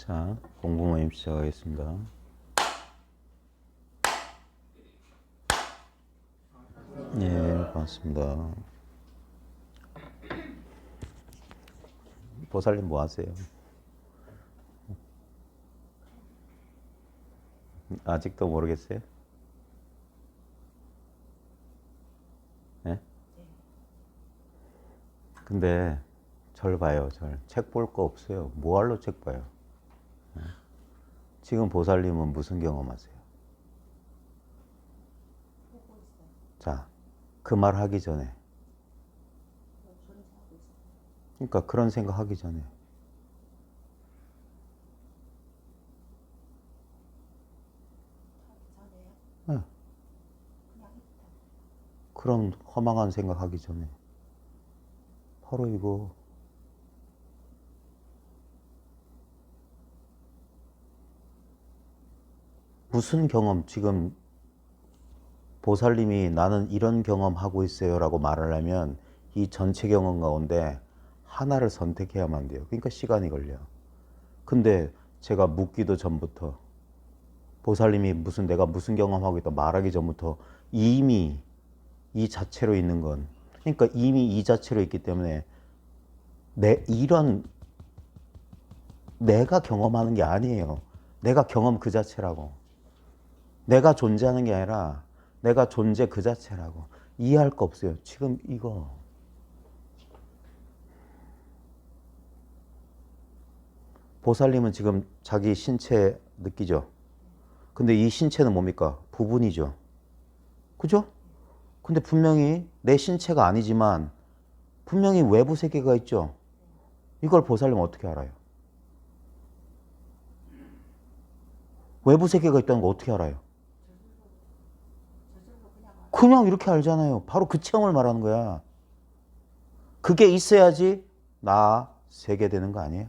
자, 공부 모임 시작하겠습니다. 예, 반갑습니다. 보살님 뭐 하세요? 아직도 모르겠어요? 예? 근데 절 봐요, 절. 책 볼 거 없어요. 뭐할로 책 봐요? 예? 지금 보살님은 무슨 경험하세요? 자, 그 말 하기 전에. 그러니까 그런 생각 하기 전에. 예. 그런 허망한 생각 하기 전에. 바로 이거. 무슨 경험, 지금 보살님이 나는 이런 경험하고 있어요 라고 말을 하면 이 전체 경험 가운데 하나를 선택해야만 돼요. 그러니까 시간이 걸려. 근데 제가 묻기도 전부터 보살님이 내가 무슨 경험하고 있다 말하기 전부터 이미 이 자체로 있는 건, 그러니까 이미 이 자체로 있기 때문에 내가 경험하는 게 아니에요. 내가 경험 그 자체라고. 내가 존재하는 게 아니라 내가 존재 그 자체라고. 이해할 거 없어요. 지금 이거. 보살님은 지금 자기 신체 느끼죠? 근데 이 신체는 뭡니까? 부분이죠. 그죠? 근데 분명히 내 신체가 아니지만 분명히 외부 세계가 있죠? 이걸 보살님은 어떻게 알아요? 외부 세계가 있다는 거 어떻게 알아요? 그냥 이렇게 알잖아요. 바로 그 체험을 말하는 거야. 그게 있어야지 나 세계 되는 거 아니에요?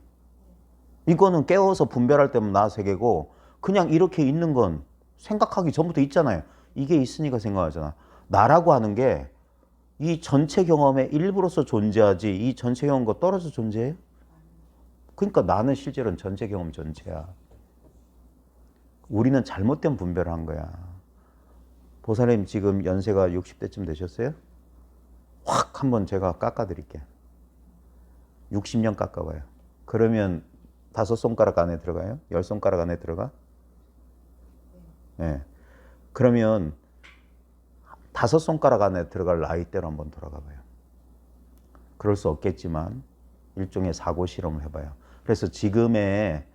이거는 깨워서 분별할 때면 나 세계고, 그냥 이렇게 있는 건 생각하기 전부터 있잖아요. 이게 있으니까 생각하잖아. 나라고 하는 게 이 전체 경험의 일부로서 존재하지 이 전체 경험과 떨어져 존재해요? 그러니까 나는 실제로는 전체 경험 전체야. 우리는 잘못된 분별을 한 거야. 보살님 지금 연세가 60대쯤 되셨어요? 확 한번 제가 깎아드릴게. 60년 깎아봐요. 그러면 5손가락 안에 들어가요? 10손가락 안에 들어가? 네. 그러면 5손가락 안에 들어갈 나이대로 한번 돌아가 봐요. 그럴 수 없겠지만 일종의 사고 실험을 해봐요. 그래서 지금의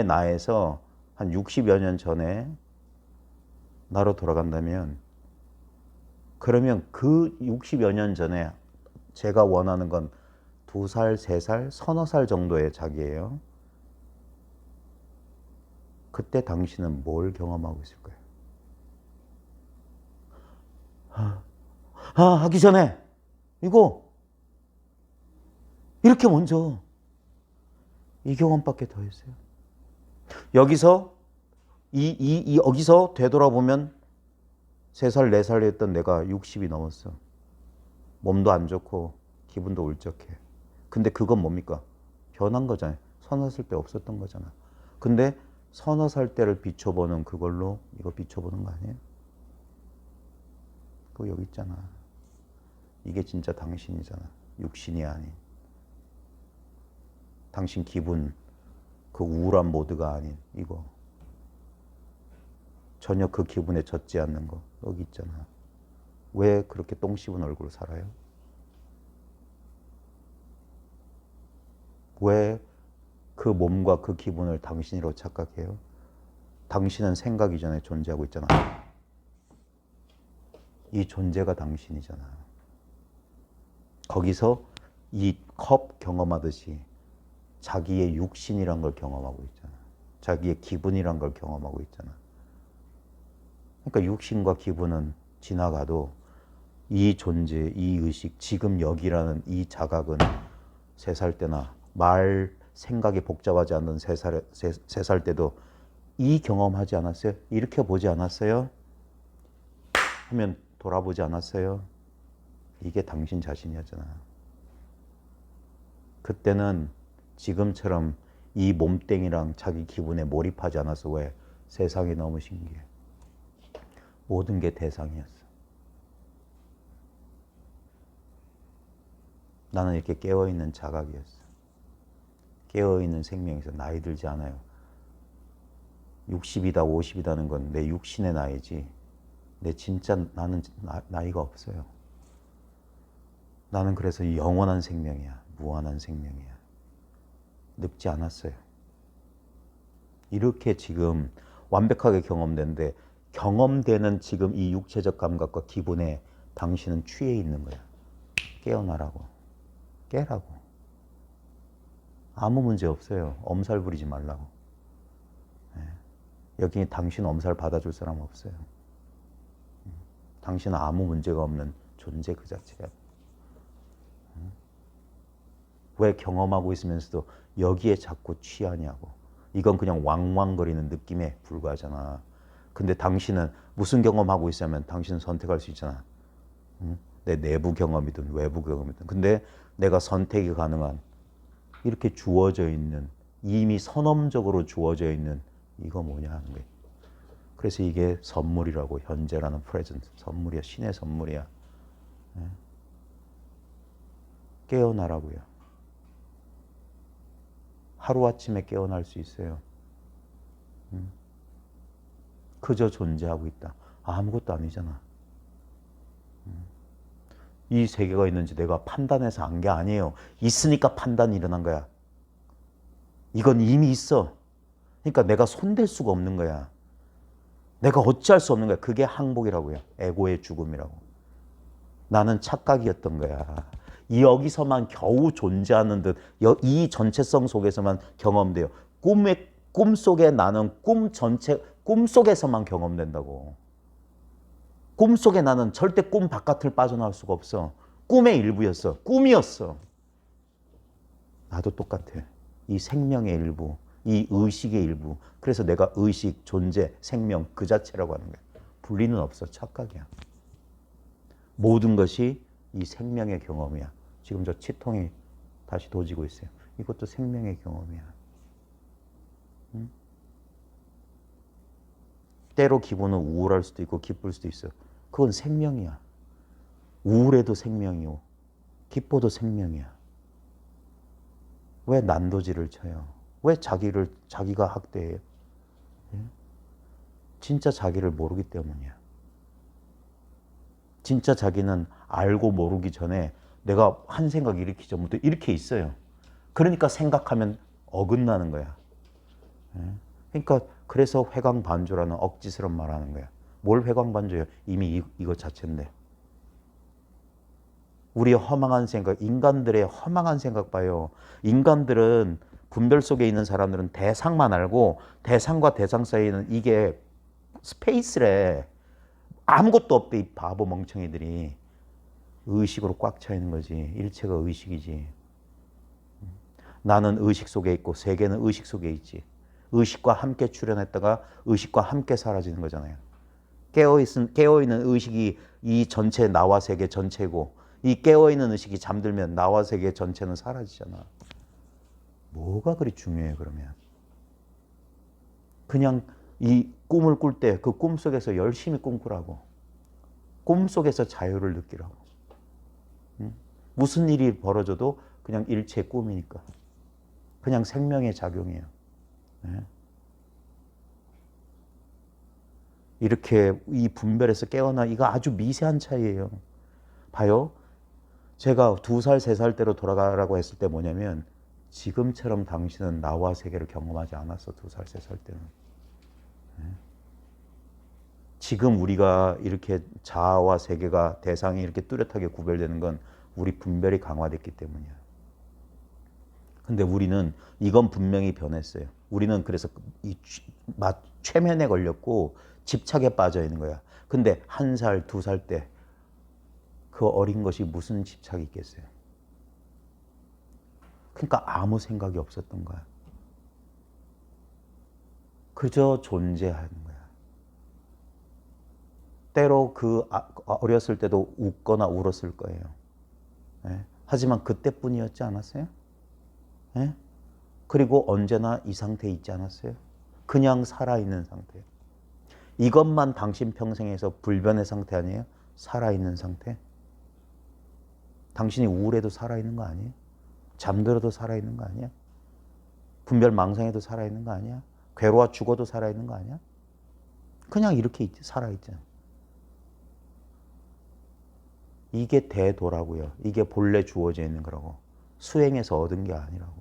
나에서 한 60여 년 전에 나로 돌아간다면, 그러면 그 60여 년 전에 제가 원하는 건 2살, 3살, 서너 살 정도의 자기예요. 그때 당신은 뭘 경험하고 있을 거예요? 하기 전에 이거 이렇게 먼저 이 경험밖에 더 있어요. 여기서 여기서 되돌아보면 3살, 4살이었던 내가 60이 넘었어. 몸도 안 좋고 기분도 울적해. 근데 그건 뭡니까? 변한 거잖아요. 서너 살 때 없었던 거잖아. 근데 서너 살 때를 비춰보는 그걸로 이거 비춰보는 거 아니에요? 그거 여기 있잖아. 이게 진짜 당신이잖아. 육신이 아닌. 당신 기분, 그 우울한 모드가 아닌 이거. 전혀 그 기분에 젖지 않는 거 여기 있잖아. 왜 그렇게 똥 씹은 얼굴로 살아요? 왜 그 몸과 그 기분을 당신이라고 착각해요? 당신은 생각 이전에 존재하고 있잖아. 이 존재가 당신이잖아. 거기서 이 컵 경험하듯이 자기의 육신이란 걸 경험하고 있잖아. 자기의 기분이란 걸 경험하고 있잖아. 그러니까 육신과 기분은 지나가도 이 존재, 이 의식, 지금 여기라는 이 자각은 3살 때나 생각이 복잡하지 않는 3살 때도 이 경험하지 않았어요? 이렇게 보지 않았어요? 하면 돌아보지 않았어요? 이게 당신 자신이었잖아. 그때는 지금처럼 이 몸땡이랑 자기 기분에 몰입하지 않아서 왜 세상이 너무 신기해. 모든 게 대상이었어. 나는 이렇게 깨어있는 자각이었어. 깨어있는 생명에서 나이 들지 않아요. 60이다 50이다는 건 내 육신의 나이지 내 진짜 나는 나이가 없어요. 나는 그래서 영원한 생명이야. 무한한 생명이야. 늙지 않았어요. 이렇게 지금 완벽하게 경험되는데 경험되는 지금 이 육체적 감각과 기분에 당신은 취해 있는 거야. 깨어나라고. 깨라고. 아무 문제 없어요. 엄살 부리지 말라고. 여기 당신 엄살 받아줄 사람 없어요. 당신은 아무 문제가 없는 존재 그 자체야. 왜 경험하고 있으면서도 여기에 자꾸 취하냐고. 이건 그냥 왕왕거리는 느낌에 불과하잖아. 근데 당신은 무슨 경험하고 있으면 당신은 선택할 수 있잖아. 내 내부 경험이든 외부 경험이든. 근데 내가 선택이 가능한 이렇게 주어져 있는 이미 선엄적으로 주어져 있는 이거 뭐냐 하는 거예요. 그래서 이게 선물이라고. 현재라는 프레젠트 선물이야. 신의 선물이야. 깨어나라고요. 하루아침에 깨어날 수 있어요. 그저 존재하고 있다. 아무것도 아니잖아. 이 세계가 있는지 내가 판단해서 안 게 아니에요. 있으니까 판단이 일어난 거야. 이건 이미 있어. 그러니까 내가 손댈 수가 없는 거야. 내가 어찌할 수 없는 거야. 그게 항복이라고요. 에고의 죽음이라고. 나는 착각이었던 거야. 여기서만 겨우 존재하는 듯 이 전체성 속에서만 경험돼요. 꿈속에 나는 꿈속에서만 경험된다고. 꿈속에 나는 절대 꿈 바깥을 빠져나올 수가 없어. 꿈의 일부였어. 꿈이었어. 나도 똑같아. 이 생명의 일부, 이 의식의 일부. 그래서 내가 의식, 존재, 생명 그 자체라고 하는 거야. 분리는 없어. 착각이야. 모든 것이 이 생명의 경험이야. 지금 저 치통이 다시 도지고 있어요. 이것도 생명의 경험이야. 응? 때로 기분은 우울할 수도 있고 기쁠 수도 있어. 그건 생명이야. 우울해도 생명이고 기뻐도 생명이야. 왜 난도질을 쳐요? 왜 자기가 학대해요? 진짜 자기를 모르기 때문이야. 진짜 자기는 알고 모르기 전에 내가 한 생각 일으키기 전부터 이렇게 있어요. 그러니까 생각하면 어긋나는 거야. 그러니까 그래서 회광반조라는 억지스러운 말 하는 거야. 뭘 회광반조예요? 이미 이거 자체인데. 우리의 허망한 생각, 인간들의 허망한 생각 봐요. 인간들은 분별 속에 있는 사람들은 대상만 알고 대상과 대상 사이에는 이게 스페이스래. 아무것도 없대. 이 바보 멍청이들이. 의식으로 꽉 차 있는 거지. 일체가 의식이지. 나는 의식 속에 있고 세계는 의식 속에 있지. 의식과 함께 출현했다가 의식과 함께 사라지는 거잖아요. 깨어있는 의식이 이 전체 나와 세계 전체고 이 깨어있는 의식이 잠들면 나와 세계 전체는 사라지잖아. 뭐가 그리 중요해 그러면. 그냥 이 꿈을 꿀 때 그 꿈속에서 열심히 꿈꾸라고. 꿈속에서 자유를 느끼라고. 무슨 일이 벌어져도 그냥 일체의 꿈이니까. 그냥 생명의 작용이에요. 이렇게 이 분별에서 깨어나 이거 아주 미세한 차이예요. 봐요. 제가 2살, 3살 때로 돌아가라고 했을 때 뭐냐면 지금처럼 당신은 나와 세계를 경험하지 않았어. 2살, 3살 때는. 지금 우리가 이렇게 자아와 세계가 대상이 이렇게 뚜렷하게 구별되는 건 우리 분별이 강화됐기 때문이야. 근데 우리는 이건 분명히 변했어요. 우리는 그래서 이 최면에 걸렸고 집착에 빠져 있는 거야. 근데 1살, 2살 때 그 어린 것이 무슨 집착이 있겠어요? 그러니까 아무 생각이 없었던 거야. 그저 존재하는 거야. 때로 그 어렸을 때도 웃거나 울었을 거예요. 하지만 그때뿐이었지 않았어요? 그리고 언제나 이 상태에 있지 않았어요? 그냥 살아있는 상태. 이것만 당신 평생에서 불변의 상태 아니에요? 살아있는 상태. 당신이 우울해도 살아있는 거 아니에요? 잠들어도 살아있는 거 아니야? 분별 망상에도 살아있는 거 아니야? 괴로워 죽어도 살아있는 거 아니야? 그냥 이렇게 살아있잖아. 이게 대도라고요. 이게 본래 주어져 있는 거라고. 수행해서 얻은 게 아니라고.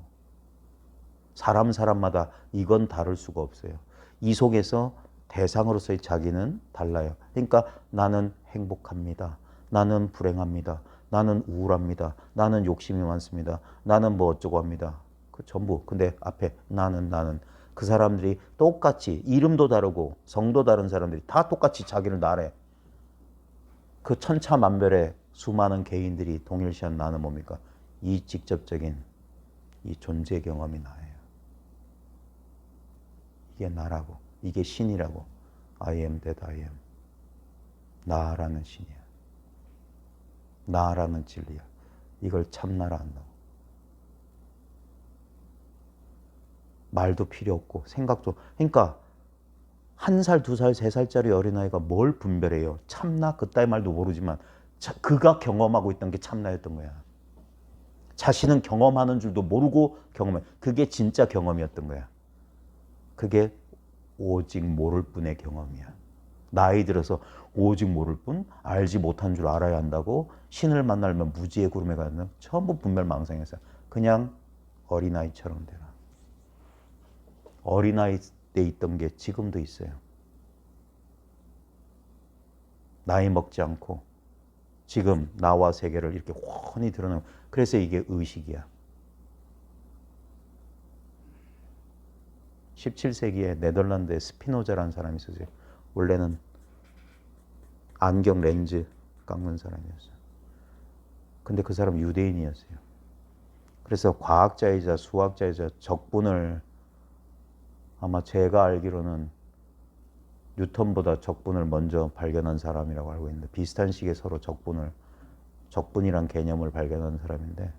사람마다 이건 다를 수가 없어요. 이 속에서 대상으로서의 자기는 달라요. 그러니까 나는 행복합니다. 나는 불행합니다. 나는 우울합니다. 나는 욕심이 많습니다. 나는 뭐 어쩌고 합니다. 그 전부. 근데 앞에 나는 그 사람들이 똑같이 이름도 다르고 성도 다른 사람들이 다 똑같이 자기를 나래. 그 천차만별의 수많은 개인들이 동일시한 나는 뭡니까? 이 직접적인 이 존재 경험이 나예요. 이게 나라고. 이게 신이라고. I am that I am. 나라는 신이야. 나라는 진리야. 이걸 참나라 한다고. 말도 필요 없고 생각도. 그러니까 1살, 2살, 3살짜리 어린아이가 뭘 분별해요? 참나? 그따위 말도 모르지만 그가 경험하고 있던 게 참나였던 거야. 자신은 경험하는 줄도 모르고 경험해. 그게 진짜 경험이었던 거야. 그게 오직 모를 뿐의 경험이야. 나이 들어서 오직 모를 뿐, 알지 못한 줄 알아야 한다고 신을 만나려면 무지의 구름에 가는 전부 분별망상에서 그냥 어린아이처럼 되라. 어린아이 때 있던 게 지금도 있어요. 나이 먹지 않고 지금 나와 세계를 이렇게 훤히 드러내는. 그래서 이게 의식이야. 17세기에 네덜란드에 스피노자라는 사람이 있었어요. 원래는 안경 렌즈 깎는 사람이었어요. 근데 그 사람은 유대인이었어요. 그래서 과학자이자 수학자이자 적분을 아마 제가 알기로는 뉴턴보다 적분을 먼저 발견한 사람이라고 알고 있는데 비슷한 시기에 서로 적분이란 개념을 발견한 사람인데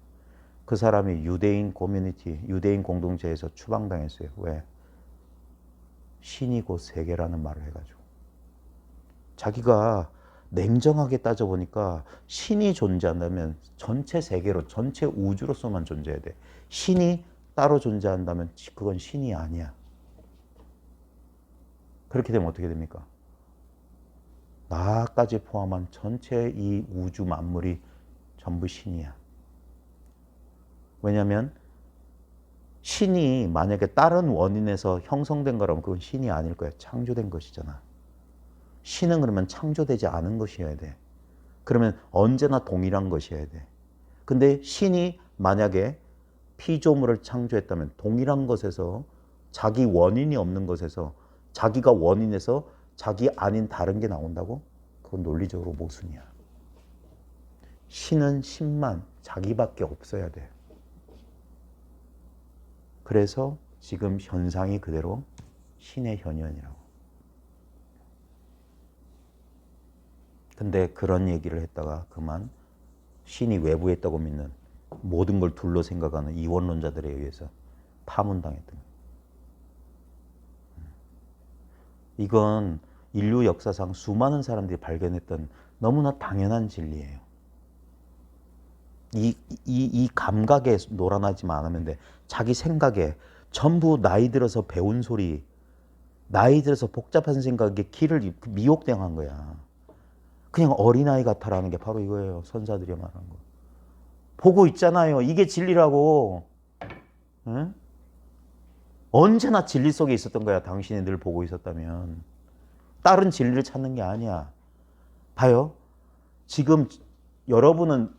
그 사람이 유대인 커뮤니티, 유대인 공동체에서 추방당했어요. 왜? 신이 곧 세계라는 말을 해가지고. 자기가 냉정하게 따져보니까 신이 존재한다면 전체 세계로, 전체 우주로서만 존재해야 돼. 신이 따로 존재한다면 그건 신이 아니야. 그렇게 되면 어떻게 됩니까? 나까지 포함한 전체 이 우주 만물이 전부 신이야. 왜냐하면 신이 만약에 다른 원인에서 형성된 거라면 그건 신이 아닐 거야. 창조된 것이잖아. 신은 그러면 창조되지 않은 것이어야 돼. 그러면 언제나 동일한 것이어야 돼. 근데 신이 만약에 피조물을 창조했다면 동일한 것에서 자기 원인이 없는 것에서 자기가 원인에서 자기 아닌 다른 게 나온다고? 그건 논리적으로 모순이야. 신은 신만 자기밖에 없어야 돼. 그래서 지금 현상이 그대로 신의 현현이라고. 근데 그런 얘기를 했다가 그만 신이 외부에 있다고 믿는 모든 걸 둘로 생각하는 이원론자들에 의해서 파문당했던 거예요. 이건 인류 역사상 수많은 사람들이 발견했던 너무나 당연한 진리예요. 이 감각에 놀아나지만 않으면 돼. 자기 생각에 전부 나이 들어서 배운 소리, 나이 들어서 복잡한 생각에 길을 미혹당한 거야. 그냥 어린아이 같아라는 게 바로 이거예요. 선사들이 말하는 거. 보고 있잖아요. 이게 진리라고. 응? 언제나 진리 속에 있었던 거야. 당신이 늘 보고 있었다면. 다른 진리를 찾는 게 아니야. 봐요. 지금 여러분은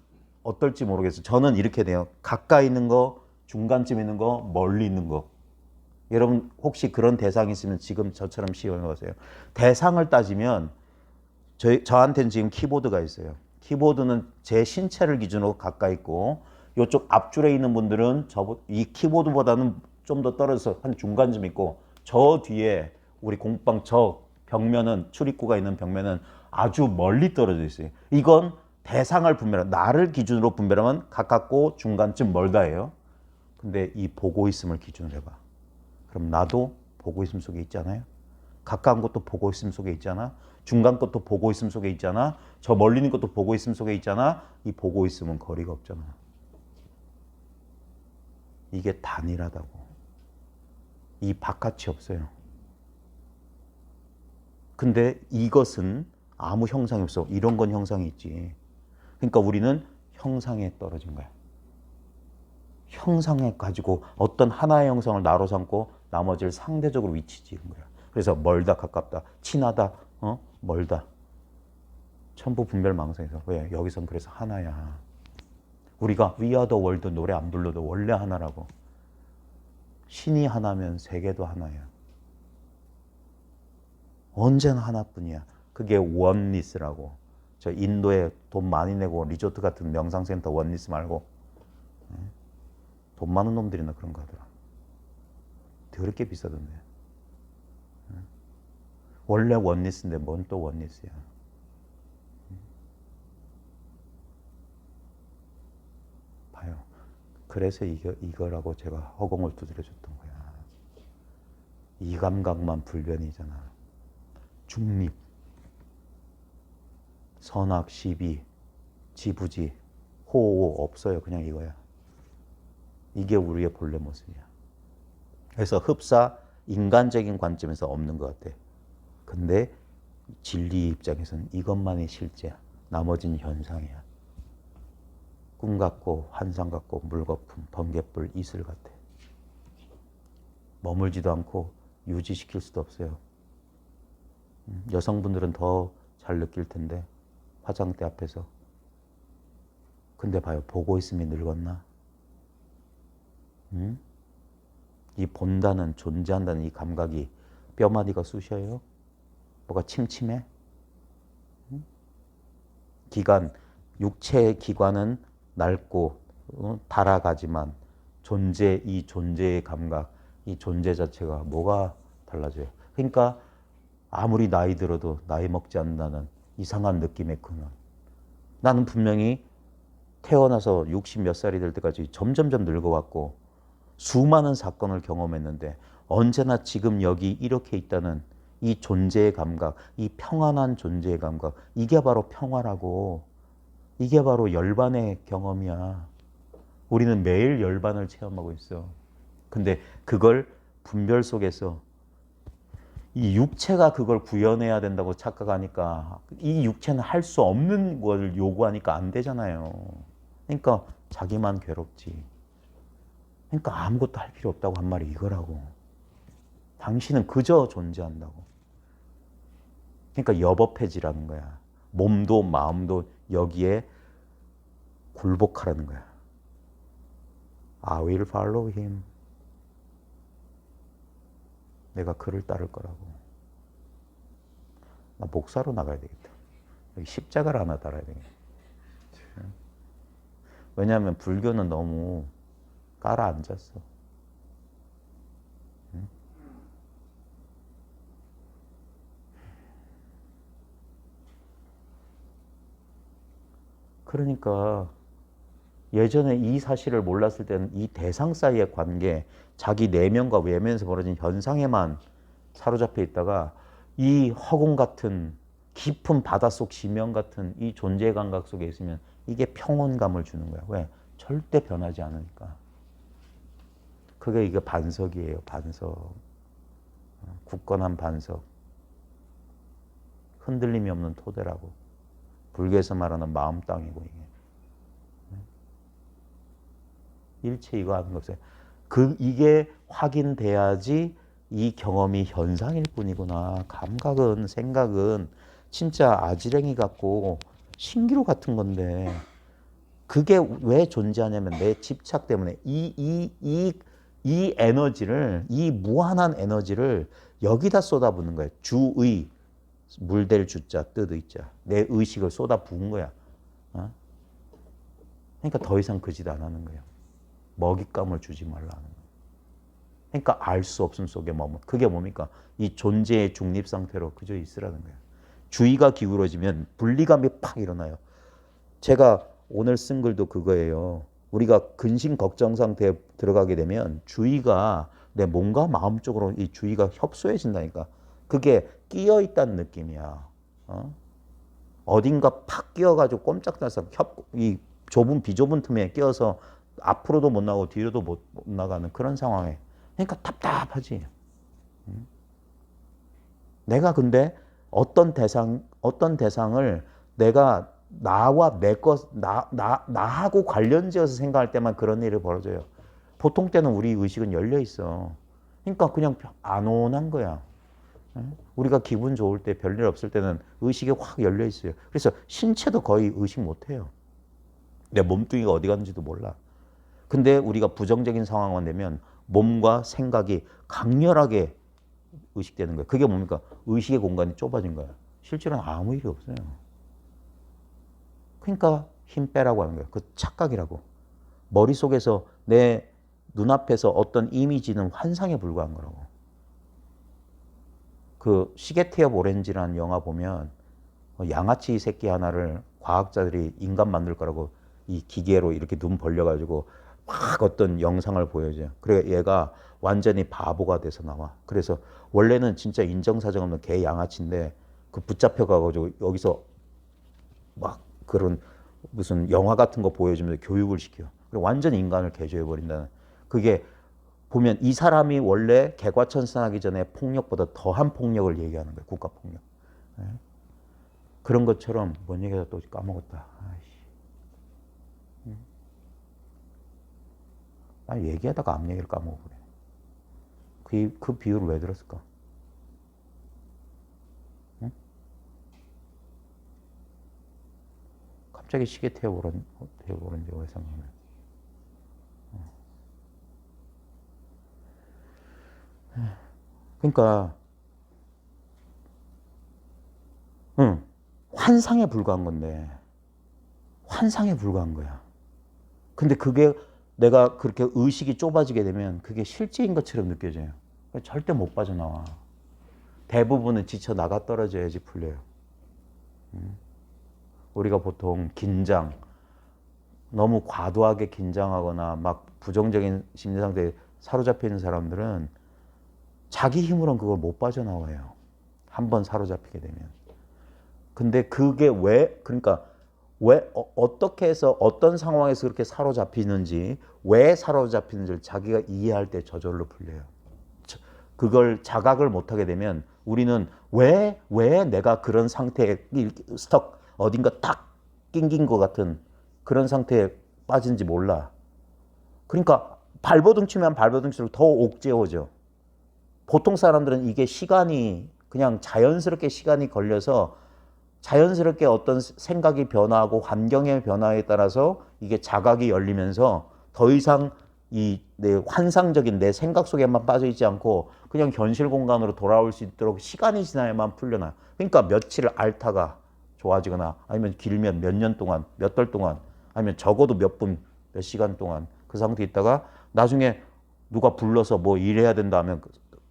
어떨지 모르겠어요. 저는 이렇게 돼요. 가까이 있는 거, 중간쯤 있는 거, 멀리 있는 거. 여러분 혹시 그런 대상이 있으면 지금 저처럼 시험해 보세요. 대상을 따지면 저한테는 지금 키보드가 있어요. 키보드는 제 신체를 기준으로 가까이 있고 이쪽 앞줄에 있는 분들은 이 키보드보다는 좀 더 떨어져서 한 중간쯤 있고 저 뒤에 우리 공방 저 벽면은 출입구가 있는 벽면은 아주 멀리 떨어져 있어요. 이건 대상을 분별하면 나를 기준으로 분별하면 가깝고 중간쯤 멀다예요. 근데 이 보고 있음을 기준으로 해봐. 그럼 나도 보고 있음 속에 있잖아요. 가까운 것도 보고 있음 속에 있잖아. 중간 것도 보고 있음 속에 있잖아. 저 멀리 있는 것도 보고 있음 속에 있잖아. 이 보고 있음은 거리가 없잖아. 이게 단일하다고. 이 바깥이 없어요. 근데 이것은 아무 형상이 없어. 이런 건 형상이 있지. 그러니까 우리는 형상에 떨어진 거야. 형상에 가지고 어떤 하나의 형상을 나로 삼고 나머지를 상대적으로 위치 지은 거야. 그래서 멀다, 가깝다, 친하다, 멀다. 천부 분별 망상에서. 왜? 여기선 그래서 하나야. 우리가 We Are the World 노래 안 불러도 원래 하나라고. 신이 하나면 세계도 하나야. 언제나 하나뿐이야. 그게 원리스라고. 저 인도에 돈 많이 내고 리조트 같은 명상센터 원리스 말고 돈 많은 놈들이나 그런 거 하더라. 더럽게 비싸던데. 원래 원리스인데 뭔 또 원리스야. 봐요. 그래서 이거라고 제가 허공을 두드려줬던 거야. 이 감각만 불변이잖아. 중립, 선악, 시비, 지부지, 호호 없어요. 그냥 이거야. 이게 우리의 본래 모습이야. 그래서 흡사 인간적인 관점에서 없는 것 같아. 근데 진리 입장에서는 이것만이 실제야. 나머지는 현상이야. 꿈 같고 환상 같고 물거품, 번갯불, 이슬 같아. 머물지도 않고 유지시킬 수도 없어요. 여성분들은 더 잘 느낄 텐데 화장대 앞에서. 근데 봐요. 보고 있음이 늙었나? 이 본다는 존재한다는 이 감각이 뼈마디가 쑤셔요? 뭐가 침침해? 기관, 육체의 기관은 낡고 달아가지만 이 존재의 감각, 이 존재 자체가 뭐가 달라져요? 그러니까 아무리 나이 들어도 나이 먹지 않는다는 이상한 느낌의 근원. 나는 분명히 태어나서 60 몇 살이 될 때까지 점점점 늙어왔고 수많은 사건을 경험했는데 언제나 지금 여기 이렇게 있다는 이 존재의 감각, 이 평안한 존재의 감각, 이게 바로 평화라고. 이게 바로 열반의 경험이야. 우리는 매일 열반을 체험하고 있어. 근데 그걸 분별 속에서 이 육체가 그걸 구현해야 된다고 착각하니까 이 육체는 할 수 없는 걸 요구하니까 안 되잖아요. 그러니까 자기만 괴롭지. 그러니까 아무것도 할 필요 없다고 한 말이 이거라고. 당신은 그저 존재한다고. 그러니까 여법해지라는 거야. 몸도 마음도 여기에 굴복하라는 거야. I will follow him. 내가 그를 따를 거라고. 나 목사로 나가야 되겠다. 여기 십자가를 하나 달아야 되겠다. 왜냐하면 불교는 너무 깔아앉았어. 그러니까 예전에 이 사실을 몰랐을 때는 이 대상 사이의 관계, 자기 내면과 외면에서 벌어진 현상에만 사로잡혀 있다가 이 허공 같은 깊은 바닷속 지면 같은 이 존재 감각 속에 있으면 이게 평온감을 주는 거야. 왜? 절대 변하지 않으니까. 그게 이게 반석이에요. 반석. 굳건한 반석. 흔들림이 없는 토대라고. 불교에서 말하는 마음 땅이고 이게. 일체 이거 하는 것에 이게 확인돼야지 이 경험이 현상일 뿐이구나. 감각은 생각은 진짜 아지랭이 같고 신기루 같은 건데 그게 왜 존재하냐면 내 집착 때문에 이 에너지를 이 무한한 에너지를 여기다 쏟아붓는 거예요. 주의 물될 주자 뜻 의자 내 의식을 쏟아 부은 거야. 그러니까 더 이상 그 짓 안 하는 거예요. 먹잇감을 주지 말라는 거예요. 그러니까 알 수 없음 속에 머문. 그게 뭡니까? 이 존재의 중립 상태로 그저 있으라는 거예요. 주의가 기울어지면 분리감이 팍 일어나요. 제가 오늘 쓴 글도 그거예요. 우리가 근심 걱정 상태에 들어가게 되면 주의가 내 몸과 마음 쪽으로 이 주의가 협소해진다니까. 그게 끼어 있다는 느낌이야. 어딘가 팍 끼어가지고 꼼짝달싹 이 비좁은 틈에 끼어서 앞으로도 못 나가고 뒤로도 못 나가는 그런 상황에. 그러니까 답답하지. 내가 근데 어떤 대상을 내가 나와 나하고 관련지어서 생각할 때만 그런 일이 벌어져요. 보통 때는 우리 의식은 열려 있어. 그러니까 그냥 안온한 거야. 우리가 기분 좋을 때 별일 없을 때는 의식이 확 열려 있어요. 그래서 신체도 거의 의식 못 해요. 내 몸뚱이가 어디 갔는지도 몰라. 근데 우리가 부정적인 상황만 되면 몸과 생각이 강렬하게 의식되는 거예요. 그게 뭡니까? 의식의 공간이 좁아진 거야. 실제로는 아무 일이 없어요. 그러니까 힘 빼라고 하는 거예요. 그 착각이라고. 머릿속에서 내 눈앞에서 어떤 이미지는 환상에 불과한 거라고. 그 시계티 업 오렌지라는 영화 보면 양아치 새끼 하나를 과학자들이 인간 만들 거라고 이 기계로 이렇게 눈 벌려가지고 막 어떤 영상을 보여줘요. 그래 얘가 완전히 바보가 돼서 나와. 그래서 원래는 진짜 인정사정 없는 개 양아치인데 그 붙잡혀가지고 여기서 막 그런 무슨 영화 같은 거 보여주면서 교육을 시켜. 그리고 완전 인간을 개조해버린다는. 그게 보면 이 사람이 원래 개과천선하기 전에 폭력보다 더한 폭력을 얘기하는 거예요. 국가폭력. 그런 것처럼 뭔 얘기하다 또 까먹었다. 아니 얘기하다가 앞 얘기를 까먹어버려. 그 비유를 왜 들었을까? 응? 갑자기 시계 태워보는 왜 생각나네. 그러니까 환상에 불과한 건데 환상에 불과한 거야. 근데 그게 내가 그렇게 의식이 좁아지게 되면 그게 실제인 것처럼 느껴져요. 절대 못 빠져나와. 대부분은 지쳐 나가 떨어져야지 풀려요. 우리가 보통 긴장, 너무 과도하게 긴장하거나 막 부정적인 심리 상태에 사로잡혀 있는 사람들은 자기 힘으로는 그걸 못 빠져나와요. 한번 사로잡히게 되면. 근데 그게 그러니까 어떻게 해서 어떤 상황에서 그렇게 사로잡히는지, 왜 사로잡히는지를 자기가 이해할 때 저절로 풀려요. 그걸 자각을 못하게 되면 우리는 왜 내가 그런 상태에 어딘가 딱 낑긴 것 같은 그런 상태에 빠진지 몰라. 그러니까 발버둥 치면 발버둥 칠수록 더 옥죄어져. 보통 사람들은 이게 시간이 그냥 자연스럽게 시간이 걸려서 자연스럽게 어떤 생각이 변화하고 환경의 변화에 따라서 이게 자각이 열리면서 더 이상 이 내 환상적인 내 생각 속에만 빠져 있지 않고 그냥 현실 공간으로 돌아올 수 있도록 시간이 지나야만 풀려나요. 그러니까 며칠 앓다가 좋아지거나 아니면 길면 몇 년 동안, 몇 달 동안 아니면 적어도 몇 분, 몇 시간 동안 그 상태에 있다가 나중에 누가 불러서 뭐 일해야 된다 하면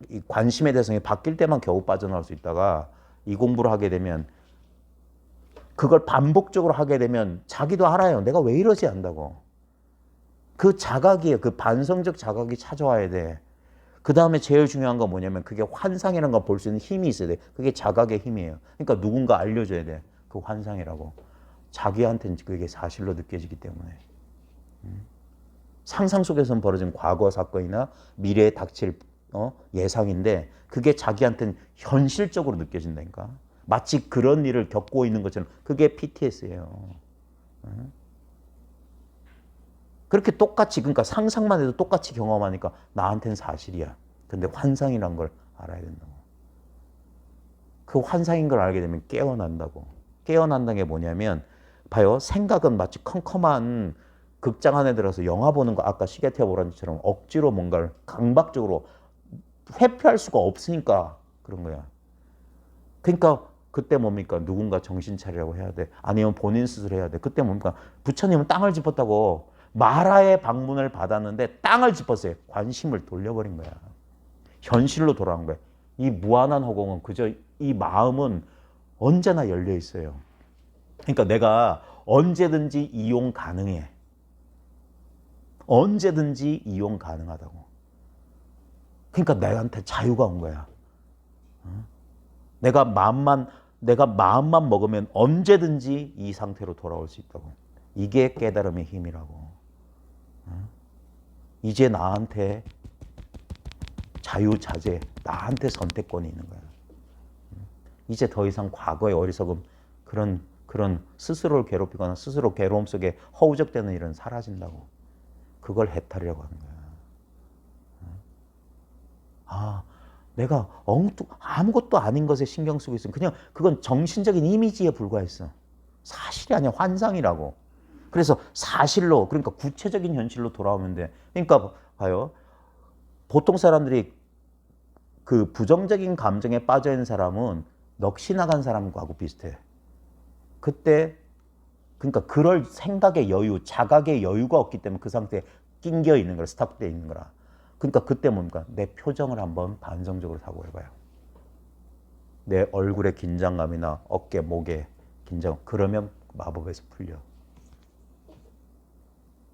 이 관심의 대상이 바뀔 때만 겨우 빠져나올 수 있다가 이 공부를 하게 되면 그걸 반복적으로 하게 되면 자기도 알아요. 내가 왜 이러지 않다고. 그 자각이에요. 그 반성적 자각이 찾아와야 돼. 그 다음에 제일 중요한 건 뭐냐면 그게 환상이라는 걸 볼 수 있는 힘이 있어야 돼. 그게 자각의 힘이에요. 그러니까 누군가 알려줘야 돼. 그 환상이라고. 자기한테는 그게 사실로 느껴지기 때문에. 상상 속에서는 벌어진 과거 사건이나 미래에 닥칠 예상인데 그게 자기한테는 현실적으로 느껴진다니까. 마치 그런 일을 겪고 있는 것처럼. 그게 PTS예요. 그렇게 똑같이 그러니까 상상만 해도 똑같이 경험하니까 나한테는 사실이야. 근데 환상이란 걸 알아야 된다고. 그 환상인 걸 알게 되면 깨어난다고. 깨어난다는 게 뭐냐면 봐요. 생각은 마치 컴컴한 극장 안에 들어서 영화 보는 거 아까 시계태워 오란지처럼 억지로 뭔가를 강박적으로 회피할 수가 없으니까 그런 거야. 그러니까 그때 뭡니까? 누군가 정신 차리라고 해야 돼. 아니면 본인 스스로 해야 돼. 그때 뭡니까? 부처님은 땅을 짚었다고. 마라의 방문을 받았는데 땅을 짚었어요. 관심을 돌려버린 거야. 현실로 돌아온 거야. 이 무한한 허공은 그저 이 마음은 언제나 열려 있어요. 그러니까 내가 언제든지 이용 가능해. 언제든지 이용 가능하다고. 그러니까 내한테 자유가 온 거야. 내가 마음만 먹으면 언제든지 이 상태로 돌아올 수 있다고. 이게 깨달음의 힘이라고. 이제 나한테 자유자재, 나한테 선택권이 있는 거야. 이제 더 이상 과거의 어리석음, 그런 스스로를 괴롭히거나 스스로 괴로움 속에 허우적대는 일은 사라진다고. 그걸 해탈이라고 하는 거야. 아, 내가 아무것도 아닌 것에 신경 쓰고 있으면 그냥 그건 정신적인 이미지에 불과했어. 사실이 아니야. 환상이라고. 그래서 사실로, 그러니까 구체적인 현실로 돌아오면 돼. 그러니까 봐요. 보통 사람들이 그 부정적인 감정에 빠져 있는 사람은 넋이 나간 사람하고 비슷해. 그때 그러니까 그럴 생각의 여유, 자각의 여유가 없기 때문에 그 상태에 낑겨 있는 거라, 스탑되어 있는 거라. 그러니까 그때 뭡니까? 내 표정을 한번 반성적으로 사고해봐요. 내 얼굴의 긴장감이나 어깨, 목에 긴장, 그러면 마법에서 풀려.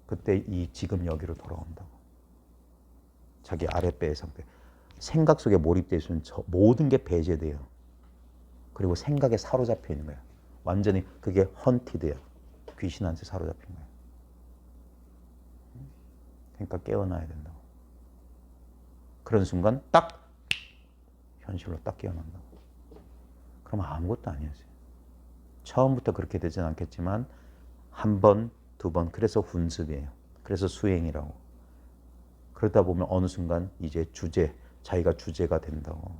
그때 이 지금 여기로 돌아온다고. 자기 아랫배의 상태. 생각 속에 몰입되어 있으면 모든 게 배제돼요. 그리고 생각에 사로잡혀 있는 거야. 완전히 그게 헌티드야. 귀신한테 사로잡힌 거야. 그러니까 깨어나야 된다고. 그런 순간 딱 현실로 딱 깨어난다고. 그럼 아무것도 아니었어요. 처음부터 그렇게 되진 않겠지만 한 번, 두 번, 그래서 훈습이에요. 그래서 수행이라고. 그러다 보면 어느 순간 이제 자기가 주제가 된다고.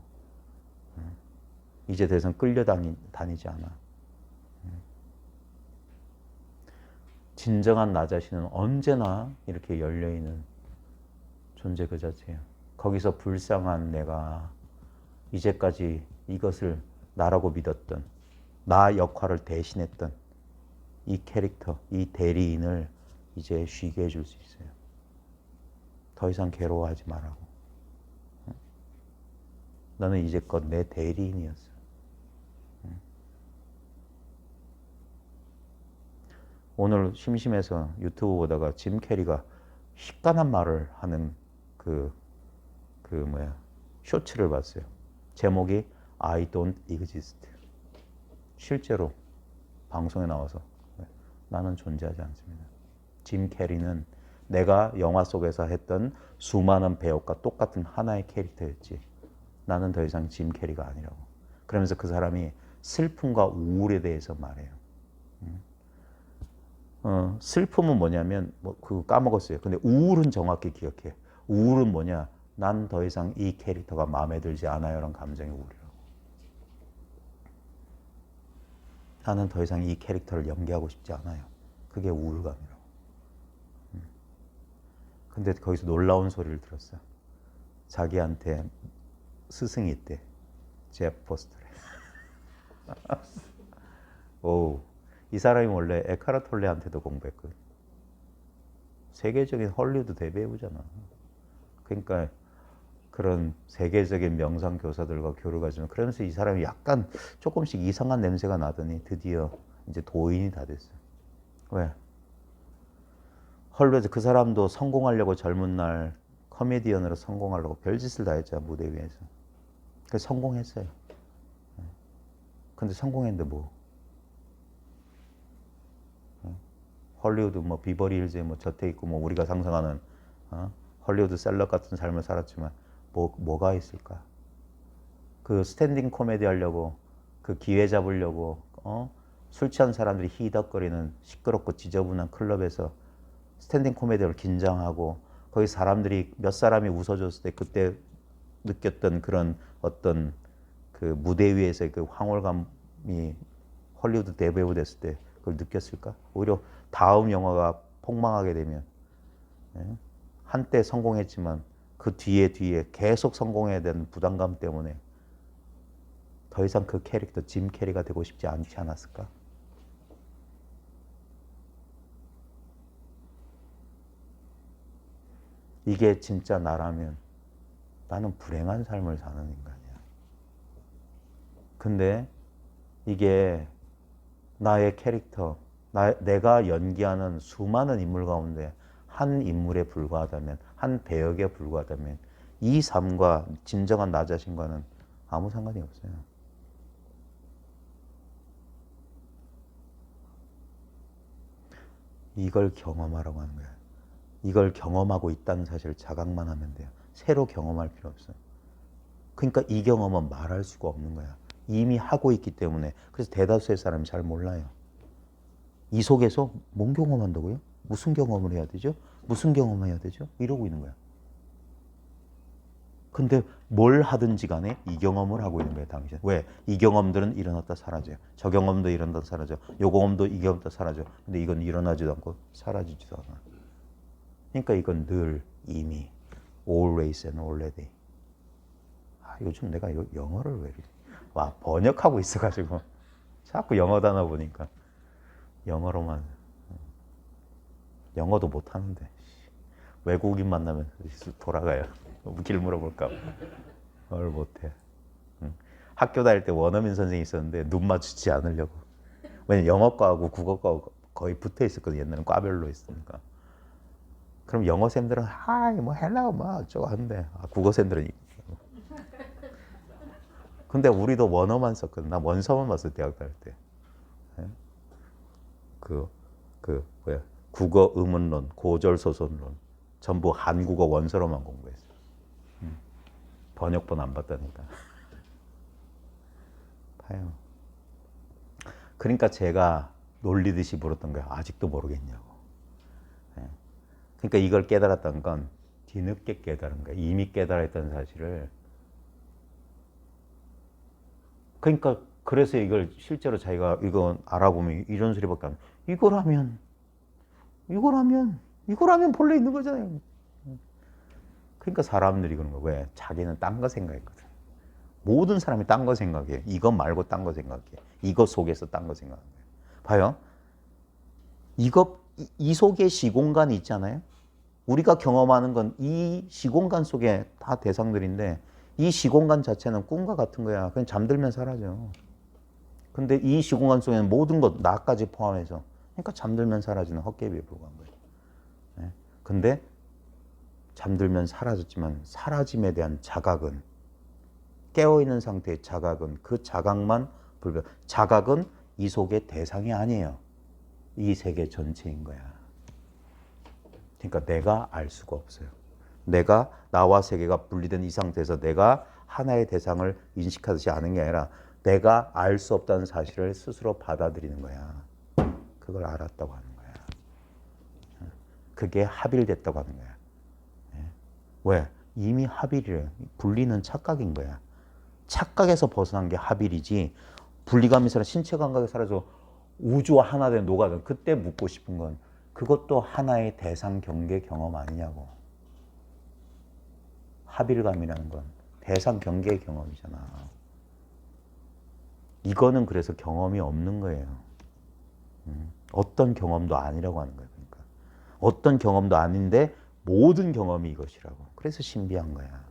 이제 더 이상 끌려다니지 않아. 진정한 나 자신은 언제나 이렇게 열려있는 존재 그 자체예요. 거기서 불쌍한 내가 이제까지 이것을 나라고 믿었던, 나 역할을 대신했던 이 캐릭터, 이 대리인을 이제 쉬게 해줄 수 있어요. 더 이상 괴로워하지 말라고. 너는 이제껏 내 대리인이었어. 오늘 심심해서 유튜브 보다가 짐 캐리가 희한한 말을 하는 쇼츠를 봤어요. 제목이 I don't exist. 실제로 방송에 나와서 나는 존재하지 않습니다. 짐 캐리는 내가 영화 속에서 했던 수많은 배역과 똑같은 하나의 캐릭터였지. 나는 더 이상 짐 캐리가 아니라고. 그러면서 그 사람이 슬픔과 우울에 대해서 말해요. 슬픔은 뭐냐면 그거 까먹었어요. 근데 우울은 정확히 기억해. 우울은 뭐냐? 난 더 이상 이 캐릭터가 마음에 들지 않아요라는 감정이 우울이라고. 나는 더 이상 이 캐릭터를 연기하고 싶지 않아요. 그게 우울감이라고. 근데 거기서 놀라운 소리를 들었어. 자기한테 스승이 있대. 제프 포스터래. 오, 이 사람이 원래 에카르 톨레한테도 공부했거든. 세계적인 헐리우드 대배우잖아. 그러니까 그런 세계적인 명상 교사들과 교류를 가지면, 그러면서 이 사람이 약간 조금씩 이상한 냄새가 나더니 드디어 이제 도인이 다 됐어. 왜? 헐리우드 그 사람도 성공하려고 젊은 날 코미디언으로 성공하려고 별짓을 다 했잖아, 무대 위에서. 그래서 성공했어요. 근데 성공했는데 뭐? 헐리우드 뭐 비버리 힐즈에 뭐 저태 있고 뭐 우리가 상상하는 헐리우드 셀럽 같은 삶을 살았지만 뭐가 있을까? 그 스탠딩 코미디 하려고 그 기회 잡으려고 술 취한 사람들이 히덕거리는 시끄럽고 지저분한 클럽에서 스탠딩 코미디를 긴장하고 거기 사람들이 몇 사람이 웃어줬을 때 그때 느꼈던 그런 어떤 그 무대 위에서의 그 황홀감이 헐리우드 대배우 됐을 때 그걸 느꼈을까? 오히려 다음 영화가 폭망하게 되면 한때 성공했지만 그 뒤에 계속 성공해야 되는 부담감 때문에 더 이상 그 캐릭터 짐 캐리가 되고 싶지 않지 않았을까? 이게 진짜 나라면 나는 불행한 삶을 사는 인간이야. 근데 이게 나의 캐릭터, 내가 연기하는 수많은 인물 가운데 한 인물에 불과하다면, 한 배역에 불과하다면 이 삶과 진정한 나 자신과는 아무 상관이 없어요. 이걸 경험하라고 하는 거야. 이걸 경험하고 있다는 사실을 자각만 하면 돼요. 새로 경험할 필요 없어요. 그러니까 이 경험은 말할 수가 없는 거야. 이미 하고 있기 때문에. 그래서 대다수의 사람이 잘 몰라요. 이 속에서 뭔 경험한다고요? 무슨 경험을 해야 되죠? 무슨 경험을 해야 되죠? 이러고 있는 거야. 근데 뭘 하든지 간에 이 경험을 하고 있는 거예요, 당신. 왜? 이 경험들은 일어났다 사라져요. 저 경험도 일어났다 사라져. 요 경험도 이 경험도 사라져. 근데 이건 일어나지도 않고 사라지지도 않아. 그러니까 이건 늘 이미 always and already. 아, 요즘 내가 영어를 왜 이렇게 와 번역하고 있어가지고 자꾸 영어 단어 보니까 영어로만 영어도 못하는데 외국인 만나면 돌아가요. 길 물어볼까 봐. 뭘 못해. 응. 학교 다닐 때 원어민 선생님이 있었는데 눈 마주치지 않으려고. 왜냐면 영어과하고 국어과하고 거의 붙어 있었거든요. 옛날에는 과별로 있으니까. 그럼 영어쌤들은 하이 뭐 헬로 뭐 어쩌고 하는데 국어쌤들은 근데 우리도 원어만 썼거든. 나 원서만 봤어 대학 다닐 때. 뭐야 국어 의문론, 고절소설론 전부 한국어 원서로만 공부했어. 번역본 안 봤다니까. 봐요. 그러니까 제가 놀리듯이 물었던 거야. 아직도 모르겠냐고. 그러니까 이걸 깨달았던 건 뒤늦게 깨달은 거야. 이미 깨달았던 사실을. 그러니까 그래서 이걸 실제로 자기가 이거 알아보면 이런 소리밖에 안 돼. 이거라면 본래 있는 거잖아요. 그러니까 사람들이 그런 거야. 왜? 자기는 딴 거 생각했거든. 모든 사람이 딴 거 생각해. 이거 말고 딴 거 생각해. 이거 속에서 딴 거 생각하는 거야. 봐요. 이 속에 시공간이 있잖아요. 우리가 경험하는 건 이 시공간 속에 다 대상들인데 이 시공간 자체는 꿈과 같은 거야. 그냥 잠들면 사라져. 근데 이 시공간 속에는 모든 것, 나까지 포함해서. 그러니까 잠들면 사라지는 헛개비에 불과한 거예요. 네? 근데 잠들면 사라졌지만 사라짐에 대한 자각은 깨어있는 상태의 자각은 그 자각만 불변. 자각은 이 속의 대상이 아니에요. 이 세계 전체인 거야. 그러니까 내가 알 수가 없어요. 내가 나와 세계가 분리된 이 상태에서 내가 하나의 대상을 인식하듯이 아는 게 아니라 내가 알 수 없다는 사실을 스스로 받아들이는 거야. 그걸 알았다고 하는 거야. 그게 합일됐다고 하는 거야. 왜? 이미 합일이래. 분리는 착각인 거야. 착각에서 벗어난 게 합일이지 분리감이 사라 신체 감각이 사라져 우주와 하나 된 노가다. 그때 묻고 싶은 건 그것도 하나의 대상 경계 경험 아니냐고. 합일감이라는 건 대상 경계 경험이잖아. 이거는 그래서 경험이 없는 거예요. 어떤 경험도 아니라고 하는 거예요. 그러니까 어떤 경험도 아닌데 모든 경험이 이것이라고. 그래서 신비한 거야.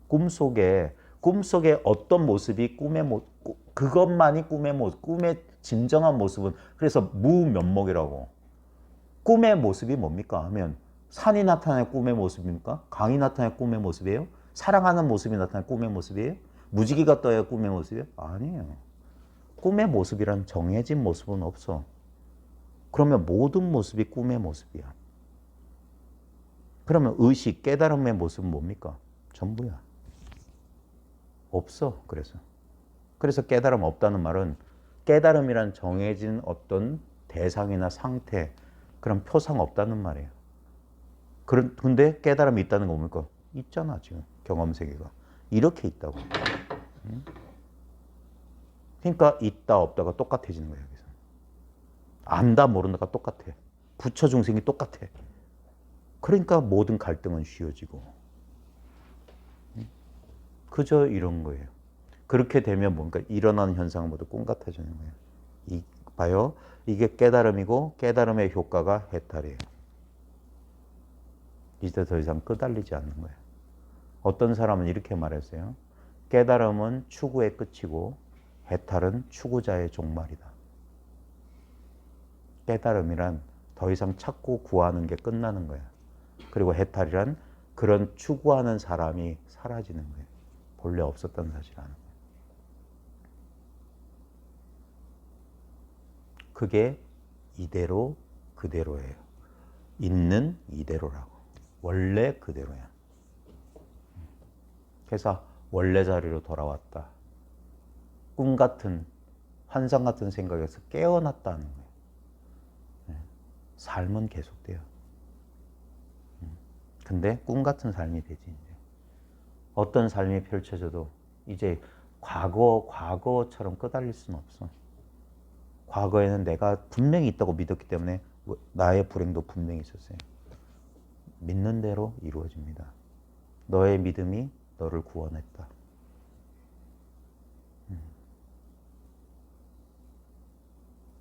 꿈속에 어떤 모습이 그것만이 꿈의 모습, 꿈의 진정한 모습은 그래서 무면목이라고. 꿈의 모습이 뭡니까 하면 산이 나타나는 꿈의 모습입니까? 강이 나타나는 꿈의 모습이에요? 사랑하는 모습이 나타나는 꿈의 모습이에요? 무지개가 떠야 꿈의 모습이에요? 아니에요. 꿈의 모습이란 정해진 모습은 없어. 그러면 모든 모습이 꿈의 모습이야. 그러면 의식, 깨달음의 모습은 뭡니까? 전부야. 없어. 그래서 깨달음 없다는 말은 깨달음이란 정해진 어떤 대상이나 상태, 그런 표상 없다는 말이에요. 근데 깨달음이 있다는 거 뭡니까? 있잖아, 지금. 경험 세계가. 이렇게 있다고. 그러니까 있다, 없다가 똑같아지는 거예요, 여기서. 안다, 모른다가 똑같아. 부처 중생이 똑같아. 그러니까 모든 갈등은 쉬워지고. 그저 이런 거예요. 그렇게 되면 뭔가 일어나는 현상은 모두 꿈 같아지는 거예요. 봐요. 이게 깨달음이고 깨달음의 효과가 해탈이에요. 이제 더 이상 끄달리지 않는 거예요. 어떤 사람은 이렇게 말했어요. 깨달음은 추구의 끝이고 해탈은 추구자의 종말이다. 깨달음이란 더 이상 찾고 구하는 게 끝나는 거야. 그리고 해탈이란 그런 추구하는 사람이 사라지는 거예요. 본래 없었던 사실을 아는 거예요. 그게 이대로 그대로예요. 있는 이대로라고. 원래 그대로야. 그래서 원래 자리로 돌아왔다. 꿈 같은 환상 같은 생각에서 깨어났다는 거예요. 삶은 계속돼요. 근데 꿈 같은 삶이 되지 이제. 어떤 삶이 펼쳐져도 이제 과거처럼 끄달릴 수는 없어. 과거에는 내가 분명히 있다고 믿었기 때문에 나의 불행도 분명히 있었어요. 믿는 대로 이루어집니다. 너의 믿음이 너를 구원했다.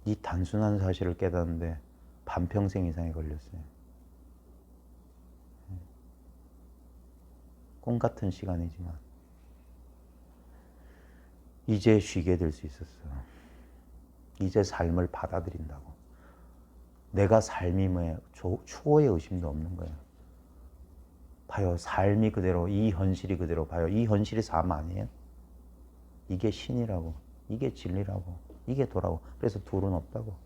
이 단순한 사실을 깨닫는데 반평생 이상이 걸렸어요. 꿈 같은 시간이지만 이제 쉬게 될 수 있었어. 이제 삶을 받아들인다고. 내가 삶이 뭐예요? 추호의 의심도 없는 거예요. 봐요. 삶이 그대로, 이 현실이 그대로 봐요. 이 현실이 삶 아니에요? 이게 신이라고. 이게 진리라고. 이게 도라고. 그래서 둘은 없다고.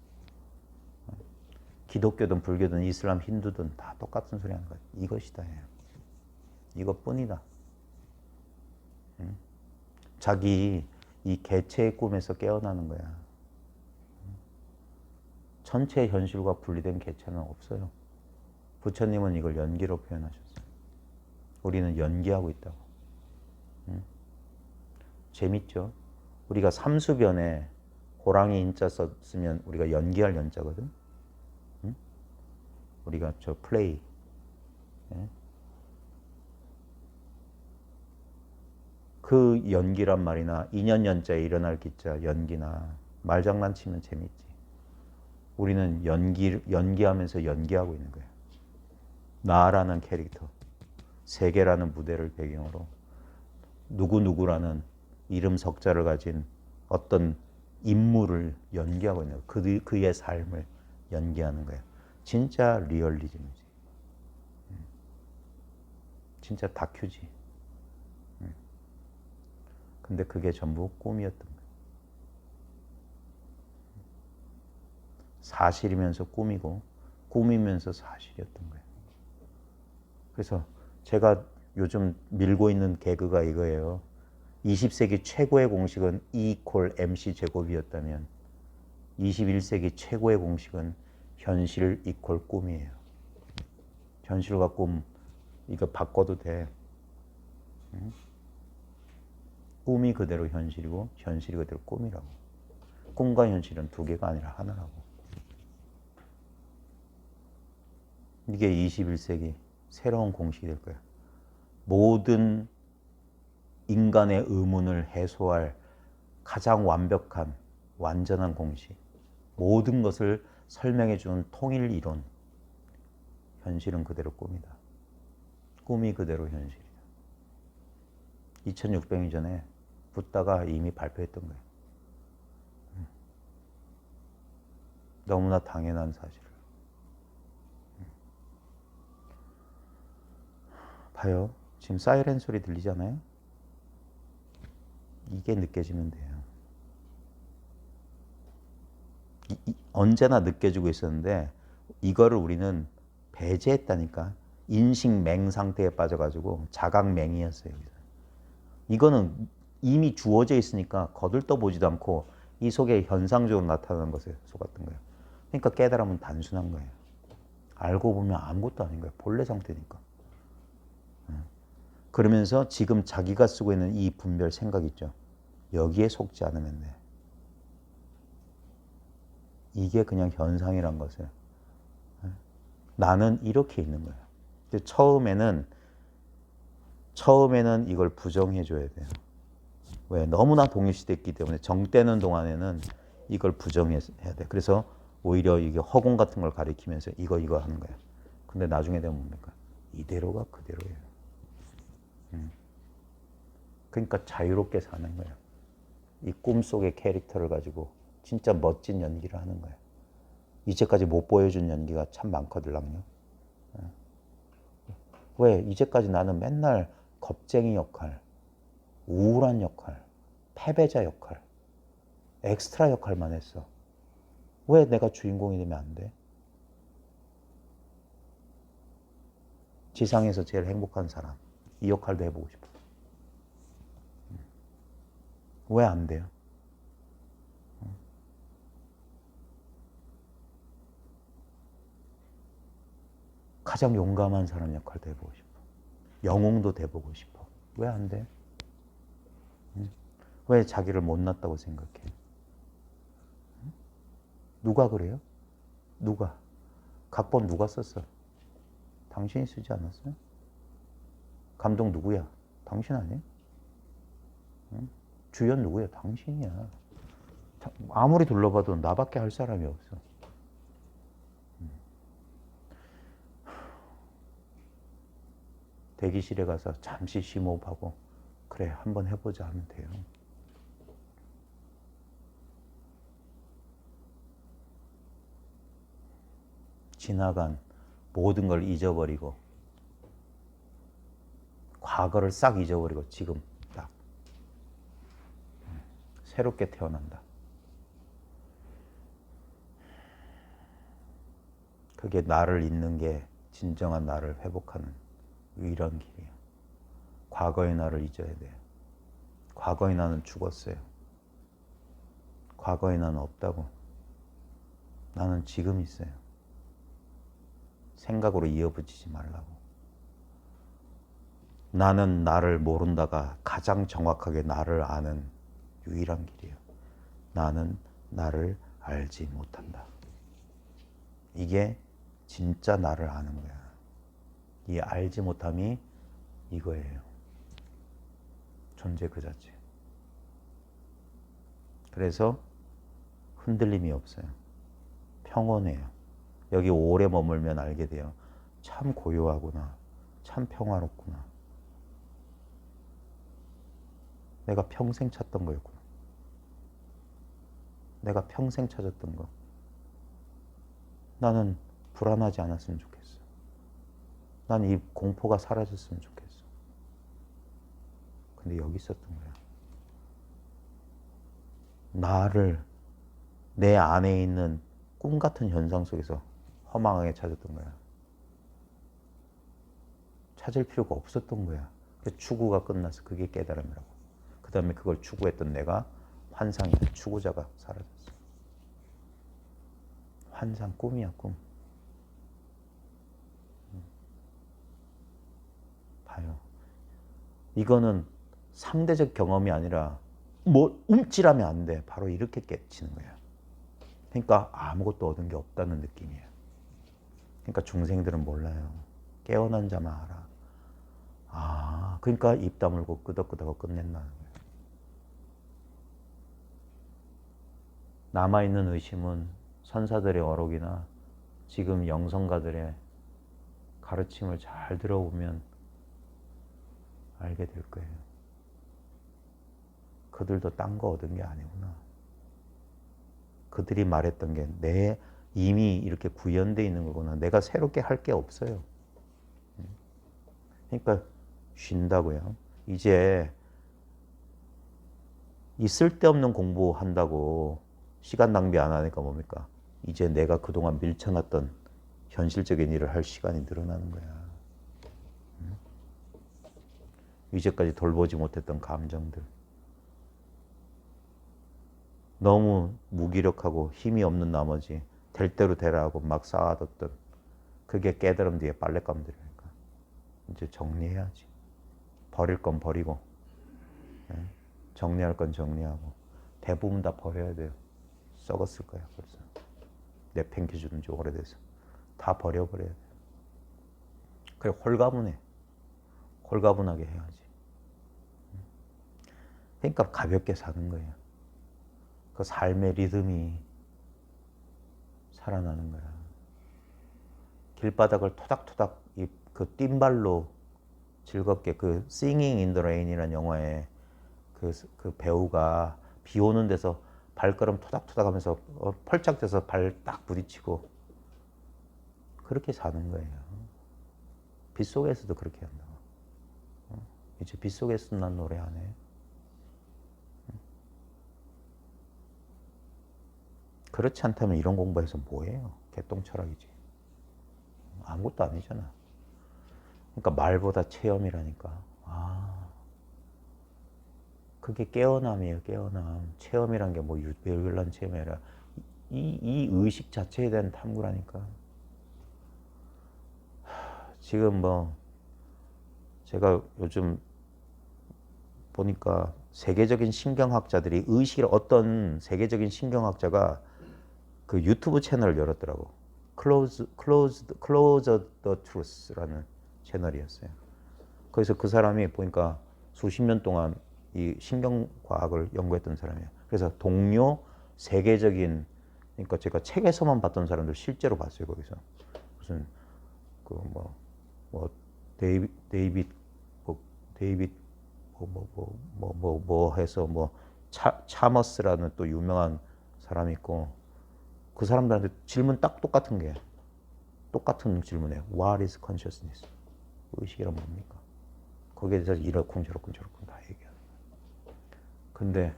기독교든 불교든 이슬람 힌두든 다 똑같은 소리 하는 거예요. 이것이다. 이것뿐이다. 자기 이 개체의 꿈에서 깨어나는 거야. 전체 현실과 분리된 개체는 없어요. 부처님은 이걸 연기로 표현하셨어요. 우리는 연기하고 있다고. 재밌죠? 우리가 삼수변에 호랑이 인자 썼으면 우리가 연기할 연자거든. 우리가 저 플레이. 그 연기란 말이나 인연연자에 일어날 기자 연기나 말장난치면 재밌지. 우리는 연기하면서 연기하고 있는 거예요. 나라는 캐릭터, 세계라는 무대를 배경으로 누구누구라는 이름 석자를 가진 어떤 인물을 연기하고 있는 거예요. 그의 삶을 연기하는 거예요. 진짜 리얼리즘이지. 진짜 다큐지. 근데 그게 전부 꿈이었던 거예요. 사실이면서 꿈이고 꿈이면서 사실이었던 거예요. 그래서 제가 요즘 밀고 있는 개그가 이거예요. 20세기 최고의 공식은 E=mc 제곱이었다면 21세기 최고의 공식은 현실 = 꿈이에요. 현실과 꿈 이거 바꿔도 돼. 꿈이 그대로 현실이고 현실이 그대로 꿈이라고. 꿈과 현실은 두 개가 아니라 하나라고. 이게 21세기 새로운 공식이 될 거야. 모든 인간의 의문을 해소할 가장 완벽한 완전한 공식. 모든 것을 설명해 주는 통일 이론. 현실은 그대로 꿈이다. 꿈이 그대로 현실이다. 2600년 전에 붓다가 이미 발표했던 거예요. 너무나 당연한 사실을. 봐요. 지금 사이렌 소리 들리잖아요. 이게 느껴지면 돼요. 언제나 느껴지고 있었는데 이거를 우리는 배제했다니까. 인식맹 상태에 빠져가지고 자각맹이었어요. 이거는 이미 주어져 있으니까 거들떠보지도 않고 이 속에 현상적으로 나타나는 것에 속았던 거예요. 그러니까 깨달으면 단순한 거예요. 알고 보면 아무것도 아닌 거예요. 본래 상태니까. 그러면서 지금 자기가 쓰고 있는 이 분별 생각 있죠. 여기에 속지 않으면 돼. 이게 그냥 현상이란 것을. 나는 이렇게 있는 거예요. 근데 처음에는 이걸 부정해 줘야 돼요. 왜? 너무나 동일시됐기 때문에 정되는 동안에는 이걸 부정해야 돼. 그래서 오히려 이게 허공 같은 걸 가리키면서 이거 하는 거예요. 근데 나중에 되면 뭡니까? 이대로가 그대로예요. 그러니까 자유롭게 사는 거예요. 이 꿈속의 캐릭터를 가지고 진짜 멋진 연기를 하는 거예요. 이제까지 못 보여준 연기가 참 많거든요. 왜? 이제까지 나는 맨날 겁쟁이 역할, 우울한 역할, 패배자 역할, 엑스트라 역할만 했어. 왜 내가 주인공이 되면 안 돼? 지상에서 제일 행복한 사람, 이 역할도 해보고 싶어. 왜 안 돼요? 가장 용감한 사람 역할도 해보고 싶어. 영웅도 돼보고 싶어. 왜 안 돼? 왜 자기를 못났다고 생각해? 누가 그래요? 누가? 각본 누가 썼어? 당신이 쓰지 않았어요? 감독 누구야? 당신 아니야? 주연 누구야? 당신이야. 아무리 둘러봐도 나밖에 할 사람이 없어. 대기실에 가서 잠시 심호흡하고 그래 한번 해보자 하면 돼요. 지나간 모든 걸 잊어버리고 과거를 싹 잊어버리고 지금 딱 새롭게 태어난다. 그게 나를 잊는 게 진정한 나를 회복하는 유일한 길이에요. 과거의 나를 잊어야 돼요. 과거의 나는 죽었어요. 과거의 나는 없다고. 나는 지금 있어요. 생각으로 이어붙이지 말라고. 나는 나를 모른다가 가장 정확하게 나를 아는 유일한 길이에요. 나는 나를 알지 못한다. 이게 진짜 나를 아는 거야. 이 알지 못함이 이거예요. 존재 그 자체. 그래서 흔들림이 없어요. 평온해요. 여기 오래 머물면 알게 돼요. 참 고요하구나. 참 평화롭구나. 내가 평생 찾던 거였구나. 내가 평생 찾았던 거. 나는 불안하지 않았으면 좋겠어. 난 이 공포가 사라졌으면 좋겠어. 근데 여기 있었던 거야. 나를 내 안에 있는 꿈 같은 현상 속에서 허망하게 찾았던 거야. 찾을 필요가 없었던 거야. 추구가 끝나서 그게 깨달음이라고. 그 다음에 그걸 추구했던 내가 환상이야. 추구자가 사라졌어. 환상, 꿈이야, 꿈. 봐요. 이거는 상대적 경험이 아니라 뭐 움찔하면 안 돼. 바로 이렇게 깨치는 거야. 그러니까 아무것도 얻은 게 없다는 느낌이에요. 그러니까 중생들은 몰라요. 깨어난 자만 알아. 아, 그러니까 입 다물고 끄덕끄덕하고 끝낸다는 거예요. 남아있는 의심은 선사들의 어록이나 지금 영성가들의 가르침을 잘 들어보면 알게 될 거예요. 그들도 딴 거 얻은 게 아니구나. 그들이 말했던 게 내 이미 이렇게 구현되어 있는 거구나. 내가 새롭게 할 게 없어요. 그러니까 쉰다고요. 이제 이 쓸데없는 공부한다고 시간 낭비 안 하니까 뭡니까? 이제 내가 그동안 밀쳐놨던 현실적인 일을 할 시간이 늘어나는 거야. 이제까지 돌보지 못했던 감정들. 너무 무기력하고 힘이 없는 나머지 될 대로 되라 하고 막 쌓아뒀던 그게 깨달음 뒤에 빨랫감들이니까 이제 정리해야지. 버릴 건 버리고 정리할 건 정리하고 대부분 다 버려야 돼요. 썩었을 거야 벌써. 내팽개주는 지 오래돼서 다 버려버려야 돼. 그래 홀가분해. 홀가분하게 해야지. 그러니까 가볍게 사는 거예요. 그 삶의 리듬이 살아나는 거야. 길바닥을 토닥토닥 그 뜀발로 즐겁게 그 Singing in the Rain이라는 영화에 그 배우가 비 오는 데서 발걸음 토닥토닥 하면서 펄짝대서 발 딱 부딪히고 그렇게 사는 거예요. 빗속에서도 그렇게 한다고. 이제 빗속에서 난 노래 안 해. 그렇지 않다면 이런 공부해서 뭐해요? 개똥철학이지. 아무것도 아니잖아. 그러니까 말보다 체험이라니까. 아, 그게 깨어남이에요. 깨어남. 체험이란 게 뭐 유별난 체험이 아니라 이 의식 자체에 대한 탐구라니까. 지금 뭐 제가 요즘 보니까 세계적인 신경학자들이 의식을 어떤 세계적인 신경학자가 그 유튜브 채널을 열었더라고. Close the Truth라는 채널이었어요. 그래서 그 사람이 보니까 수십 년 동안 이 신경과학을 연구했던 사람이에요. 그래서 동료 세계적인, 그러니까 제가 책에서만 봤던 사람들 실제로 봤어요. 거기서 무슨 그 뭐 데이빗 해서 뭐 차머스라는 또 유명한 사람이 있고, 그 사람들한테 질문 딱 똑같은 게 똑같은 질문이에요. What is consciousness? 의식이란 뭡니까? 거기에 대해서 이렇군 저렇군 다 얘기하는 거예요. 근데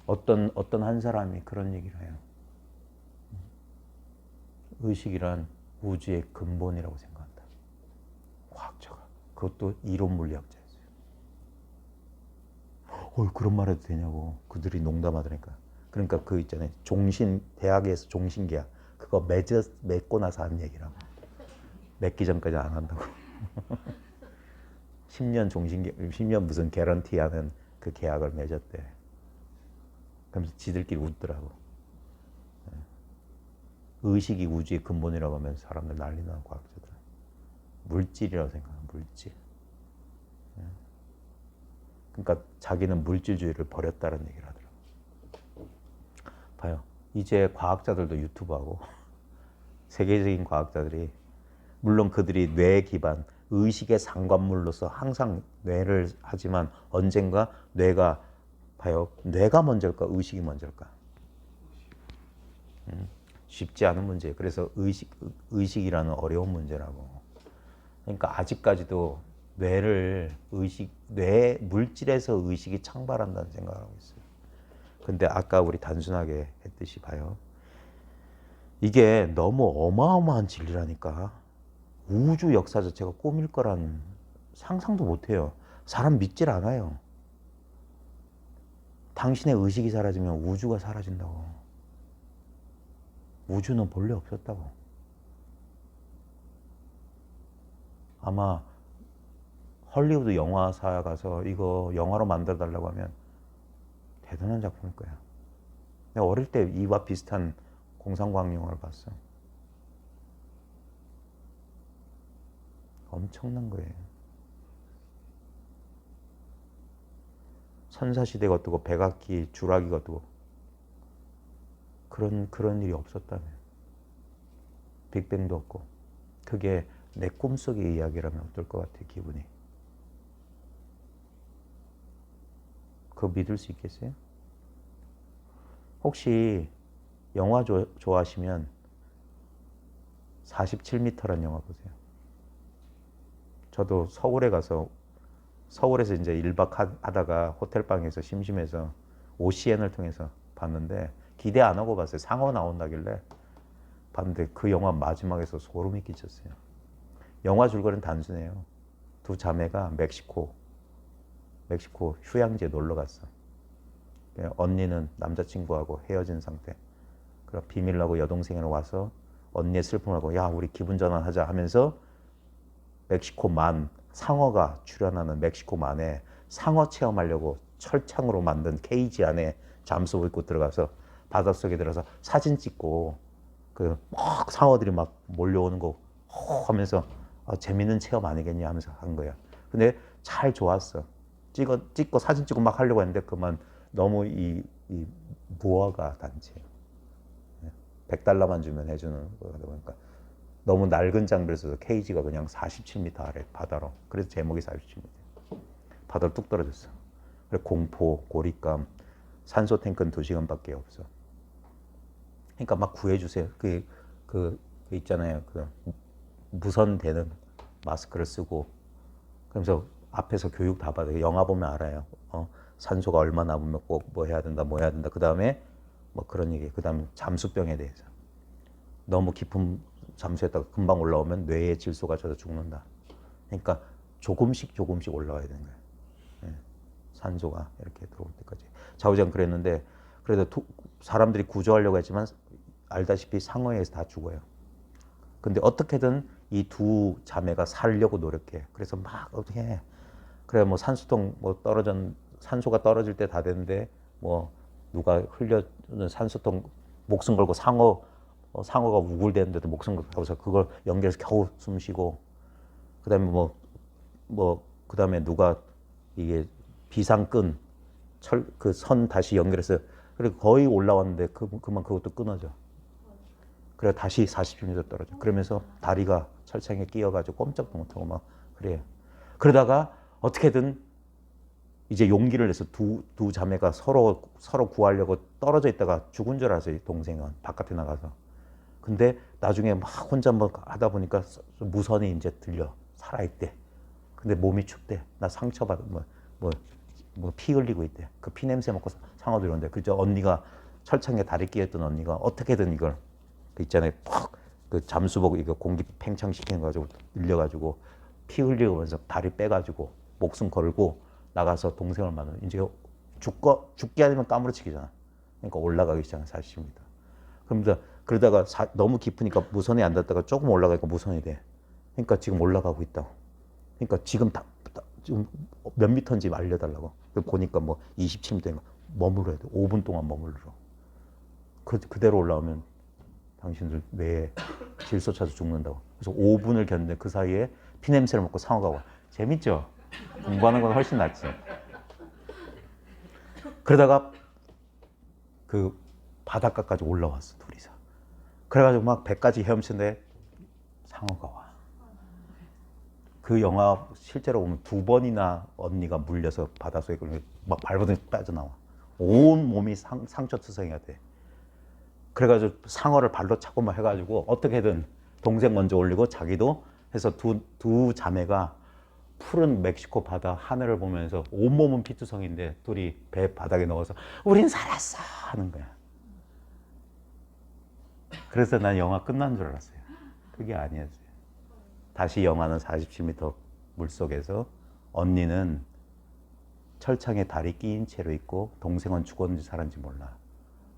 어떤 한 사람이 그런 얘기를 해요. 의식이란 우주의 근본이라고 생각한다. 과학자가. 그것도 이론 물리학자였어요. 그런 말 해도 되냐고 그들이 농담하더니까. 그러니까 그 있잖아요. 대학에서 종신계약 그거 맺고 나서 하는 얘기라고. 맺기 전까지 안 한다고. 10년 무슨 개런티 하는 그 계약을 맺었대. 그러면서 지들끼리 웃더라고. 의식이 우주의 근본이라고 하면서 사람들 난리 나는 과학자들. 물질이라고 생각하는 물질. 그러니까 자기는 물질주의를 버렸다는 얘기를 하더라고. 봐요. 이제 과학자들도 유튜브하고 세계적인 과학자들이, 물론 그들이 뇌 기반 의식의 상관물로서 항상 뇌를 하지만 언젠가 뇌가, 봐요. 뇌가 먼저일까 의식이 먼저일까? 쉽지 않은 문제예요. 그래서 의식이라는 어려운 문제라고. 그러니까 아직까지도 뇌 물질에서 의식이 창발한다는 생각을 하고 있어요. 근데 아까 우리 단순하게 했듯이 봐요. 이게 너무 어마어마한 진리라니까. 우주 역사 자체가 꿈일 거란 상상도 못해요. 사람 믿질 않아요. 당신의 의식이 사라지면 우주가 사라진다고. 우주는 본래 없었다고. 아마 헐리우드 영화사 가서 이거 영화로 만들어 달라고 하면 대단한 작품일 거야. 내가 어릴 때 이와 비슷한 공상과학 영화를 봤어. 엄청난 거예요. 선사시대가 어떻고 백악기, 주라기가 어떻고 그런 일이 없었다며. 빅뱅도 없고. 그게 내 꿈속의 이야기라면 어떨 것 같아, 기분이. 그거 믿을 수 있겠어요? 혹시 영화 좋아하시면 47m라는 영화 보세요. 저도 서울에서 이제 1박 하다가 호텔방에서 심심해서 OCN을 통해서 봤는데 기대 안 하고 봤어요. 상어 나온다길래 봤는데 그 영화 마지막에서 소름이 끼쳤어요. 영화 줄거리는 단순해요. 두 자매가 멕시코 휴양지에 놀러 갔어. 언니는 남자친구하고 헤어진 상태. 그럼 비밀하고 여동생이 와서 언니의 슬픔을 하고, 야 우리 기분 전환하자 하면서 상어가 출연하는 멕시코만에 상어 체험하려고 철창으로 만든 케이지 안에 잠수복 입고 들어가서 바닷속에 들어서 사진 찍고, 그 막 상어들이 막 몰려오는 거 하면서 재밌는 체험 아니겠냐 하면서 한 거야. 근데 잘 좋았어. 찍고 사진 찍고 막 하려고 했는데 그만 너무 이 무허가 단지 $100만 주면 해주는 거다 보니까 너무 낡은 장비를 써서 케이지가 그냥 47m 아래 바다로. 그래서 제목이 47m. 바다로 뚝 떨어졌어. 그래 공포, 고립감, 산소 탱크는 2시간밖에 없어. 그러니까 막 구해주세요. 그 있잖아요. 그 무선되는 마스크를 쓰고 그러면서 앞에서 교육 다 받아요. 영화 보면 알아요. 산소가 얼마 남으면 꼭 뭐 해야 된다, 뭐 해야 된다. 그 다음에 뭐 그런 얘기. 그 다음에 잠수병에 대해서. 너무 깊은 잠수했다가 금방 올라오면 뇌의 질소가 져서 죽는다. 그러니까 조금씩 올라가야 되는 거예요. 예. 산소가 이렇게 들어올 때까지. 좌우장 그랬는데 그래도 사람들이 구조하려고 했지만 알다시피 상어에서 다 죽어요. 근데 어떻게든 이 두 자매가 살려고 노력해. 그래서 막 어떻게 해. 그래 뭐 산소통 뭐 산소가 떨어질 때 다 됐는데 뭐 누가 흘려주는 산소통 목숨 걸고 상어가 우글대는데도 목숨 걸고서 그걸 연결해서 겨우 숨 쉬고 그다음에 그다음에 누가 이게 비상끈 그 선 다시 연결해서 그리고 거의 올라왔는데 그만 그것도 끊어져. 그래 다시 40km 떨어져. 그러면서 다리가 철창에 끼어가지고 꼼짝도 못하고 막 그래요. 그러다가 어떻게든 이제 용기를 내서 두 자매가 서로 구하려고 떨어져 있다가 죽은 줄 알았어요. 동생은 바깥에 나가서. 근데 나중에 막 혼자 뭐 하다 보니까 무선이 이제 들려. 살아있대. 근데 몸이 춥대. 나 상처받은 피 흘리고 있대. 그 피 냄새 맡고 상어도 이런데. 그저 언니가 철창에 다리 끼었던 언니가 어떻게든 이걸 그 있잖아요. 그 잠수복 이거 공기 팽창시키는 거 가지고 늘려가지고 피 흘리면서 다리 빼가지고 목숨 걸고 나가서 동생을 만나. 이제 죽게 아니면 까무러치기잖아. 그러니까 올라가기 시작한 40m. 그러다가 너무 깊으니까 무선이 안 닿다가 조금 올라가니까 무선이 돼. 그러니까 지금 올라가고 있다고. 그러니까 지금 지금 몇 미터인지 알려달라고. 보니까 뭐 27m인가 머물러야 돼. 5분 동안 머물러. 그대로 올라오면 당신들 뇌에 질소 차서 죽는다고. 그래서 5분을 견뎠는데 그 사이에 피냄새를 맡고 상어가 와. 재밌죠? 공부하는 건 훨씬 낫지. 그러다가 그 바닷가까지 올라왔어 둘이서. 그래가지고 막 배까지 헤엄치는데 상어가 와. 그 영화 실제로 보면 2번이나 언니가 물려서 바닷속에 막 밟아서 빠져나와. 온 몸이 상처투성이가 돼. 그래가지고 상어를 발로 차고 막 해가지고 어떻게든 동생 먼저 올리고 자기도 해서 두 자매가 푸른 멕시코 바다 하늘을 보면서 온몸은 피투성인데 둘이 배 바닥에 넣어서 우린 살았어 하는 거야. 그래서 난 영화 끝난 줄 알았어요. 그게 아니었어요. 다시 영화는 47m 물속에서 언니는 철창에 다리 끼인 채로 있고 동생은 죽었는지 살았는지 몰라.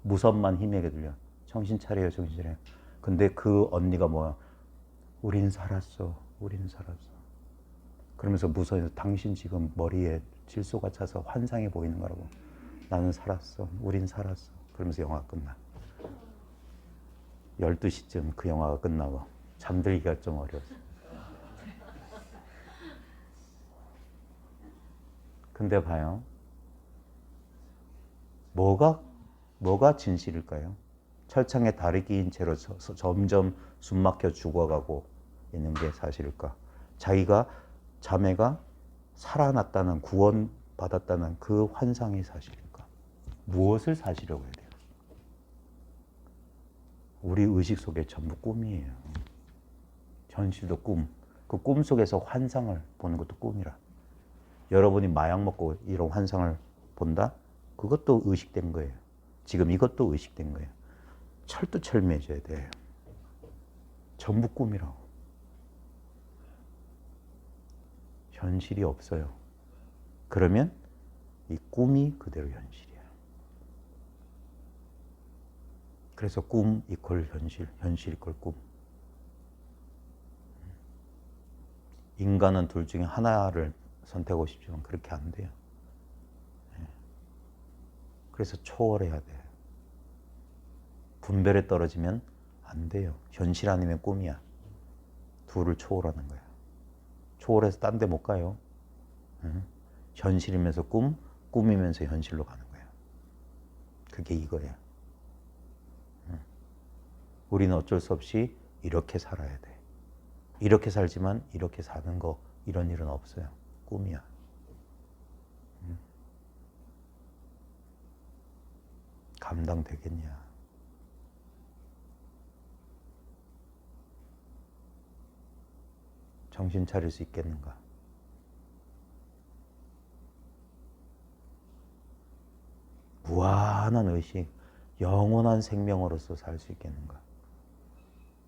무선만 힘에게 들려. 정신 차려요, 정신 차려요. 근데 그 언니가 뭐야? 우린 살았어, 우린 살았어. 그러면서 무선에서 당신 지금 머리에 질소가 차서 환상해 보이는 거라고. 나는 살았어, 우린 살았어. 그러면서 영화가 끝나. 12시쯤 그 영화가 끝나고 잠들기가 좀 어려웠어. 근데 봐요. 뭐가 진실일까요? 철창에 다리 끼인 채로 점점 숨막혀 죽어가고 있는 게 사실일까? 자매가 살아났다는, 구원받았다는 그 환상이 사실일까? 무엇을 사시려고 해야 돼요? 우리 의식 속에 전부 꿈이에요. 현실도 꿈. 그 꿈 속에서 환상을 보는 것도 꿈이라. 여러분이 마약 먹고 이런 환상을 본다? 그것도 의식된 거예요. 지금 이것도 의식된 거예요. 철두철미해져야 돼요. 전부 꿈이라고. 현실이 없어요. 그러면 이 꿈이 그대로 현실이야. 그래서 꿈 이퀄 현실, 현실 이퀄 꿈. 인간은 둘 중에 하나를 선택하고 싶지만 그렇게 안 돼요. 그래서 초월해야 돼요. 분별에 떨어지면 안 돼요. 현실 아니면 꿈이야. 둘을 초월하는 거야. 초월해서 딴 데 못 가요. 현실이면서 꿈이면서 현실로 가는 거야. 그게 이거야. 우리는 어쩔 수 없이 이렇게 살아야 돼. 이렇게 살지만 이렇게 사는 거 이런 일은 없어요. 꿈이야. 감당되겠냐? 정신 차릴 수 있겠는가? 무한한 의식, 영원한 생명으로서 살 수 있겠는가?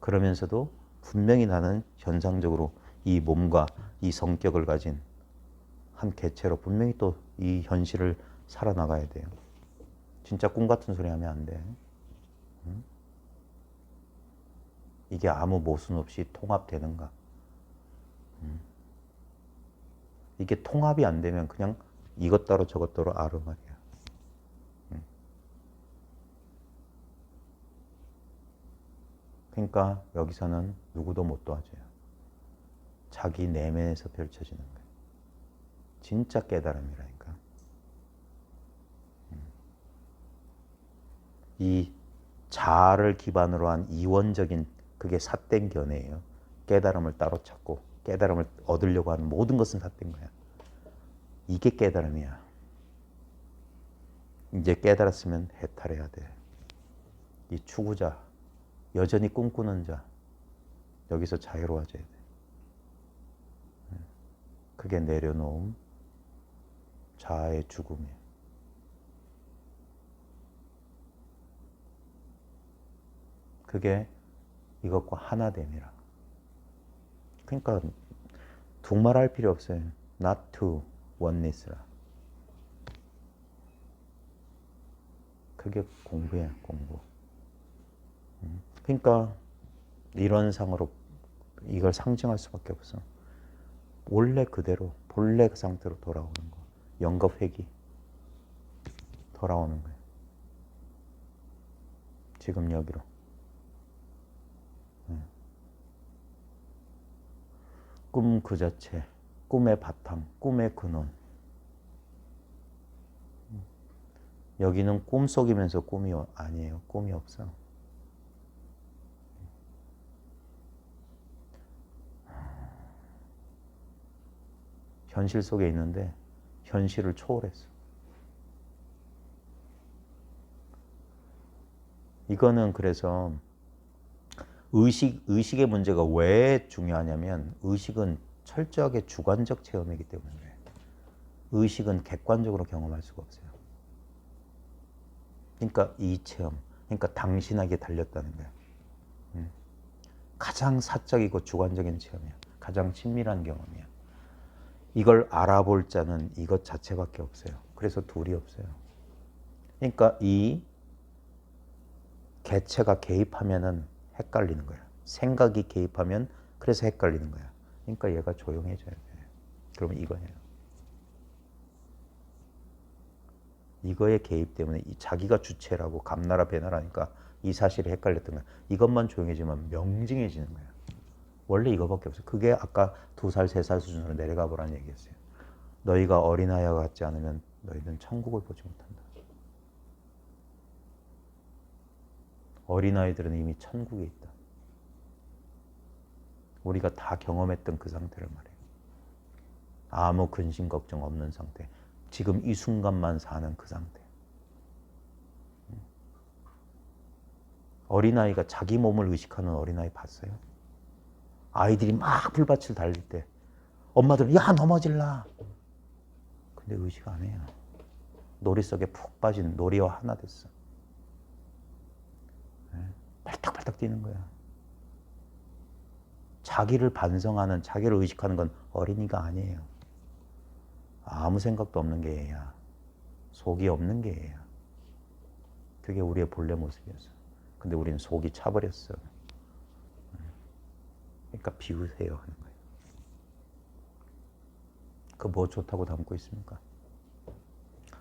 그러면서도 분명히 나는 현상적으로 이 몸과 이 성격을 가진 한 개체로 분명히 또 이 현실을 살아나가야 돼요. 진짜 꿈 같은 소리 하면 안 돼. 응? 이게 아무 모순 없이 통합되는가? 응? 이게 통합이 안 되면 그냥 이것 따로 저것 따로 아르 말이야. 응? 그러니까 여기서는 누구도 못 도와줘요. 자기 내면에서 펼쳐지는 거예요. 진짜 깨달음이라니까. 이 자아를 기반으로 한 이원적인 그게 삿된 견해예요. 깨달음을 따로 찾고 깨달음을 얻으려고 하는 모든 것은 삿된 거야. 이게 깨달음이야. 이제 깨달았으면 해탈해야 돼. 이 추구자, 여전히 꿈꾸는 자, 여기서 자유로워져야 돼. 그게 내려놓음, 자아의 죽음이에요. 그게 이것과 하나됨이라. 그러니까 두말할 필요 없어요. Not to oneness라. 그게 공부야, 공부. 그러니까 이론상으로 이걸 상징할 수밖에 없어. 원래 그대로, 본래 그 상태로 돌아오는 거. 영겁회귀. 돌아오는 거예요. 지금 여기로. 꿈 그 자체, 꿈의 바탕, 꿈의 근원. 여기는 꿈속이면서 꿈이 아니에요. 꿈이 없어. 현실 속에 있는데 현실을 초월했어. 이거는 그래서 의식의 문제가 왜 중요하냐면 의식은 철저하게 주관적 체험이기 때문에 의식은 객관적으로 경험할 수가 없어요. 그러니까 이 체험, 그러니까 당신에게 달렸다는 거야. 가장 사적이고 주관적인 체험이야. 가장 친밀한 경험이야. 이걸 알아볼 자는 이것 자체밖에 없어요. 그래서 둘이 없어요. 그러니까 이 개체가 개입하면은 헷갈리는 거야. 생각이 개입하면 그래서 헷갈리는 거야. 그러니까 얘가 조용해져야 돼. 그러면 이거예요. 이거의 개입 때문에 이 자기가 주체라고 감나라 배나라니까 이 사실이 헷갈렸던 거야. 이것만 조용해지면 명징해지는 거야. 원래 이거밖에 없어. 그게 아까 2살, 3살 수준으로 내려가 보라는 얘기였어요. 너희가 어린아이와 같지 않으면 너희는 천국을 보지 못한다. 어린아이들은 이미 천국에 있다. 우리가 다 경험했던 그 상태를 말해요. 아무 근심 걱정 없는 상태. 지금 이 순간만 사는 그 상태. 어린아이가 자기 몸을 의식하는 어린아이 봤어요? 아이들이 막 불밭을 달릴 때 엄마들은 야 넘어질라. 근데 의식 안 해요. 놀이 속에 푹 빠진 놀이와 하나 됐어. 발딱발딱 뛰는 거야. 자기를 반성하는, 자기를 의식하는 건 어린이가 아니에요. 아무 생각도 없는 게 얘야. 속이 없는 게 얘야. 그게 우리의 본래 모습이었어. 근데 우리는 속이 차버렸어. 그러니까 비우세요 하는 거예요. 그 뭐 좋다고 담고 있습니까?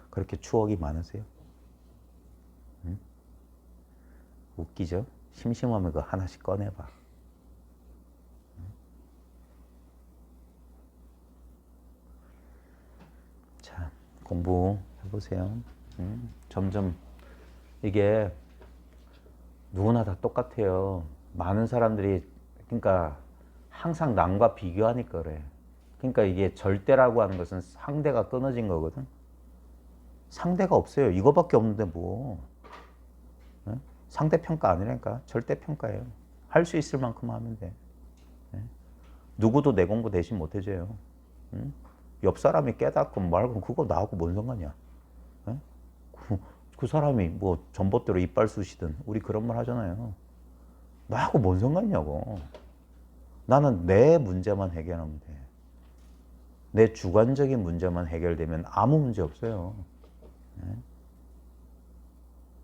그렇게 추억이 많으세요? 응? 웃기죠? 심심하면 그거 하나씩 꺼내봐. 자, 공부해보세요. 점점 이게 누구나 다 똑같아요. 많은 사람들이 그러니까 항상 남과 비교하니까 그래. 그러니까 이게 절대라고 하는 것은 상대가 끊어진 거거든. 상대가 없어요. 이거밖에 없는데 뭐. 상대평가 아니라니까. 절대평가예요. 할 수 있을 만큼 하면 돼. 누구도 내 공부 대신 못 해줘요. 응? 옆 사람이 깨닫고 말고 그거 나하고 뭔 상관이야. 응? 그 사람이 뭐 전봇대로 이빨 쑤시든 우리 그런 말 하잖아요. 나하고 뭔 상관이냐고. 나는 내 문제만 해결하면 돼. 내 주관적인 문제만 해결되면 아무 문제 없어요.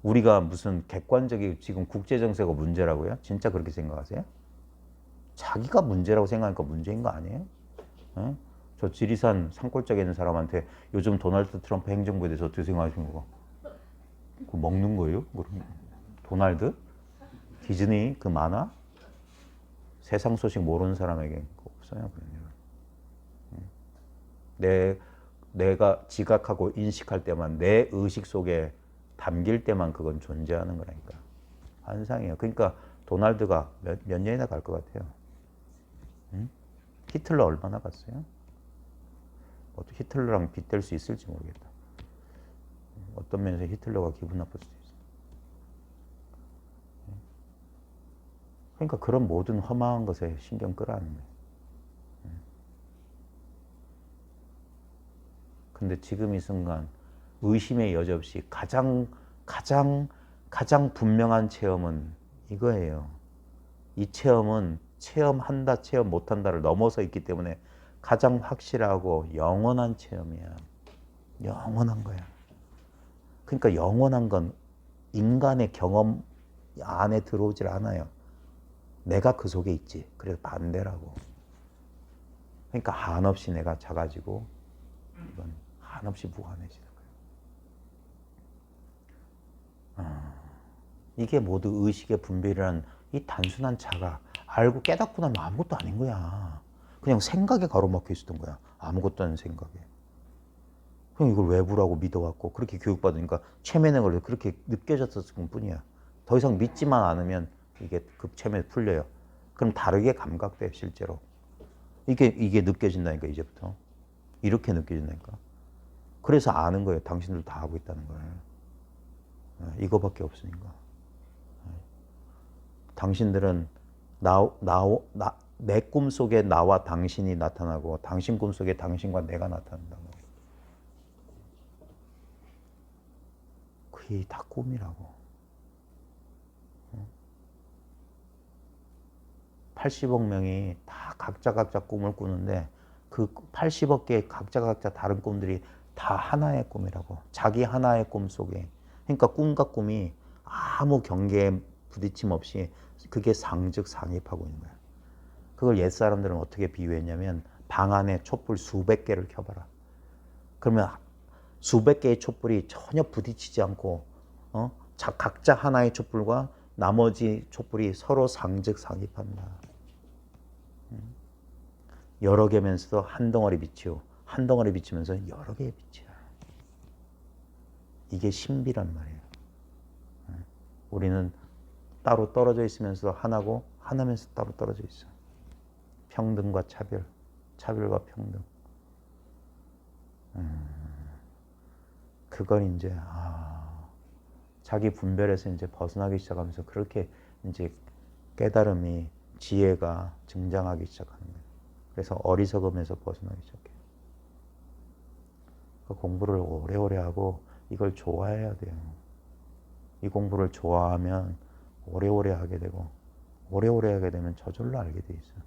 우리가 무슨 객관적인 지금 국제정세가 문제라고요? 진짜 그렇게 생각하세요? 자기가 문제라고 생각하니까 문제인 거 아니에요? 에? 저 지리산 산골짜기에 있는 사람한테 요즘 도널드 트럼프 행정부에 대해서 어떻게 생각하시는 거? 그거 먹는 거예요? 도널드? 디즈니 그 만화? 세상 소식 모르는 사람에게 없어요. 그런 일은. 내가 지각하고 인식할 때만 내 의식 속에 담길 때만 그건 존재하는 거라니까. 환상이에요. 그러니까 도널드가 몇 년이나 갈 것 같아요. 응? 히틀러 얼마나 갔어요? 히틀러랑 빗댈 수 있을지 모르겠다. 어떤 면에서 히틀러가 기분 나쁠 수도 있어. 그러니까 그런 모든 험한 것에 신경 끌어안는 거예요. 근데 지금 이 순간 의심의 여지 없이 가장 분명한 체험은 이거예요. 이 체험은 체험한다, 체험 못한다를 넘어서 있기 때문에 가장 확실하고 영원한 체험이야. 영원한 거야. 그러니까 영원한 건 인간의 경험 안에 들어오질 않아요. 내가 그 속에 있지. 그래서 반대라고. 그러니까 한없이 내가 작아지고 이건 한없이 무한해지는 거예요. 이게 모두 의식의 분별이라는 이 단순한 차가 알고 깨닫고 나면 아무것도 아닌 거야. 그냥 생각에 가로막혀 있었던 거야. 아무것도 아닌 생각에. 그냥 이걸 외부라고 믿어왔고 그렇게 교육받으니까 최면의 걸 그렇게 느껴졌을 뿐이야. 더 이상 믿지만 않으면 이게 급체면에 풀려요. 그럼 다르게 감각돼 실제로. 이게 느껴진다니까 이제부터. 이렇게 느껴진다니까. 그래서 아는 거예요. 당신들 다 하고 있다는 걸. 이거밖에 없으니까. 당신들은 내 꿈속에 나와 당신이 나타나고 당신 꿈속에 당신과 내가 나타난다고. 그게 다 꿈이라고. 80억 명이 다 각자 꿈을 꾸는데 그 80억 개의 각자 다른 꿈들이 다 하나의 꿈이라고. 자기 하나의 꿈 속에. 그러니까 꿈과 꿈이 아무 경계에 부딪힘 없이 그게 상즉상입하고 있는 거야. 그걸 옛사람들은 어떻게 비유했냐면 방 안에 촛불 수백 개를 켜봐라. 그러면 수백 개의 촛불이 전혀 부딪히지 않고 각자 하나의 촛불과 나머지 촛불이 서로 상즉상입한다. 여러 개면서도 한 덩어리 빛이요. 한 덩어리 비치면서 여러 개의 빛이야. 이게 신비란 말이에요. 우리는 따로 떨어져 있으면서 하나고 하나면서 따로 떨어져 있어. 평등과 차별, 차별과 평등. 그건 이제 자기 분별에서 이제 벗어나기 시작하면서 그렇게 이제 깨달음이 지혜가 증장하기 시작하는 거예요. 그래서 어리석음에서 벗어나기 시작해요. 그 공부를 오래오래 하고 이걸 좋아해야 돼요. 이 공부를 좋아하면 오래오래 하게 되고 오래오래 하게 되면 저절로 알게 돼 있어요.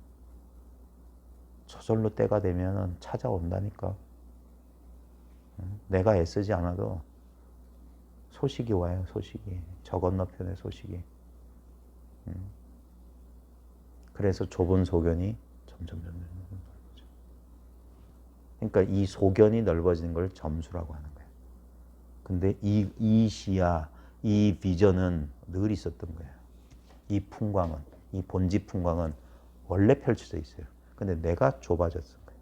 저절로 때가 되면 찾아온다니까. 내가 애쓰지 않아도 소식이 와요. 소식이. 저 건너편의 소식이. 그래서 좁은 소견이 점점 넓어져. 그러니까 이 소견이 넓어지는 걸 점수라고 하는 거예요. 근데 이 시야, 이 비전은 늘 있었던 거예요. 이 풍광은, 이 본지 풍광은 원래 펼쳐져 있어요. 근데 내가 좁아졌은 거예요.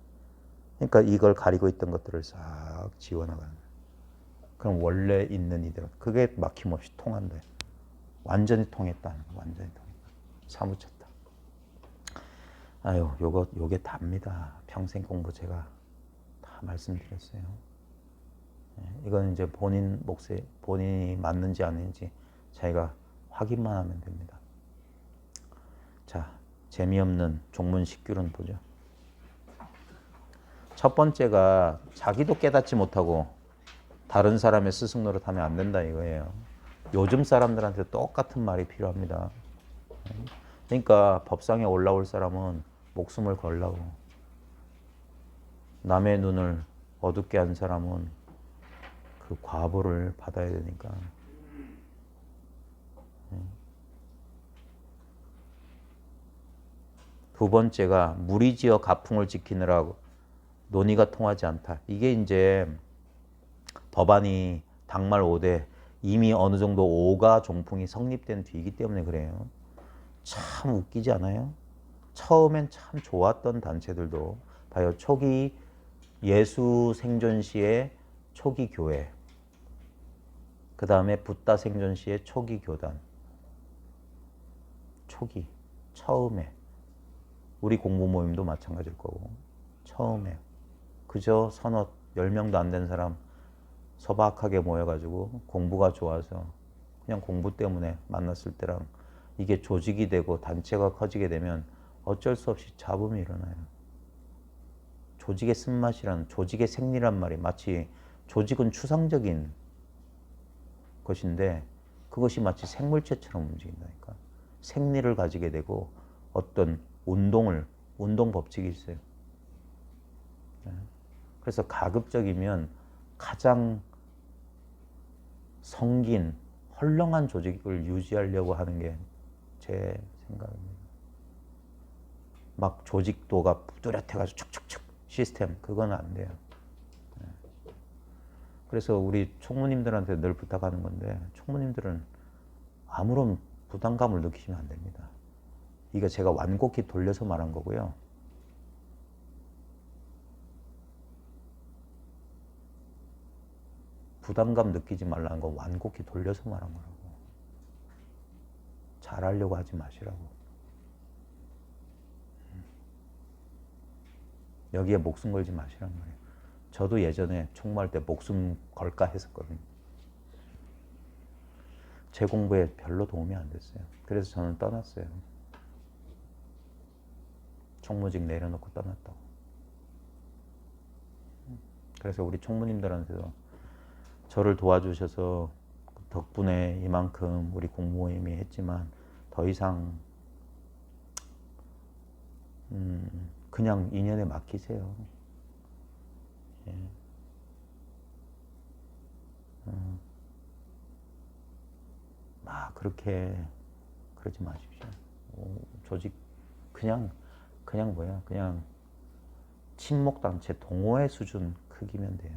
그러니까 이걸 가리고 있던 것들을 싹 지워나가는 거예요. 그럼 원래 있는 이대로. 그게 막힘없이 통한다. 완전히 통했다는 거, 완전히 통했다. 사무쳤다. 아유, 요게 답니다. 평생 공부 제가 다 말씀드렸어요. 이건 이제 본인이 맞는지 아닌지 자기가 확인만 하면 됩니다. 자, 재미없는 종문 10규는 보죠. 첫 번째가 자기도 깨닫지 못하고 다른 사람의 스승 노릇하면 안 된다 이거예요. 요즘 사람들한테 똑같은 말이 필요합니다. 그러니까 법상에 올라올 사람은 목숨을 걸라고. 남의 눈을 어둡게 한 사람은 그 과보를 받아야 되니까. 두 번째가 무리지어 가풍을 지키느라고 논의가 통하지 않다. 이게 이제 법안이 당말 5대 이미 어느 정도 5가 종풍이 성립된 뒤이기 때문에 그래요. 참 웃기지 않아요? 처음엔 참 좋았던 단체들도 봐요. 초기 예수 생존 시의 초기 교회, 그 다음에 붓다 생존 시의 초기 교단, 초기, 처음에 우리 공부 모임도 마찬가지일 거고 처음에 그저 서너 10명도 안 된 사람 소박하게 모여가지고 공부가 좋아서 그냥 공부 때문에 만났을 때랑 이게 조직이 되고 단체가 커지게 되면 어쩔 수 없이 잡음이 일어나요. 조직의 쓴맛이란, 조직의 생리란 말이 마치 조직은 추상적인 것인데 그것이 마치 생물체처럼 움직인다니까. 생리를 가지게 되고 어떤 운동 법칙이 있어요. 그래서 가급적이면 가장 성긴, 헐렁한 조직을 유지하려고 하는 게 제 생각입니다. 막 조직도가 뚜렷해가지고 촉촉촉 시스템, 그건 안 돼요. 그래서 우리 총무님들한테 늘 부탁하는 건데 총무님들은 아무런 부담감을 느끼시면 안 됩니다. 이거 제가 완곡히 돌려서 말한 거고요. 부담감 느끼지 말라는 건 완곡히 돌려서 말한 거라고. 잘하려고 하지 마시라고. 여기에 목숨 걸지 마시란 말이에요. 저도 예전에 총무할 때 목숨 걸까 했었거든요. 제 공부에 별로 도움이 안 됐어요. 그래서 저는 떠났어요. 총무직 내려놓고 떠났다고. 그래서 우리 총무님들한테도 저를 도와주셔서 덕분에 이만큼 우리 공모임이 했지만 더 이상 그냥 인연에 맡기세요. 예. 막 그렇게 그러지 마십시오. 조직 그냥 뭐야? 그냥 친목 단체 동호회 수준 크기면 돼요.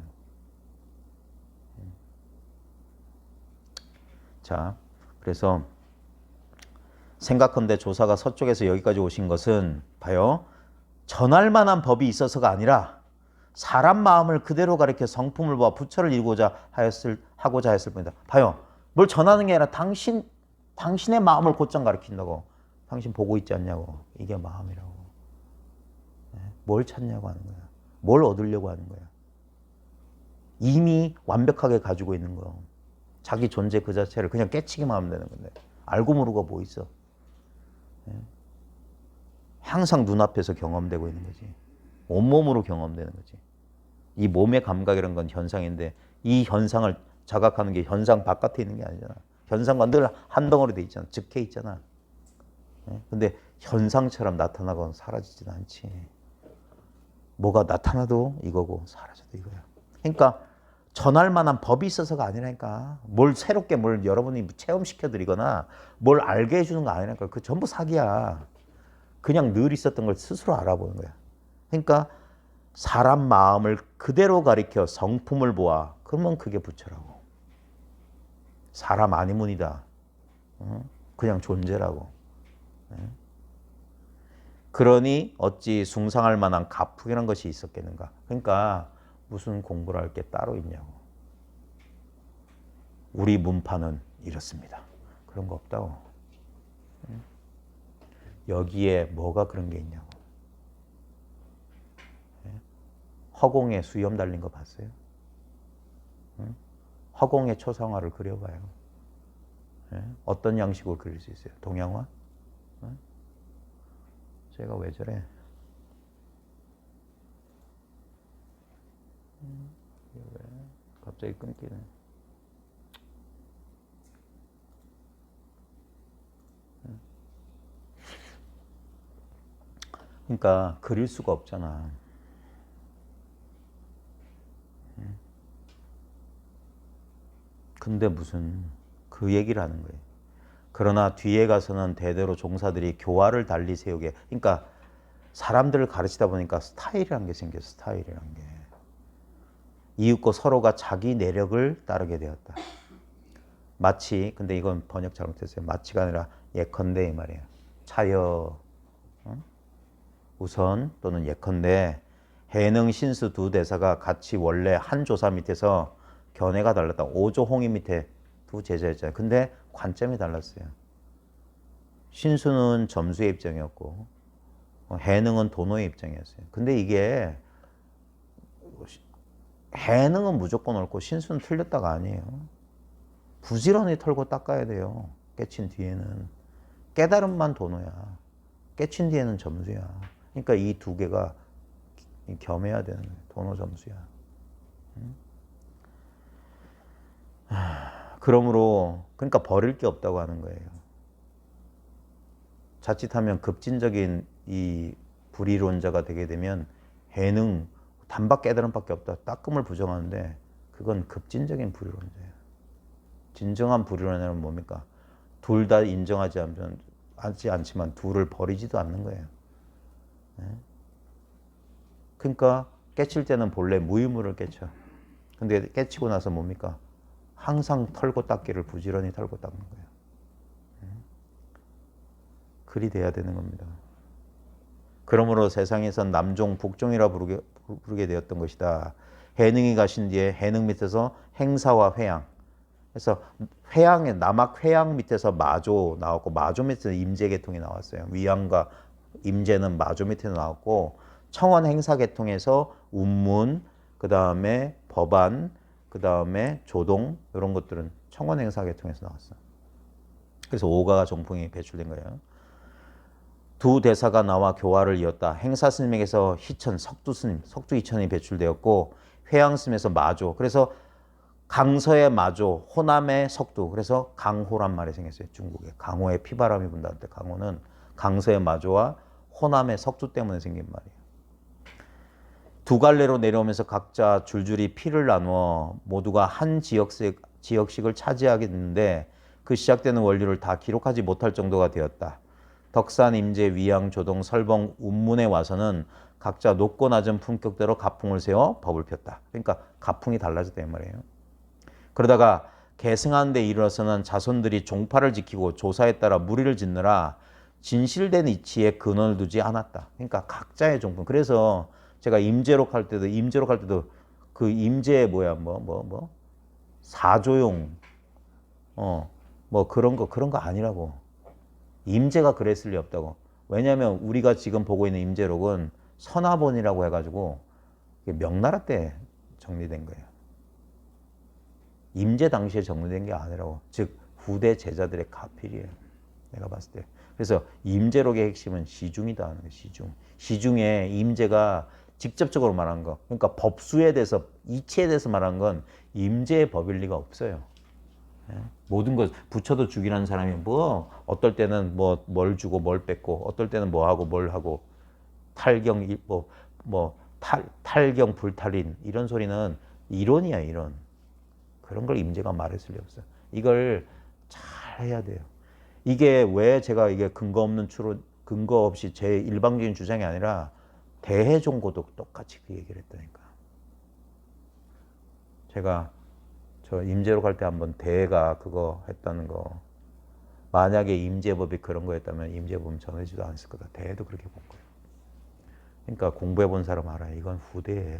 자, 그래서 생각컨대 조사가 서쪽에서 여기까지 오신 것은 봐요. 전할 만한 법이 있어서가 아니라 사람 마음을 그대로 가리켜 성품을 보아 부처를 이루고자 하고자 했을 뿐이다. 봐요. 뭘 전하는 게 아니라 당신의 마음을 곧장 가리킨다고. 당신 보고 있지 않냐고. 이게 마음이라고. 뭘 찾냐고 하는 거야. 뭘 얻으려고 하는 거야. 이미 완벽하게 가지고 있는 거. 자기 존재 그 자체를 그냥 깨치기만 하면 되는 건데 알고 모르고 뭐 있어. 항상 눈앞에서 경험되고 있는 거지. 온몸으로 경험되는 거지. 이 몸의 감각이라는 건 현상인데 이 현상을 자각하는 게 현상 바깥에 있는 게 아니잖아. 현상과 늘 한 덩어리 돼 있잖아. 즉해 있잖아. 근데 현상처럼 나타나거나 사라지진 않지. 뭐가 나타나도 이거고 사라져도 이거야. 그러니까 전할 만한 법이 있어서가 아니라니까. 뭘 새롭게 뭘 여러분이 체험시켜 드리거나 뭘 알게 해주는 거 아니라니까. 그 전부 사기야. 그냥 늘 있었던 걸 스스로 알아보는 거야. 그러니까 사람 마음을 그대로 가리켜 성품을 보아. 그러면 그게 부처라고. 사람 아니문이다. 그냥 존재라고. 그러니 어찌 숭상할 만한 가풍이라는 것이 있었겠는가. 그러니까 무슨 공부를 할 게 따로 있냐고. 우리 문파는 이렇습니다. 그런 거 없다고. 여기에 뭐가 그런 게 있냐고. 허공에 수염 달린 거 봤어요? 허공에 초상화를 그려봐요. 예? 어떤 양식으로 그릴 수 있어요? 동양화? 예? 제가 왜 저래? 왜 갑자기 끊기네. 그러니까 그릴 수가 없잖아. 근데 무슨 그 얘기를 하는 거예요. 그러나 뒤에 가서는 대대로 종사들이 교화를 달리 세우게. 그러니까 사람들을 가르치다 보니까 스타일이란 게 생겼어. 스타일이란 게. 이윽고 서로가 자기 내력을 따르게 되었다. 마치, 근데 이건 번역 잘못했어요. 마치가 아니라 예컨대 이 말이에요. 차여, 우선 또는 예컨대 해능 신수 두 대사가 같이 원래 한 조사 밑에서 견해가 달랐다. 오조홍이 밑에 두 제자였잖아요. 근데 관점이 달랐어요. 신수는 점수의 입장이었고 해능은 도노의 입장이었어요. 근데 이게 해능은 무조건 옳고 신수는 틀렸다가 아니에요. 부지런히 털고 닦아야 돼요. 깨친 뒤에는. 깨달음만 도노야. 깨친 뒤에는 점수야. 그러니까 이 두 개가 겸해야 되는 거예요. 도노 점수야. 그러므로 그러니까 버릴 게 없다고 하는 거예요. 자칫하면 급진적인 이 불이론자가 되게 되면 해능, 단박 깨달음밖에 없다. 따끔을 부정하는데 그건 급진적인 불이론자예요. 진정한 불이론자는 뭡니까? 둘 다 인정하지 않지만 둘을 버리지도 않는 거예요. 그러니까 깨칠 때는 본래 무의무를 깨쳐. 근데 깨치고 나서 뭡니까? 항상 털고 닦기를 부지런히 털고 닦는 거예요. 그리 돼야 되는 겁니다. 그러므로 세상에선 남종, 북종이라 부르게 되었던 것이다. 해능이 가신 뒤에 해능 밑에서 행사와 회양. 그래서 회양에 남악 회양 밑에서 마조 나왔고 마조 밑에서 임재 계통이 나왔어요. 위양과 임재는 마조 밑에 나왔고 청원 행사 계통에서 운문, 그 다음에 법안, 그 다음에 조동 이런 것들은 청원 행사 계통에서 나왔어요. 그래서 오가 종풍이 배출된 거예요. 두 대사가 나와 교화를 이었다. 행사 스님에게서 희천, 석두 스님, 석두 이천이 배출되었고 회양 스님에서 마조. 그래서 강서의 마조, 호남의 석두. 그래서 강호란 말이 생겼어요. 중국에. 강호에 피바람이 분다할 때 강호는 강서의 마조와 호남의 석두 때문에 생긴 말이에요. 두 갈래로 내려오면서 각자 줄줄이 피를 나누어 모두가 한 지역식을 차지하게 됐는데 그 시작되는 원리를 다 기록하지 못할 정도가 되었다. 덕산, 임재, 위양, 조동, 설봉, 운문에 와서는 각자 높고 낮은 품격대로 가풍을 세워 법을 폈다. 그러니까 가풍이 달라졌다 이 말이에요. 그러다가 계승하는 데 이르러서는 자손들이 종파를 지키고 조사에 따라 무리를 짓느라 진실된 이치에 근원을 두지 않았다. 그러니까 각자의 종품. 그래서 제가 임재록 할 때도 그 임재 사조용 그런 거 아니라고. 임재가 그랬을 리 없다고. 왜냐하면 우리가 지금 보고 있는 임재록은 선화본이라고 해가지고 명나라 때 정리된 거예요. 임재 당시에 정리된 게 아니라고. 즉 후대 제자들의 가필이에요. 내가 봤을 때. 그래서 임재록의 핵심은 시중이다 하는 거예요. 시중에 임재가 직접적으로 말한 거. 그러니까 법수에 대해서 이치에 대해서 말한 건 임재의 법일 리가 없어요. 모든 것 부처도 죽이라는 사람이 어떨 때는 뭘 주고 뭘 뺏고 어떨 때는 뭐 하고 뭘 하고 탈경 탈경 불탈인 이런 소리는 이론이야 이론. 그런 걸 임재가 말했을 리 없어요. 이걸 잘 해야 돼요. 이게 왜 제가 이게 근거 없이 제 일방적인 주장이 아니라 대해종고도 똑같이 그 얘기를 했다니까. 제가 저 임재로 갈 때 한번 대가 그거 했다는 거. 만약에 임재법이 그런 거였다면 임재법은 전해지도 않았을 거다. 대도 그렇게 본 거예요. 그러니까 공부해 본 사람 알아요. 이건 후대에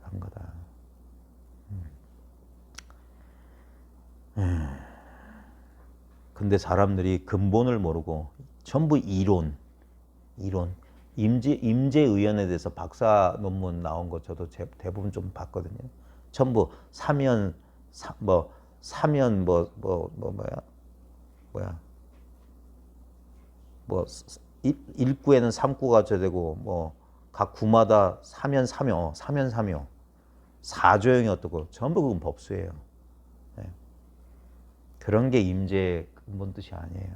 한 거다. 근데 사람들이 근본을 모르고 전부 이론. 임재의연에 대해서 박사 논문 나온 거 저도 대부분 좀 봤거든요. 전부 사면 뭐야 뭐 1구에는 3구가 되고 뭐 각 구마다 사면 사묘, 사면 사묘, 사조형이 어떻고 전부 그건 법수예요. 네. 그런 게 임재의 근본 뜻이 아니에요.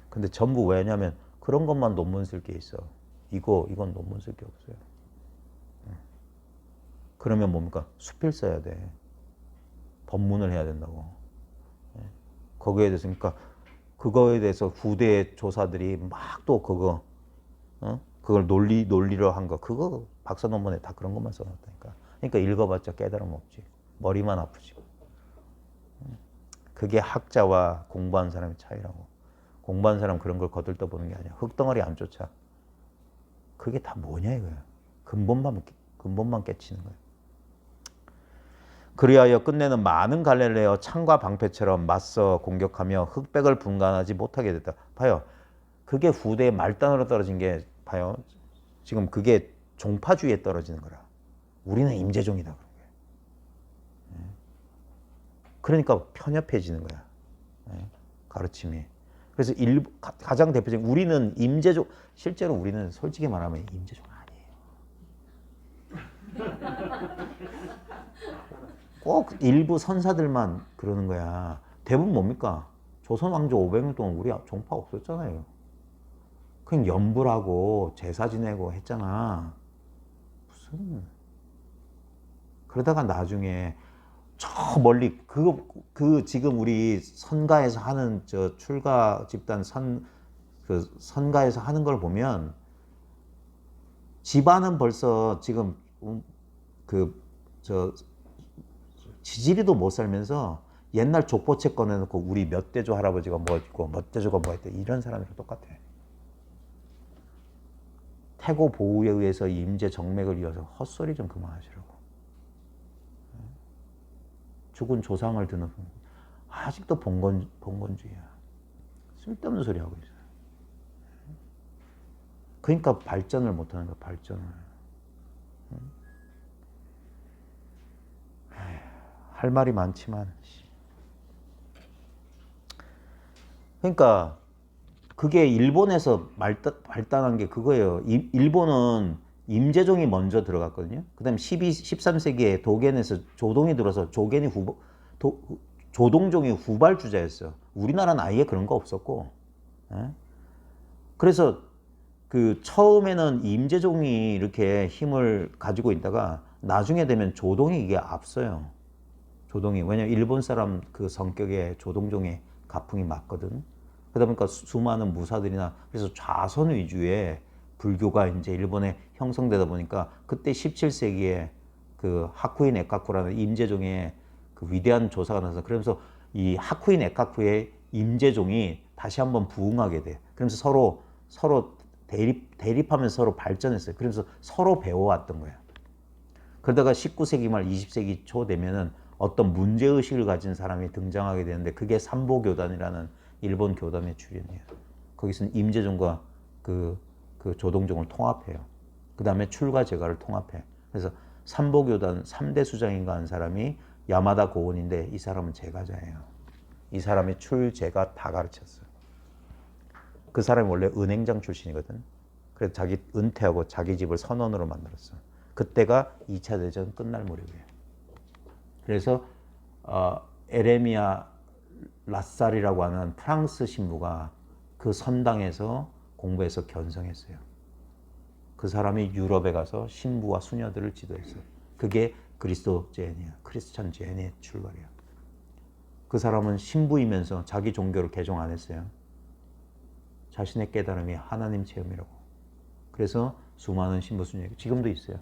근데 전부 왜냐면 그런 것만 논문 쓸 게 있어. 이건 논문 쓸 게 없어요. 그러면 뭡니까? 수필 써야 돼. 법문을 해야 된다고. 거기에 대해서 그러니까 그거에 대해서 후대 조사들이 막 또 그거 그걸 논리로 한 거 그거 박사 논문에 다 그런 것만 써놨다니까. 그러니까 읽어봤자 깨달음 없지. 머리만 아프지. 그게 학자와 공부한 사람의 차이라고. 공부한 사람 그런 걸 거들떠보는 게 아니야. 흙덩어리 안 쫓아. 그게 다 뭐냐 이거야. 근본만 깨치는 거야. 그리하여 끝내는 많은 갈래를 내어 창과 방패처럼 맞서 공격하며 흑백을 분간하지 못하게 됐다. 봐요. 그게 후대의 말단으로 떨어진 게 봐요. 지금 그게 종파주의에 떨어지는 거라. 우리는 임재종이다 그런 거예요. 그러니까 편협해지는 거야. 가르침이. 그래서 가장 대표적인 우리는 임재종, 실제로 우리는 솔직히 말하면 임재종 아니에요. 꼭 일부 선사들만 그러는 거야. 대부분 뭡니까? 조선 왕조 500년 동안 우리 종파 없었잖아요. 그냥 연불하고 제사 지내고 했잖아. 무슨 그러다가 나중에 저 멀리 그 지금 우리 선가에서 하는 저 출가 집단 그 선가에서 하는 걸 보면 집안은 벌써 지금 저 지지리도 못 살면서 옛날 족보책 꺼내놓고 우리 몇 대조 할아버지가 뭐 했고 몇 대조가 뭐 했대 이런 사람이랑 똑같아. 태고 보우에 의해서 임재 정맥을 이어서 헛소리 좀 그만하시라고. 죽은 조상을 드는 아직도 봉건주의야. 쓸데없는 소리 하고 있어요. 그러니까 발전을 못하는 거야. 발전을. 할 말이 많지만 그러니까 그게 일본에서 발달한 게 그거예요. 일본은 임재종이 먼저 들어갔거든요. 그 다음에 13세기에 도겐에서 조동이 들어서 조동종이 후발주자였어요. 우리나라는 아예 그런 거 없었고. 그래서 그 처음에는 임재종이 이렇게 힘을 가지고 있다가 나중에 되면 조동이 이게 앞서요. 조동이. 왜냐면 일본 사람 그 성격에 조동종의 가풍이 맞거든. 그러다 보니까 수많은 무사들이나 그래서 좌선 위주의 불교가 이제 일본에 형성되다 보니까 그때 17세기에 그 하쿠인 에카쿠라는 임재종의 그 위대한 조사가 나서 그러면서 이 하쿠인 에카쿠의 임재종이 다시 한번 부흥하게 돼. 그러면서 서로 대립하면서 서로 발전했어요. 그러면서 서로 배워왔던 거야. 그러다가 19세기 말 20세기 초 되면은 어떤 문제의식을 가진 사람이 등장하게 되는데 그게 삼보교단이라는 일본 교단의 출현이에요. 거기서는 임재종과 그 조동종을 통합해요. 그 다음에 출가제가를 통합해. 그래서 삼보교단 3대 수장인가 한 사람이 야마다 고온인데 이 사람은 제가자예요. 이 사람이 출제가 다 가르쳤어요. 그 사람이 원래 은행장 출신이거든. 그래서 자기 은퇴하고 자기 집을 선원으로 만들었어. 그때가 2차 대전 끝날 무렵이에요. 그래서 에레미야 라살이라고 하는 프랑스 신부가 그 선당에서 공부해서 견성했어요. 그 사람이 유럽에 가서 신부와 수녀들을 지도했어요. 그게 그리스도제인이야. 크리스찬 제인의 출발이야. 그 사람은 신부이면서 자기 종교를 개종 안 했어요. 자신의 깨달음이 하나님 체험이라고. 그래서 수많은 신부 수녀 지금도 있어요.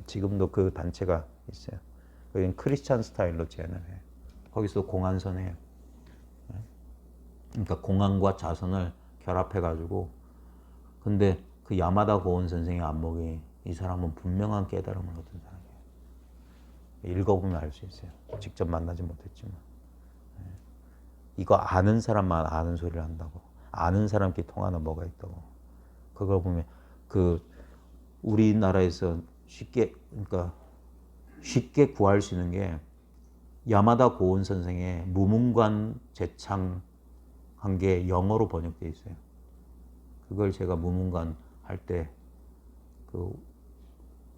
지금도 그 단체가 있어요. 여기는 크리스찬 스타일로 제안을 해요. 거기서 공안선해요. 그러니까 공안과 자선을 결합해가지고 근데 그 야마다 고온 선생의 안목이 이 사람은 분명한 깨달음을 얻은 사람이에요. 읽어보면 알 수 있어요. 직접 만나지 못했지만 이거 아는 사람만 아는 소리를 한다고. 아는 사람끼리 통하는 뭐가 있다고. 그걸 보면 그 우리나라에서 쉽게 구할 수 있는 게 야마다 고은 선생의 무문관 제창한 게 영어로 번역되어 있어요. 그걸 제가 무문관 할 때 그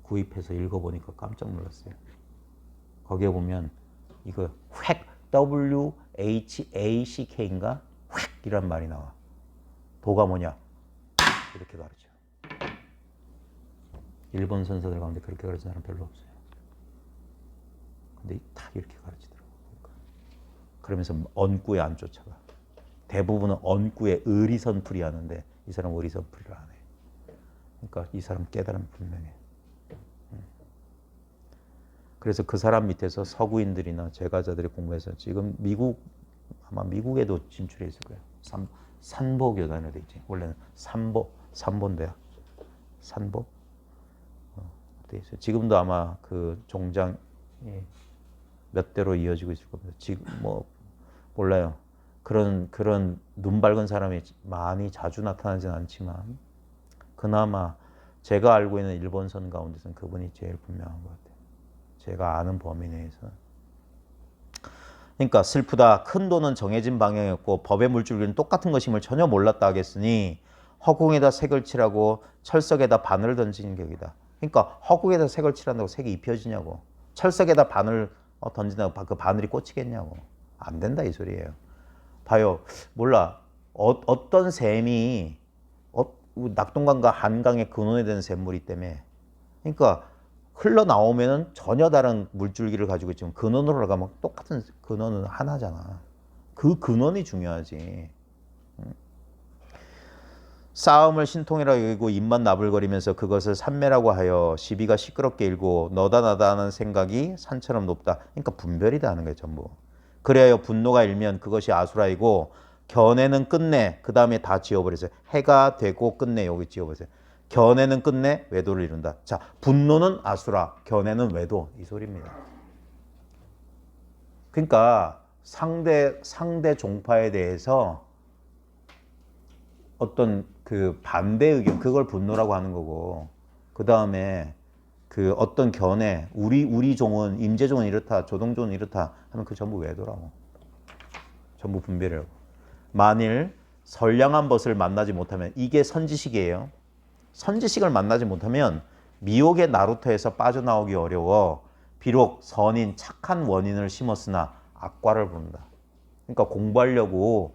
구입해서 읽어보니까 깜짝 놀랐어요. 거기에 보면 이거 획 WHACK인가 획이란 말이 나와. 도가 뭐냐 이렇게 가르쳐. 일본 선사들 가운데 그렇게 가르치는 사람 별로 없어요. 근데 딱 이렇게 가르치더라고. 그러면서 언구에 안 쫓아가. 대부분은 언구에 의리선풀이 하는데 이 사람 의리선풀이를 안 해. 그러니까 이 사람 깨달음 분명해. 그래서 그 사람 밑에서 서구인들이나 제가자들이 공부해서 지금 아마 미국에도 진출해 있을 거예요. 산보 교단으로 돼 있지. 원래는 산보인데요. 산보. 돼 있어요. 지금도 아마 그 종장이 몇 대로 이어지고 있을 겁니다. 지금 뭐 몰라요. 그런 눈 밝은 사람이 많이 자주 나타나진 않지만 그나마 제가 알고 있는 일본선 가운데서는 그분이 제일 분명한 것 같아요. 제가 아는 범위 내에서. 그러니까 슬프다. 큰 도는 정해진 방향이었고 법의 물줄기는 똑같은 것임을 전혀 몰랐다 하겠으니 허공에다 색을 칠하고 철석에다 바늘을 던지는 격이다. 그러니까 허공에다 색을 칠한다고 색이 입혀지냐고. 철석에다 바늘 던진다고 그 바늘이 꽂히겠냐고. 안 된다 이 소리예요. 봐요. 몰라. 어떤 샘이 낙동강과 한강의 근원에 되는 샘물이 때문에 그러니까 흘러나오면은 전혀 다른 물줄기를 가지고 있지만 근원으로 가면 똑같은 근원은 하나잖아. 그 근원이 중요하지. 싸움을 신통이라고 여기고 입만 나불거리면서 그것을 산매라고 하여 시비가 시끄럽게 일고 너다 나다 하는 생각이 산처럼 높다. 그러니까 분별이다 하는 거예요 전부. 그래야 분노가 일면 그것이 아수라이고 견해는 끝내 그 다음에 다 지워버리세요. 해가 되고 끝내 여기 지워버리세요. 견해는 끝내 외도를 이룬다. 자, 분노는 아수라, 견해는 외도 이 소리입니다. 그러니까 상대 종파에 대해서 어떤 그 반대 의견 그걸 분노라고 하는 거고 그 다음에 그 어떤 견해 우리 종은 임재종은 이렇다 조동종은 이렇다 하면 그 전부 외도라고. 전부 분별이라고. 만일 선량한 벗을 만나지 못하면 이게 선지식이에요. 선지식을 만나지 못하면 미혹의 나루터에서 빠져나오기 어려워 비록 선인 착한 원인을 심었으나 악과를 부른다. 그러니까 공부하려고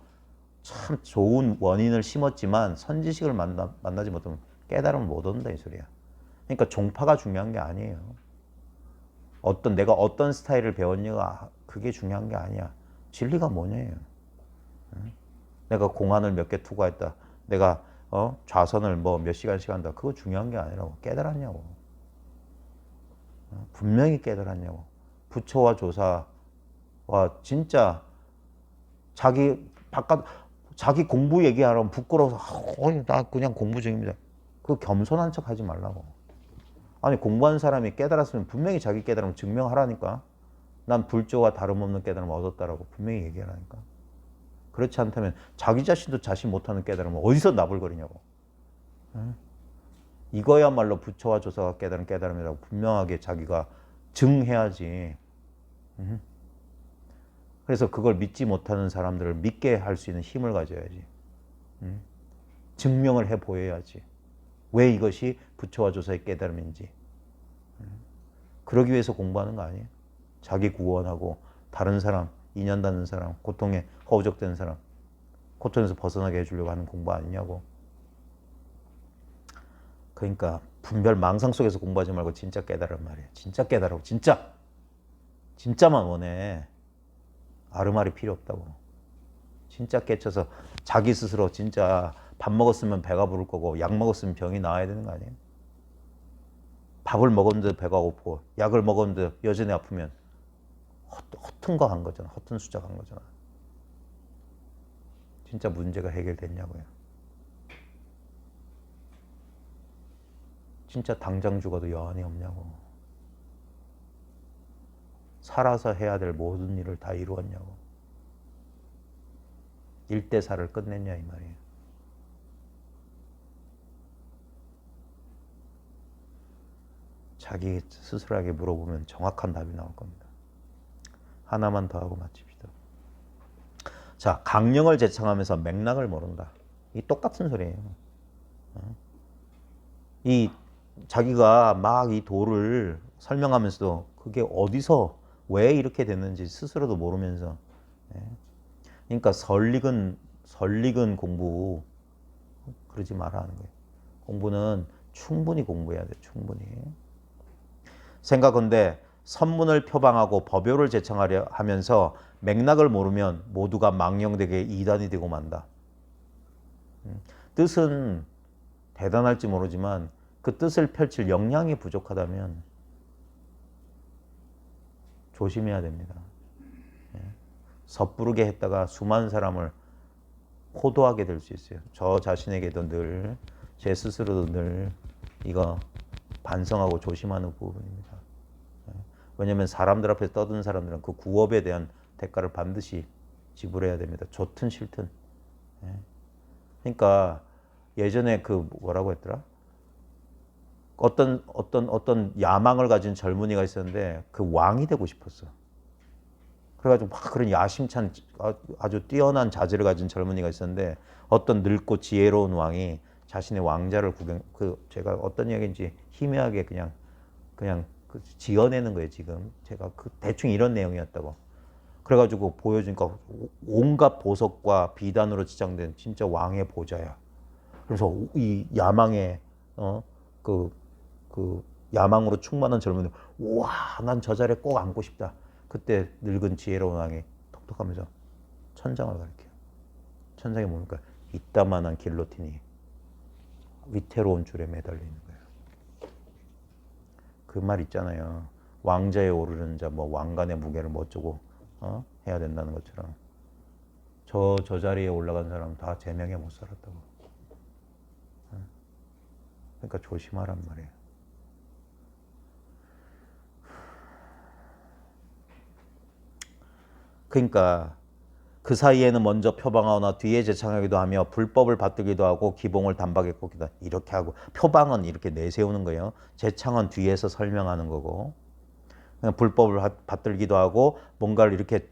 참 좋은 원인을 심었지만 선지식을 만나지 못하면 깨달음을 못 얻는다 이 소리야. 그러니까 종파가 중요한 게 아니에요. 내가 어떤 스타일을 배웠냐가 그게 중요한 게 아니야. 진리가 뭐냐예요. 내가 공안을 몇 개 투과했다. 내가 좌선을 뭐 몇 시간씩 한다. 그거 중요한 게 아니라고. 깨달았냐고. 분명히 깨달았냐고. 부처와 조사와 진짜 자기 공부 얘기하라면 부끄러워서 나 그냥 공부 중입니다. 그 겸손한 척 하지 말라고. 아니 공부한 사람이 깨달았으면 분명히 자기 깨달음을 증명하라니까. 난 불조와 다름없는 깨달음을 얻었다라고 분명히 얘기하라니까. 그렇지 않다면 자기 자신도 자신 못하는 깨달음을 어디서 나불거리냐고. 이거야말로 부처와 조사가 깨달은 깨달음이라고 분명하게 자기가 증해야지. 그래서 그걸 믿지 못하는 사람들을 믿게 할 수 있는 힘을 가져야지. 증명을 해 보여야지. 왜 이것이 부처와 조사의 깨달음인지. 그러기 위해서 공부하는 거 아니에요? 자기 구원하고 다른 사람, 인연 닿는 사람, 고통에 허우적대는 사람, 고통에서 벗어나게 해주려고 하는 공부 아니냐고. 그러니까 분별 망상 속에서 공부하지 말고 진짜 깨달으란 말이에요. 진짜 깨달으라고. 진짜만 원해. 아르말이 필요 없다고. 진짜 깨쳐서 자기 스스로 진짜 밥 먹었으면 배가 부를 거고 약 먹었으면 병이 나아야 되는 거 아니에요? 밥을 먹었는데 배가 고프고 약을 먹었는데 여전히 아프면 허튼 거 한 거잖아. 허튼 수작 한 거잖아. 진짜 문제가 해결됐냐고요. 진짜 당장 죽어도 여한이 없냐고. 살아서 해야 될 모든 일을 다 이루었냐고. 일대사를 끝냈냐 이 말이에요. 자기 스스로에게 물어보면 정확한 답이 나올 겁니다. 하나만 더 하고 마칩시다. 자, 강령을 제창하면서 맥락을 모른다. 이 똑같은 소리예요. 이 자기가 막 이 도를 설명하면서도 그게 어디서 왜 이렇게 됐는지 스스로도 모르면서, 그러니까 설익은 공부 그러지 말아 하는 거예요. 공부는 충분히 공부해야 돼. 충분히. 생각건대 선문을 표방하고 법요를 제창하려 하면서 맥락을 모르면 모두가 망령되게 이단이 되고 만다. 뜻은 대단할지 모르지만 그 뜻을 펼칠 역량이 부족하다면 조심해야 됩니다. 섣부르게 했다가 수많은 사람을 호도하게 될 수 있어요. 저 자신에게도 늘, 제 스스로도 늘 이거 반성하고 조심하는 부분입니다. 왜냐하면 사람들 앞에서 떠드는 사람들은 그 구업에 대한 대가를 반드시 지불해야 됩니다. 좋든 싫든. 그러니까 예전에 그 뭐라고 했더라? 어떤 야망을 가진 젊은이가 있었는데 그 왕이 되고 싶었어. 그래가지고 막 그런 야심찬 아주 뛰어난 자질을 가진 젊은이가 있었는데 어떤 늙고 지혜로운 왕이 자신의 왕자를 제가 어떤 이야기인지 희미하게 그냥 지어내는 거예요. 지금 제가 대충 이런 내용이었다고. 그래가지고 보여주니까 온갖 보석과 비단으로 지장된 진짜 왕의 보좌야. 그래서 이 야망에 그 야망으로 충만한 젊은이, 우와, 난 저 자리에 꼭 앉고 싶다. 그때 늙은 지혜로운 왕이 톡톡하면서 천장을 가리켜요. 천장이 뭡니까? 이따만한 길로틴이 위태로운 줄에 매달려 있는 거예요. 그 말 있잖아요. 왕자에 오르는 자, 뭐 왕관의 무게를 뭐 어쩌고 해야 된다는 것처럼 저 자리에 올라간 사람은 다 제명에 못 살았다고. 그러니까 조심하란 말이에요. 그러니까 그 사이에는 먼저 표방하거나 뒤에 제창하기도 하며 불법을 받들기도 하고 기봉을 단박에 꽂기도 이렇게 하고, 표방은 이렇게 내세우는 거예요. 제창은 뒤에서 설명하는 거고, 불법을 받들기도 하고 뭔가를 이렇게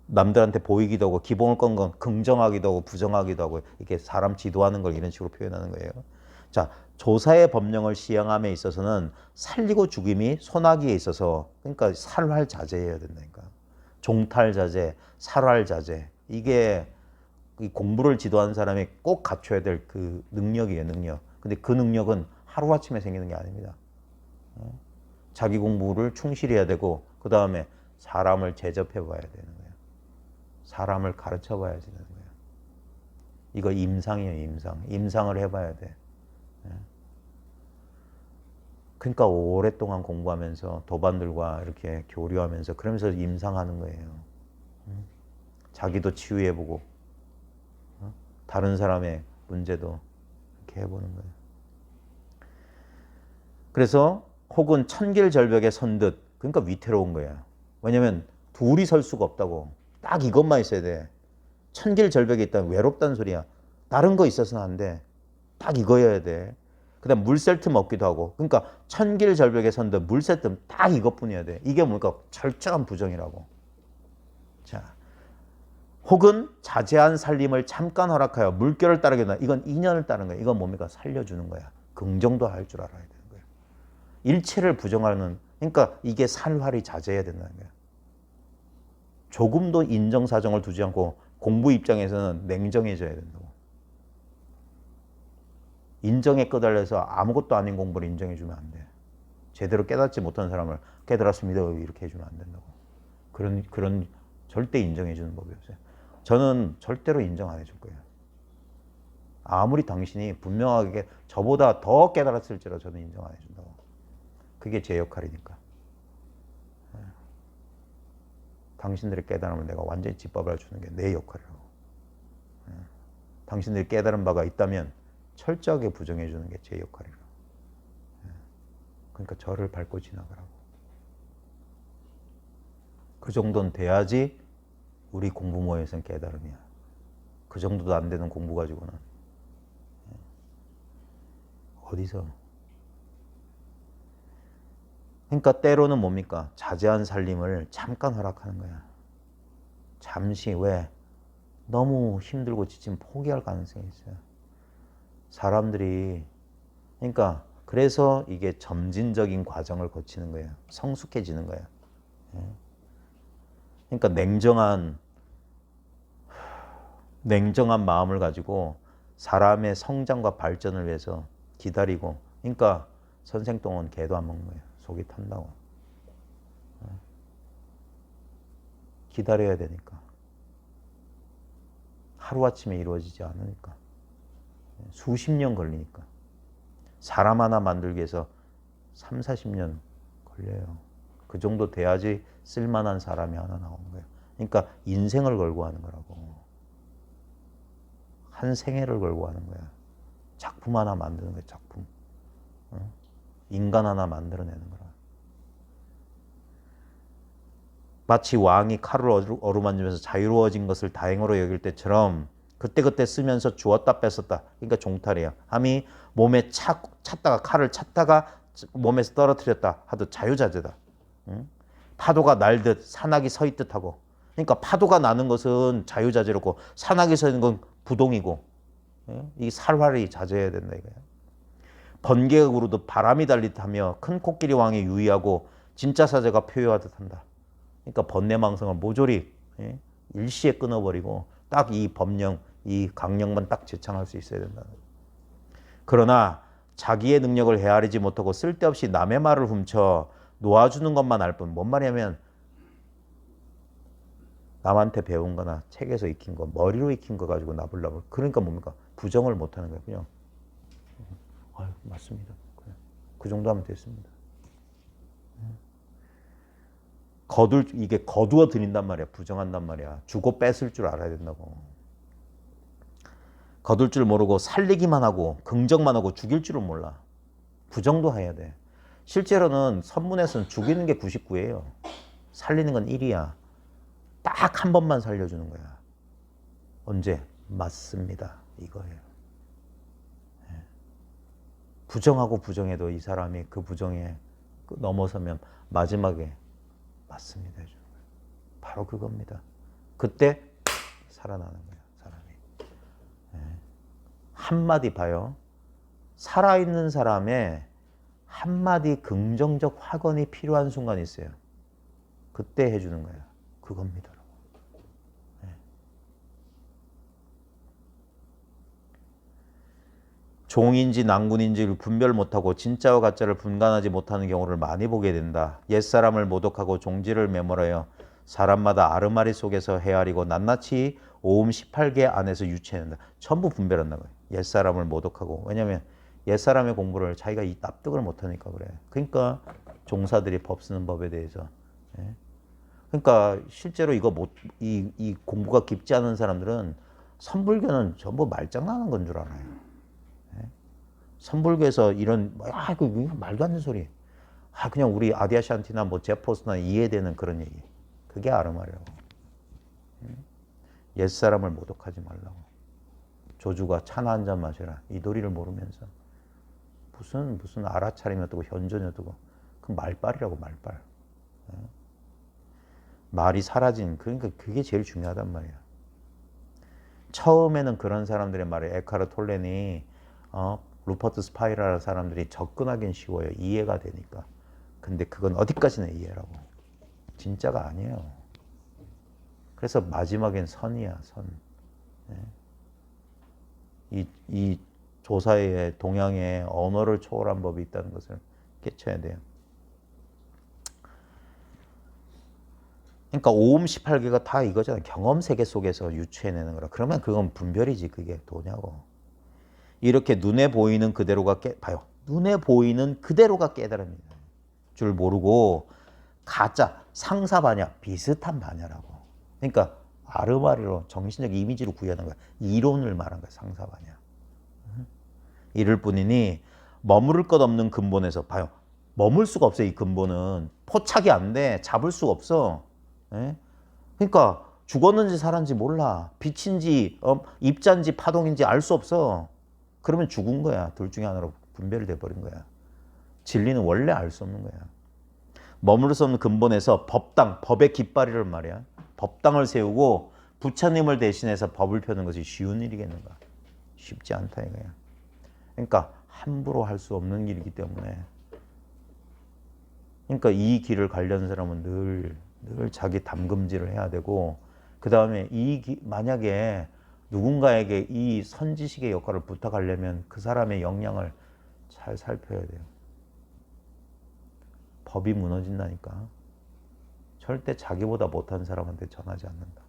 남들한테 보이기도 하고, 기봉을 건 건 긍정하기도 하고 부정하기도 하고, 이렇게 사람 지도하는 걸 이런 식으로 표현하는 거예요. 자, 조사의 법령을 시행함에 있어서는 살리고 죽임이 소나기에 있어서, 그러니까 살활 자제해야 된다니까. 종탈 자제, 살활 자제, 이게 공부를 지도하는 사람이 꼭 갖춰야 될 그 능력이에요. 능력. 근데 그 능력은 하루아침에 생기는 게 아닙니다. 자기 공부를 충실히 해야 되고, 그 다음에 사람을 제접해 봐야 되는 거예요. 사람을 가르쳐 봐야 되는 거예요. 이거 임상이에요. 임상을 해봐야 돼. 그러니까 오랫동안 공부하면서 도반들과 이렇게 교류하면서 그러면서 임상하는 거예요. 자기도 치유해보고 다른 사람의 문제도 이렇게 해보는 거예요. 그래서 혹은 천길절벽에 선 듯, 그러니까 위태로운 거야. 왜냐면 둘이 설 수가 없다고. 딱 이것만 있어야 돼. 천길절벽에 있다면 외롭다는 소리야. 다른 거 있어서는 안 돼. 딱 이거여야 돼. 그 다음 물샐 틈 없기도 하고. 그러니까 천길절벽에 선 듯 물샐 틈 딱 이것뿐이어야 돼. 이게 뭡니까? 철저한 부정이라고. 자, 혹은 자제한 살림을 잠깐 허락하여 물결을 따르게 된다. 이건 인연을 따르는 거야. 이건 뭡니까? 살려주는 거야. 긍정도 할 줄 알아야 되는 거야. 일체를 부정하는, 그러니까 이게 살활이 자제해야 된다는 거야. 조금도 인정사정을 두지 않고 공부 입장에서는 냉정해져야 된다고. 인정에 끄달려서 아무것도 아닌 공부를 인정해주면 안 돼. 제대로 깨닫지 못한 사람을 깨달았습니다 이렇게 해주면 안 된다고. 그런 절대 인정해주는 법이 없어요. 저는 절대로 인정 안 해줄 거예요. 아무리 당신이 분명하게 저보다 더 깨달았을지라도 저는 인정 안 해준다고. 그게 제 역할이니까. 당신들의 깨달음을 내가 완전히 짓밟아 주는 게 내 역할이라고. 당신들이 깨달은 바가 있다면 철저하게 부정해 주는 게 제 역할이라고. 그러니까 저를 밟고 지나가라고. 그 정도는 돼야지 우리 공부 모여서는 깨달음이야. 그 정도도 안 되는 공부 가지고는 어디서. 그러니까 때로는 뭡니까? 자제한 살림을 잠깐 허락하는 거야. 잠시. 왜? 너무 힘들고 지치면 포기할 가능성이 있어요. 사람들이. 그러니까 그래서 이게 점진적인 과정을 거치는 거예요. 성숙해지는 거예요. 그러니까 냉정한 마음을 가지고 사람의 성장과 발전을 위해서 기다리고. 그러니까 선생똥은 개도 안 먹는 거예요. 속이 탄다고. 기다려야 되니까. 하루아침에 이루어지지 않으니까. 수십 년 걸리니까. 사람 하나 만들기 위해서 3, 40년 걸려요. 그 정도 돼야지 쓸만한 사람이 하나 나오는 거예요. 그러니까 인생을 걸고 하는 거라고. 한 생애를 걸고 하는 거야. 작품 하나 만드는 거야, 작품. 인간 하나 만들어내는 거라. 마치 왕이 칼을 어루만지면서 자유로워진 것을 다행으로 여길 때처럼 그때그때 쓰면서 주었다 뺐었다. 그러니까 종탈이야. 함이 몸에 찼다가 칼을 찼다가 몸에서 떨어뜨렸다 하도 자유자재다. 파도가 날듯 산악이 서 있듯 하고. 그러니까 파도가 나는 것은 자유자재롭고 산악이 서 있는 건 부동이고. 이 살활이 자제해야 된다 이거야. 번개극으로도 바람이 달리듯 하며 큰 코끼리 왕이 유의하고 진짜 사제가 표효하듯 한다. 그러니까 번뇌망성을 모조리 일시에 끊어버리고 딱 이 법령, 이 강령만 딱 제창할 수 있어야 된다. 그러나 자기의 능력을 헤아리지 못하고 쓸데없이 남의 말을 훔쳐 놓아주는 것만 알 뿐. 뭔 말이냐면 남한테 배운 거나 책에서 익힌 거, 머리로 익힌 거 가지고 나불나불. 그러니까 뭡니까? 부정을 못하는 거예요. 그냥 아유, 맞습니다. 그래. 그 정도 하면 됐습니다. 이게 거두어 드린단 말이야. 부정한단 말이야. 주고 뺏을 줄 알아야 된다고. 거둘 줄 모르고 살리기만 하고 긍정만 하고 죽일 줄은 몰라. 부정도 해야 돼. 실제로는 선문에서는 죽이는 게 99예요. 살리는 건 1이야. 딱 한 번만 살려주는 거야. 언제? 맞습니다. 이거예요. 부정하고 부정해도 이 사람이 그 부정에 넘어서면 마지막에 맞습니다 해주는 거예요. 바로 그겁니다. 그때 살아나는 거예요. 사람이. 한마디 봐요. 살아있는 사람의 한마디 긍정적 확언이 필요한 순간이 있어요. 그때 해주는 거예요. 그겁니다. 종인지 낭군인지를 분별 못하고 진짜와 가짜를 분간하지 못하는 경우를 많이 보게 된다. 옛사람을 모독하고 종지를 매몰하여 사람마다 아르마리 속에서 헤아리고 낱낱이 오음 18개 안에서 유추해낸다. 전부 분별한다고요. 옛사람을 모독하고. 왜냐하면 옛사람의 공부를 자기가 납득을 못하니까 그래. 그러니까 종사들이 법 쓰는 법에 대해서. 그러니까 실제로 이 공부가 깊지 않은 사람들은 선불교는 전부 말장난하는 건 줄 알아요. 선불교에서 이런 이거 말도 안 되는 소리. 그냥 우리 아디아샨티나 뭐 제포스나 이해되는 그런 얘기. 그게 아르마리라고. 옛사람을 모독하지 말라고. 조주가 차나 한 잔 마셔라. 이 도리를 모르면서 무슨 알아차림이 어떠고 현존이 어떠고 그 말빨이라고 말빨. 말이 사라진 그러니까 그게 제일 중요하단 말이야. 처음에는 그런 사람들의 말에 에카르 톨레니 루퍼트 스파이라라는 사람들이 접근하기는 쉬워요. 이해가 되니까. 근데 그건 어디까지나 이해라고. 진짜가 아니에요. 그래서 마지막엔 선이야. 선. 이 조사의 동양에 언어를 초월한 법이 있다는 것을 깨쳐야 돼요. 그러니까 오음 18개가 다 이거잖아요. 경험 세계 속에서 유추해내는 거라. 그러면 그건 분별이지. 그게 도냐고. 이렇게 눈에 보이는 그대로가 봐요. 눈에 보이는 그대로가 깨달음이다. 줄 모르고 가짜, 상사 반야, 비슷한 반야라고. 그러니까 아르마리로 정신적 이미지로 구현한 거야. 이론을 말한 거야. 상사 반야. 이럴 뿐이니 머무를 것 없는 근본에서 봐요. 머물 수가 없어요. 이 근본은 포착이 안 돼. 잡을 수가 없어. 그러니까 죽었는지 살았는지 몰라. 빛인지 입자인지 파동인지 알 수 없어. 그러면 죽은 거야. 둘 중에 하나로 분별이 돼버린 거야. 진리는 원래 알 수 없는 거야. 머물 수 없는 근본에서 법당, 법의 깃발이란 말이야. 법당을 세우고 부처님을 대신해서 법을 펴는 것이 쉬운 일이겠는가? 쉽지 않다 이거야. 그러니까 함부로 할 수 없는 일이기 때문에, 그러니까 이 길을 가려는 사람은 늘 자기 담금질을 해야 되고, 그 다음에 만약에 누군가에게 이 선지식의 역할을 부탁하려면 그 사람의 역량을 잘 살펴야 돼요. 법이 무너진다니까. 절대 자기보다 못한 사람한테 전하지 않는다.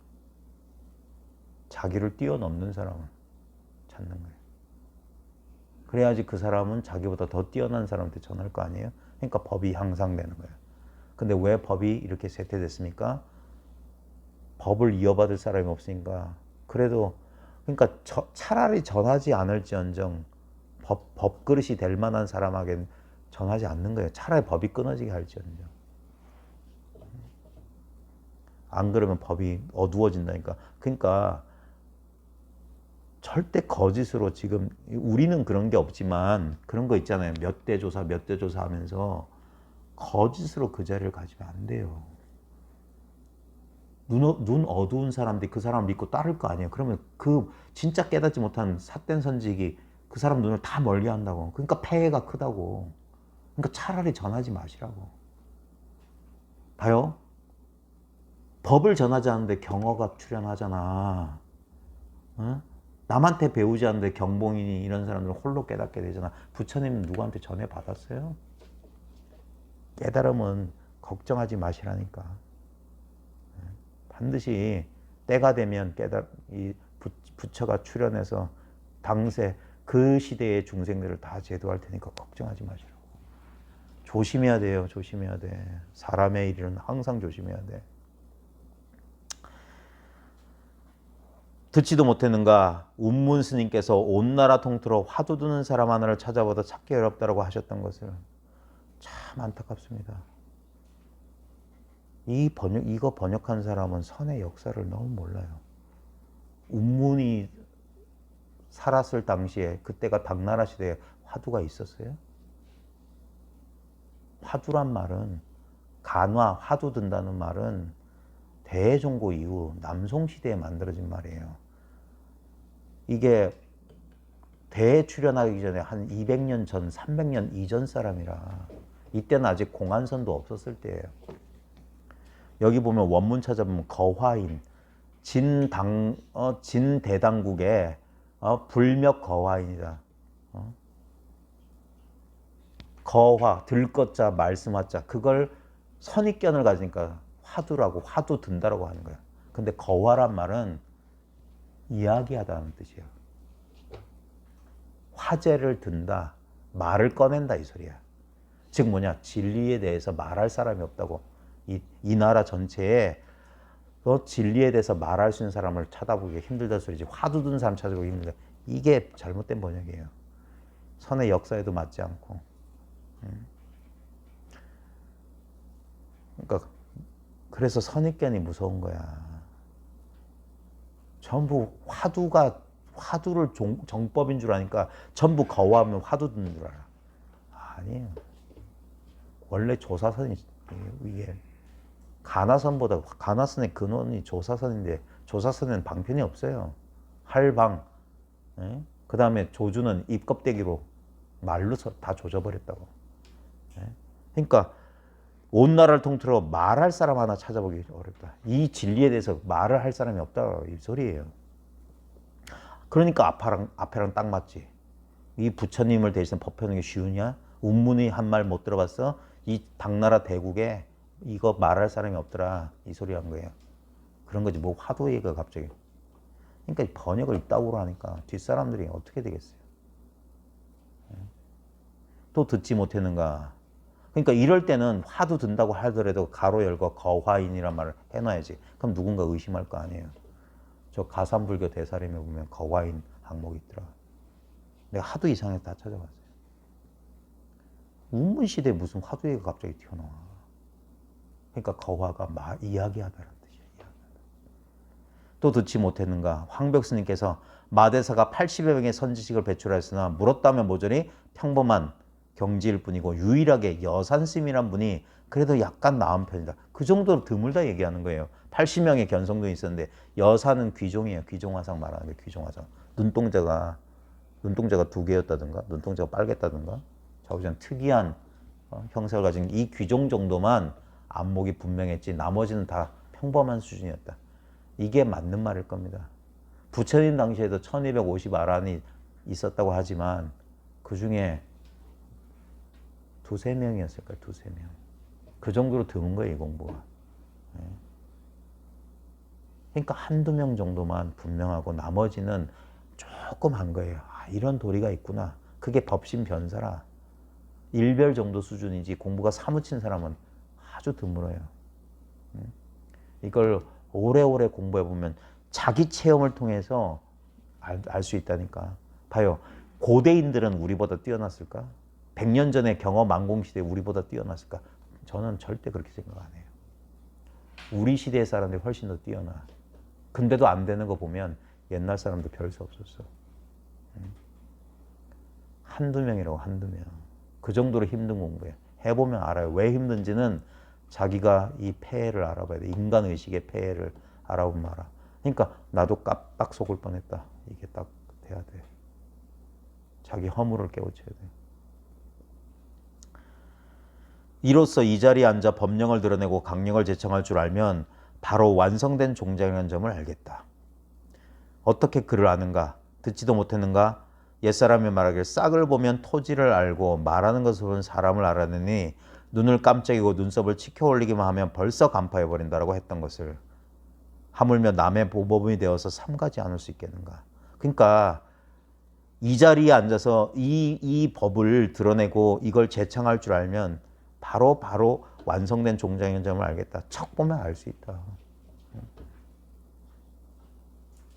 자기를 뛰어넘는 사람을 찾는 거예요. 그래야지 그 사람은 자기보다 더 뛰어난 사람한테 전할 거 아니에요. 그러니까 법이 향상되는 거예요. 근데 왜 법이 이렇게 쇠퇴됐습니까? 법을 이어받을 사람이 없으니까. 그래도 그러니까 차라리 전하지 않을지언정 법그릇이 될 만한 사람에게 전하지 않는 거예요. 차라리 법이 끊어지게 할지언정. 안 그러면 법이 어두워진다니까. 그러니까 절대 거짓으로, 지금 우리는 그런 게 없지만 그런 거 있잖아요. 몇 대 조사 하면서 거짓으로 그 자리를 가지면 안 돼요. 눈 어두운 사람들이 그 사람 믿고 따를 거 아니에요. 그러면 그 진짜 깨닫지 못한 삿된 선지기 그 사람 눈을 다 멀게 한다고. 그러니까 폐해가 크다고. 그러니까 차라리 전하지 마시라고. 봐요. 법을 전하지 않는데 경어가 출연하잖아. 어? 남한테 배우지 않는데 경봉인이 이런 사람들은 홀로 깨닫게 되잖아. 부처님 누구한테 전해 받았어요? 깨달음은 걱정하지 마시라니까. 반드시 때가 되면 이 부처가 출연해서 당세 그 시대의 중생들을 다 제도할 테니까 걱정하지 마시라고. 조심해야 돼요. 조심해야 돼. 사람의 일은 항상 조심해야 돼. 듣지도 못했는가? 운문 스님께서 온 나라 통틀어 화두 드는 사람 하나를 찾아보다 찾기 어렵다고 하셨던 것을, 참 안타깝습니다. 이거 번역한 사람은 선의 역사를 너무 몰라요. 운문이 살았을 당시에, 그때가 당나라 시대에 화두가 있었어요? 화두란 말은, 화두 든다는 말은 대종고 이후 남송시대에 만들어진 말이에요. 이게 대출연하기 전에 한 200년 전, 300년 이전 사람이라, 이때는 아직 공안선도 없었을 때예요. 여기 보면 원문 찾아보면 거화인, 진대당국의 불멸 거화인이다. 거화, 들것자, 말씀하자, 그걸 선입견을 가지니까 화두라고, 화두 든다라고 하는 거야. 근데 거화란 말은 이야기하다는 뜻이야. 화제를 든다, 말을 꺼낸다 이 소리야. 즉 뭐냐, 진리에 대해서 말할 사람이 없다고. 이 나라 전체에 진리에 대해서 말할 수 있는 사람을 찾아보기 힘들다 소리지. 화두 든 사람 찾아보기 힘들다. 이게 잘못된 번역이에요. 선의 역사에도 맞지 않고. 그러니까 그래서 선입견이 무서운 거야. 전부 화두를 정법인 줄 아니까 전부 거화하면 화두 듣는 줄 알아. 아니에요. 원래 조사선이, 이게 가나선의 근원이 조사선인데, 조사선에는 방편이 없어요. 할방, 그 다음에 조주는 입껍데기로 말로 다 조져버렸다고. 그러니까 온 나라를 통틀어 말할 사람 하나 찾아보기 어렵다. 이 진리에 대해서 말을 할 사람이 없다 이 소리예요. 그러니까 앞에랑 딱 맞지. 이 부처님을 대신해 법 펴는 게 쉬우냐? 운문이 한 말 못 들어봤어? 이 당나라 대국에 이거 말할 사람이 없더라 이 소리 한 거예요. 그런 거지 뭐 화두 얘기가 갑자기. 그러니까 번역을 이따구로 하니까 뒷사람들이 어떻게 되겠어요. 또 듣지 못했는가. 그러니까 이럴 때는 화두 든다고 하더라도 가로 열고 거화인이란 말을 해놔야지. 그럼 누군가 의심할 거 아니에요. 저 가산불교 대사림에 보면 거화인 항목이 있더라. 내가 하도 이상해서 다 찾아봤어요. 운문시대에 무슨 화두 얘기가 갑자기 튀어나와. 그러니까 거화가 이야기하다라는 뜻이에요. 또 듣지 못했는가. 황벽스님께서 마대사가 80여 명의 선지식을 배출하였으나 물었다면 모조리 평범한 경지일 뿐이고 유일하게 여산스님이란 분이 그래도 약간 나은 편이다. 그 정도로 드물다 얘기하는 거예요. 80명의 견성도 있었는데 여산은 귀종이에요. 귀종화상 말하는 게 귀종화상. 눈동자가 2개였다든가 눈동자가 빨갰다든가 좌우지간 특이한 형상을 가진 이 귀종 정도만 안목이 분명했지 나머지는 다 평범한 수준이었다. 이게 맞는 말일 겁니다. 부처님 당시에도 1250 아란이 있었다고 하지만 그 중에 2~3명이었을까요? 2~3명. 그 정도로 드문 거예요, 이 공부가. 그러니까 1~2명 정도만 분명하고 나머지는 조금 한 거예요. 아, 이런 도리가 있구나. 그게 법신 변사라. 일별 정도 수준이지 공부가 사무친 사람은 아주 드물어요. 이걸 오래오래 공부해보면 자기 체험을 통해서 알 수 있다니까. 봐요. 고대인들은 우리보다 뛰어났을까? 100년 전에 경험 만공시대에 우리보다 뛰어났을까? 저는 절대 그렇게 생각 안 해요. 우리 시대의 사람들이 훨씬 더 뛰어나. 근데도 안 되는 거 보면 옛날 사람도 별 수 없었어. 1~2명이라고 1~2명. 그 정도로 힘든 공부예요. 해보면 알아요. 왜 힘든지는 자기가 이 폐해를 알아봐야 돼. 인간의식의 폐해를 알아보면 알아. 그러니까 나도 깜빡 속을 뻔했다. 이게 딱 돼야 돼. 자기 허물을 깨우쳐야 돼. 이로써 이 자리에 앉아 법령을 드러내고 강령을 제청할 줄 알면 바로 완성된 종장이라는 점을 알겠다. 어떻게 그를 아는가? 듣지도 못했는가? 옛사람이 말하길 싹을 보면 토지를 알고 말하는 것을 보면 사람을 알아내니 눈을 깜짝이고 눈썹을 치켜 올리기만 하면 벌써 간파해버린다라고 했던 것을 하물며 남의 보법이 되어서 삼가지 않을 수 있겠는가? 그러니까 이 자리에 앉아서 이 법을 드러내고 이걸 제청할 줄 알면 바로 완성된 종장의 점을 알겠다. 척 보면 알 수 있다.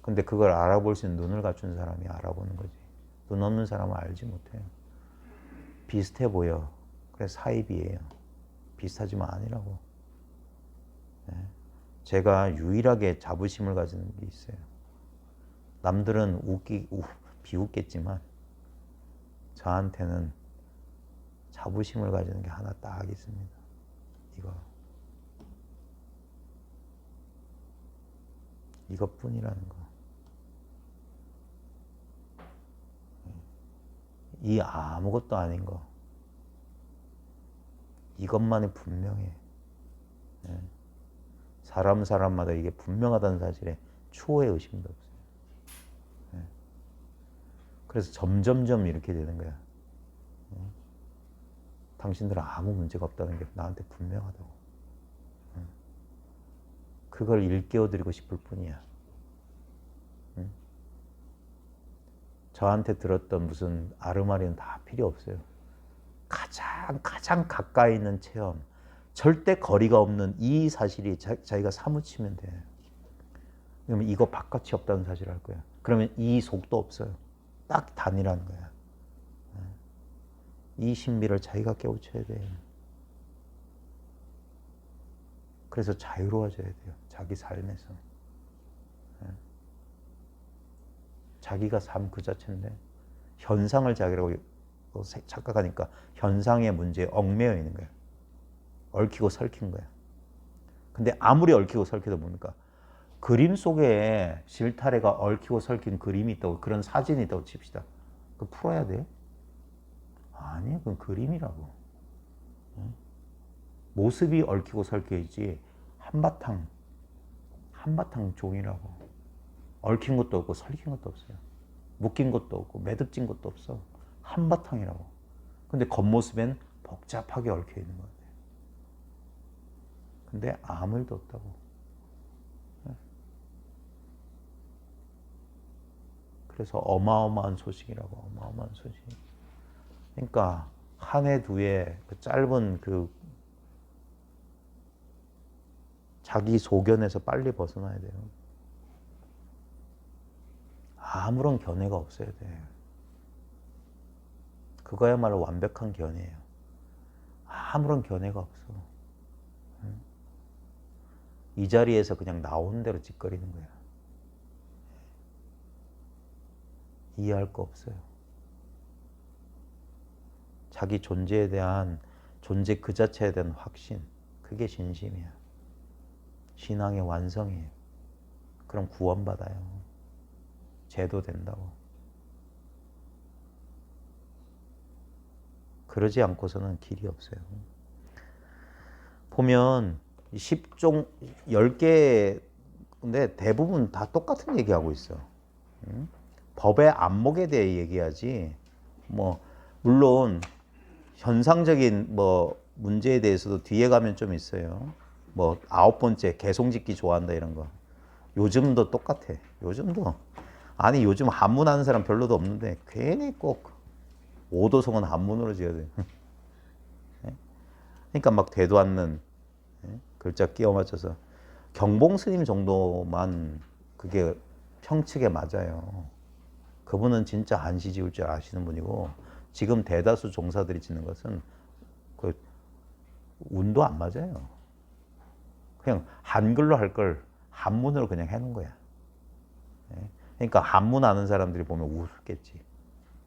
근데 그걸 알아볼 수 있는 눈을 갖춘 사람이 알아보는 거지. 눈 없는 사람은 알지 못해요. 비슷해 보여. 그래서 사입이에요. 비슷하지만 아니라고. 제가 유일하게 자부심을 가지는 게 있어요. 남들은 비웃겠지만 저한테는 자부심을 가지는 게 하나 딱 있습니다. 이것뿐이라는 거. 이 아무것도 아닌 거. 이것만이 분명해. 사람마다 이게 분명하다는 사실에 추호의 의심도 없어요. 그래서 점점점 이렇게 되는 거야. 당신들은 아무 문제가 없다는 게 나한테 분명하다고. 그걸 일깨워드리고 싶을 뿐이야. 저한테 들었던 무슨 아르마리는 다 필요 없어요. 가장 가까이 있는 체험, 절대 거리가 없는 이 사실이 자기가 사무치면 돼. 그러면 이거 바깥이 없다는 사실을 알 거야. 그러면 이 속도 없어요. 딱 단이라는 거야. 이 신비를 자기가 깨우쳐야 돼. 그래서 자유로워져야 돼요. 자기 삶에서. 자기가 삶 그 자체인데 현상을 자기라고 착각하니까 현상의 문제에 얽매여 있는 거예요. 얽히고 설킨 거예요. 근데 아무리 얽히고 설켜도 뭡니까? 그림 속에 실타래가 얽히고 설킨 그림이 있다고, 그런 사진이 있다고 칩시다. 그거 풀어야 돼요? 아니에요. 그건 그림이라고. 모습이 얽히고 설켜있지 한바탕 종이라고. 얽힌 것도 없고 설킨 것도 없어요. 묶인 것도 없고 매듭진 것도 없어. 한바탕이라고. 근데 겉모습엔 복잡하게 얽혀 있는 것 같아요. 근데 아무 일도 없다고. 그래서 어마어마한 소식이라고. 어마어마한 소식. 그러니까 한 해 두 해 그 짧은 그 자기 소견에서 빨리 벗어나야 돼요. 아무런 견해가 없어야 돼. 그거야말로 완벽한 견해예요. 아무런 견해가 없어. 이 자리에서 그냥 나온 대로 짓거리는 거야. 이해할 거 없어요. 자기 존재에 대한 존재 그 자체에 대한 확신, 그게 진심이야. 신앙의 완성이에요. 그럼 구원받아요. 죄도 된다고. 그러지 않고서는 길이 없어요. 보면 10종 10개 근데 대부분 다 똑같은 얘기하고 있어. 법의 안목에 대해 얘기하지. 뭐 물론 현상적인 뭐 문제에 대해서도 뒤에 가면 좀 있어요. 뭐 9번째 개송짓기 좋아한다 이런 거. 요즘도 똑같아. 요즘도 아니 요즘 한문하는 사람 별로도 없는데 괜히 꼭 오도성은 한문으로 지어야 돼. 그러니까 막 되도 않는 글자 끼워 맞춰서 경봉 스님 정도만 그게 평측에 맞아요. 그분은 진짜 한시 지을 줄 아시는 분이고 지금 대다수 종사들이 짓는 것은 그 운도 안 맞아요. 그냥 한글로 할 걸 한문으로 그냥 해놓은 거야. 그러니까 한문 아는 사람들이 보면 우습겠지.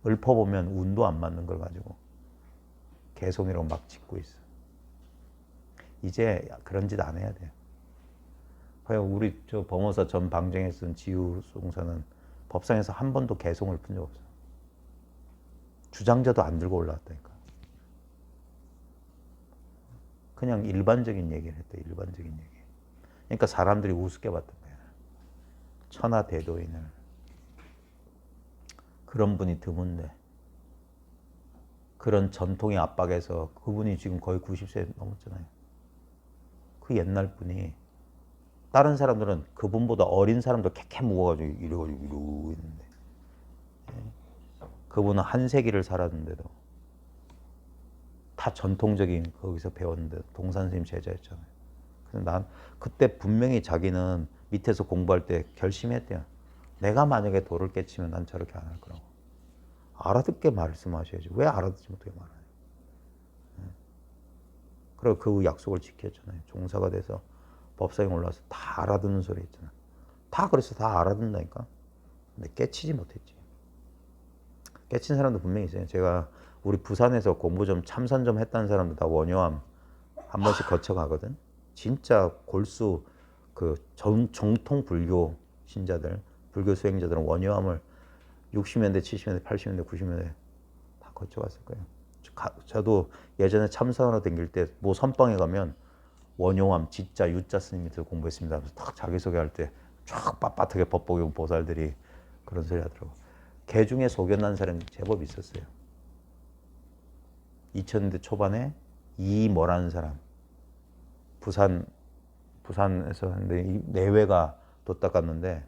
읊어보면 운도 안 맞는 걸 가지고 개송이라고 막 짓고 있어. 이제 그런 짓 안 해야 돼요. 우리 저 범어사 전 방정에 쓴 지우송사는 법상에서 한 번도 개송을 푼 적 없어. 주장자도 안 들고 올라왔다니까. 그냥 일반적인 얘기를 했대. 일반적인 얘기. 그러니까 사람들이 우습게 봤던 거야. 천하대도인을. 그런 분이 드문데 그런 전통의 압박에서 그분이 지금 거의 90세 넘었잖아요. 그 옛날 분이 다른 사람들은 그분보다 어린 사람도 캐캐 묵어가지고 이러고 있는데 그분은 한 세기를 살았는데도 다 전통적인 거기서 배웠는데 동산 선생님 제자였잖아요. 그래서 난 그때 분명히 자기는 밑에서 공부할 때 결심했대요. 내가 만약에 도를 깨치면 난 저렇게 안 할 거라고. 알아듣게 말씀하셔야지. 왜 알아듣지 못하게 말하냐. 그리고 그 약속을 지켰잖아요. 종사가 돼서 법상에 올라와서 다 알아듣는 소리 했잖아. 다 그래서 다 알아듣는다니까. 근데 깨치지 못했지. 깨친 사람도 분명히 있어요. 제가 우리 부산에서 공부 좀 참선 좀 했다는 사람도 다 원효암 한 번씩 거쳐가거든. 진짜 골수 그 정통 불교 신자들, 불교 수행자들은 원효암을 60년대, 70년대, 80년대, 90년대 다 거쳐갔을 거예요. 저도 예전에 참선하러 다닐 때 뭐 선방에 가면 원효암, 지자, 유자 스님 밑에서 공부했습니다 하면서 딱 자기소개할 때 쫙 빳빳하게 법보경 보살들이 그런 소리 하더라고. 개 중에 소견난 사람이 제법 있었어요. 2000년대 초반에 이뭐라는 사람 부산에서 했는데 내외가 뒀다 갔는데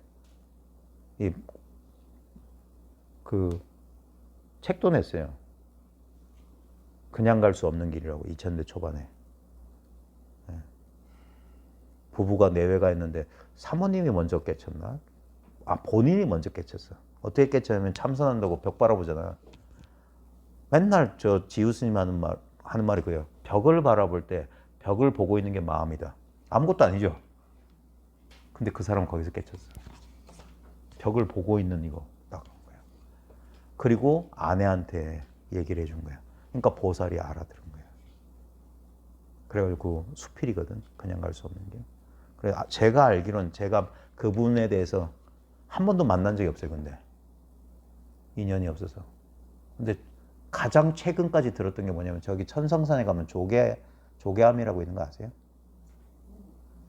그 책도 냈어요. 그냥 갈 수 없는 길이라고 2000년대 초반에. 부부가 내외가 있는데 사모님이 먼저 깨쳤나? 본인이 먼저 깨쳤어. 어떻게 깨쳤냐면 참선한다고 벽 바라보잖아. 맨날 저 지우 스님 하는 말이 그래요. 벽을 바라볼 때 벽을 보고 있는 게 마음이다. 아무것도 아니죠. 근데 그 사람은 거기서 깨쳤어. 벽을 보고 있는 이거 딱 거야. 그리고 아내한테 얘기를 해준 거야. 그러니까 보살이 알아들은 거야. 그래가지고 수필이거든. 그냥 갈 수 없는 게. 그래 제가 알기로는 제가 그분에 대해서 한 번도 만난 적이 없어요. 근데 인연이 없어서. 근데 가장 최근까지 들었던 게 뭐냐면 저기 천성산에 가면 조계암이라고 있는 거 아세요?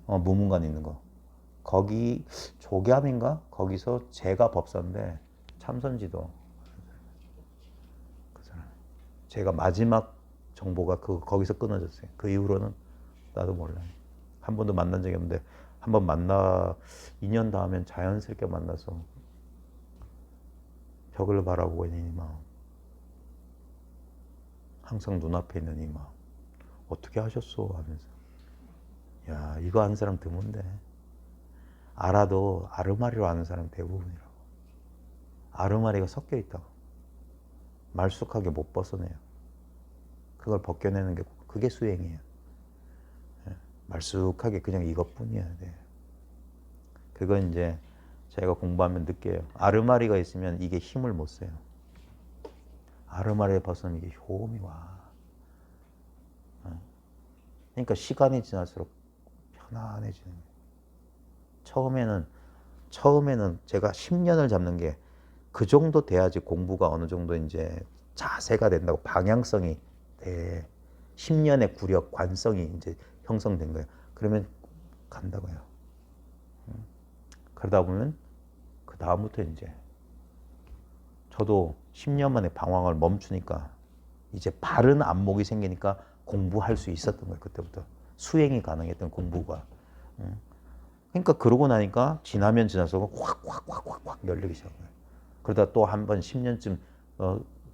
무문관 있는 거. 거기 조계암인가? 거기서 제가 법사인데 참선지도 그 사람. 제가 마지막 정보가 거기서 끊어졌어요. 그 이후로는 나도 몰라요. 한 번도 만난 적이 없는데 한 번 2년 다 하면 자연스럽게 만나서 벽을 바라보고 있는 이 마음, 항상 눈앞에 있는 이 마음, 어떻게 하셨소 하면서 야 이거 아는 사람 드문데 알아도 아르마리로 아는 사람 대부분이라고. 아르마리가 섞여 있다고. 말쑥하게 못 벗어내요. 그걸 벗겨내는 게 그게 수행이에요. 말쑥하게 그냥 이것뿐이어야 돼. 그건 이제 제가 공부하면 느껴요. 아르마리가 있으면 이게 힘을 못 써요. 아르마리에 벗으면 이게 효험이 와. 그러니까 시간이 지날수록 편안해지는 거예요. 처음에는 제가 10년을 잡는 게 그 정도 돼야지 공부가 어느 정도 이제 자세가 된다고 방향성이 돼. 10년의 구력, 관성이 이제 형성된 거예요. 그러면 간다고요. 그러다 보면 그 다음부터 이제 저도 10년 만에 방황을 멈추니까 이제 바른 안목이 생기니까 공부할 수 있었던 거예요. 그때부터 수행이 가능했던 공부가. 그러니까 그러고 나니까 지나면 지나서 확 열리기 시작한 거예요. 그러다 또 한 번 10년쯤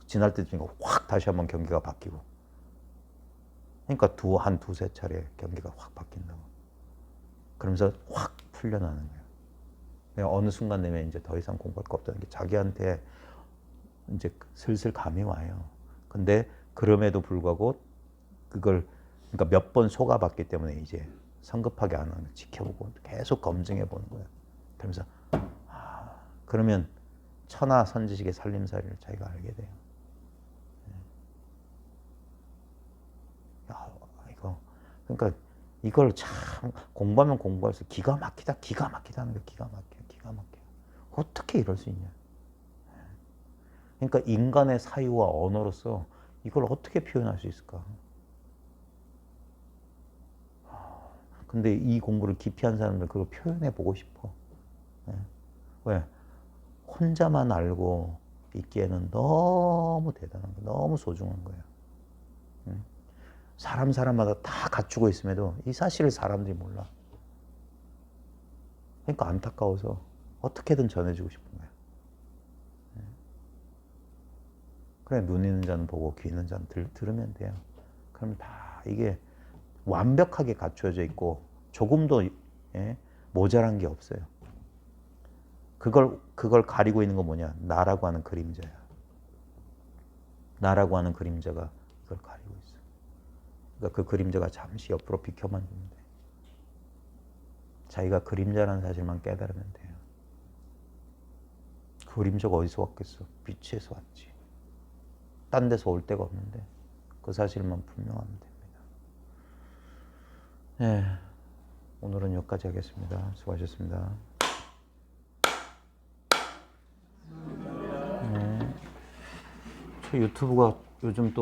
지날 때쯤 확 다시 한번 경기가 바뀌고. 그러니까 한 두세 차례 경기가 확 바뀐다고. 그러면서 확 풀려나는 거예요. 어느 순간 되면 이제 더 이상 공부할 거 없다는 게 자기한테 이제 슬슬 감이 와요. 근데 그럼에도 불구하고 그걸 그러니까 몇 번 속아봤기 때문에 이제 성급하게 안 하는 지켜보고 계속 검증해 보는 거예요. 그러면서 그러면 천하 선지식의 살림살이를 자기가 알게 돼요. 야, 그러니까 이걸 참 공부하면 공부할수록 기가 막히다는 거 기가 막혀. 어떻게 이럴 수 있냐? 그러니까 인간의 사유와 언어로서 이걸 어떻게 표현할 수 있을까? 근데 이 공부를 깊이 한 사람들 그걸 표현해 보고 싶어. 왜? 혼자만 알고 있기에는 너무 대단한 거예요. 너무 소중한 거예요. 사람마다 다 갖추고 있음에도 이 사실을 사람들이 몰라. 그러니까 안타까워서 어떻게든 전해주고 싶은 거예요. 그래, 눈 있는 자는 보고 귀 있는 자는 들으면 돼요. 그러면 다 이게 완벽하게 갖춰져 있고 조금도 모자란 게 없어요. 그걸 가리고 있는 건 뭐냐? 나라고 하는 그림자야. 나라고 하는 그림자가 그걸 가리고 있어. 그러니까 그 그림자가 잠시 옆으로 비켜만 주면 돼. 자기가 그림자라는 사실만 깨달으면 돼요. 그 그림자가 어디서 왔겠어? 빛에서 왔지. 딴 데서 올 데가 없는데 그 사실만 분명하면 됩니다. 네, 오늘은 여기까지 하겠습니다. 수고하셨습니다. 네. 저 유튜브가 요즘 또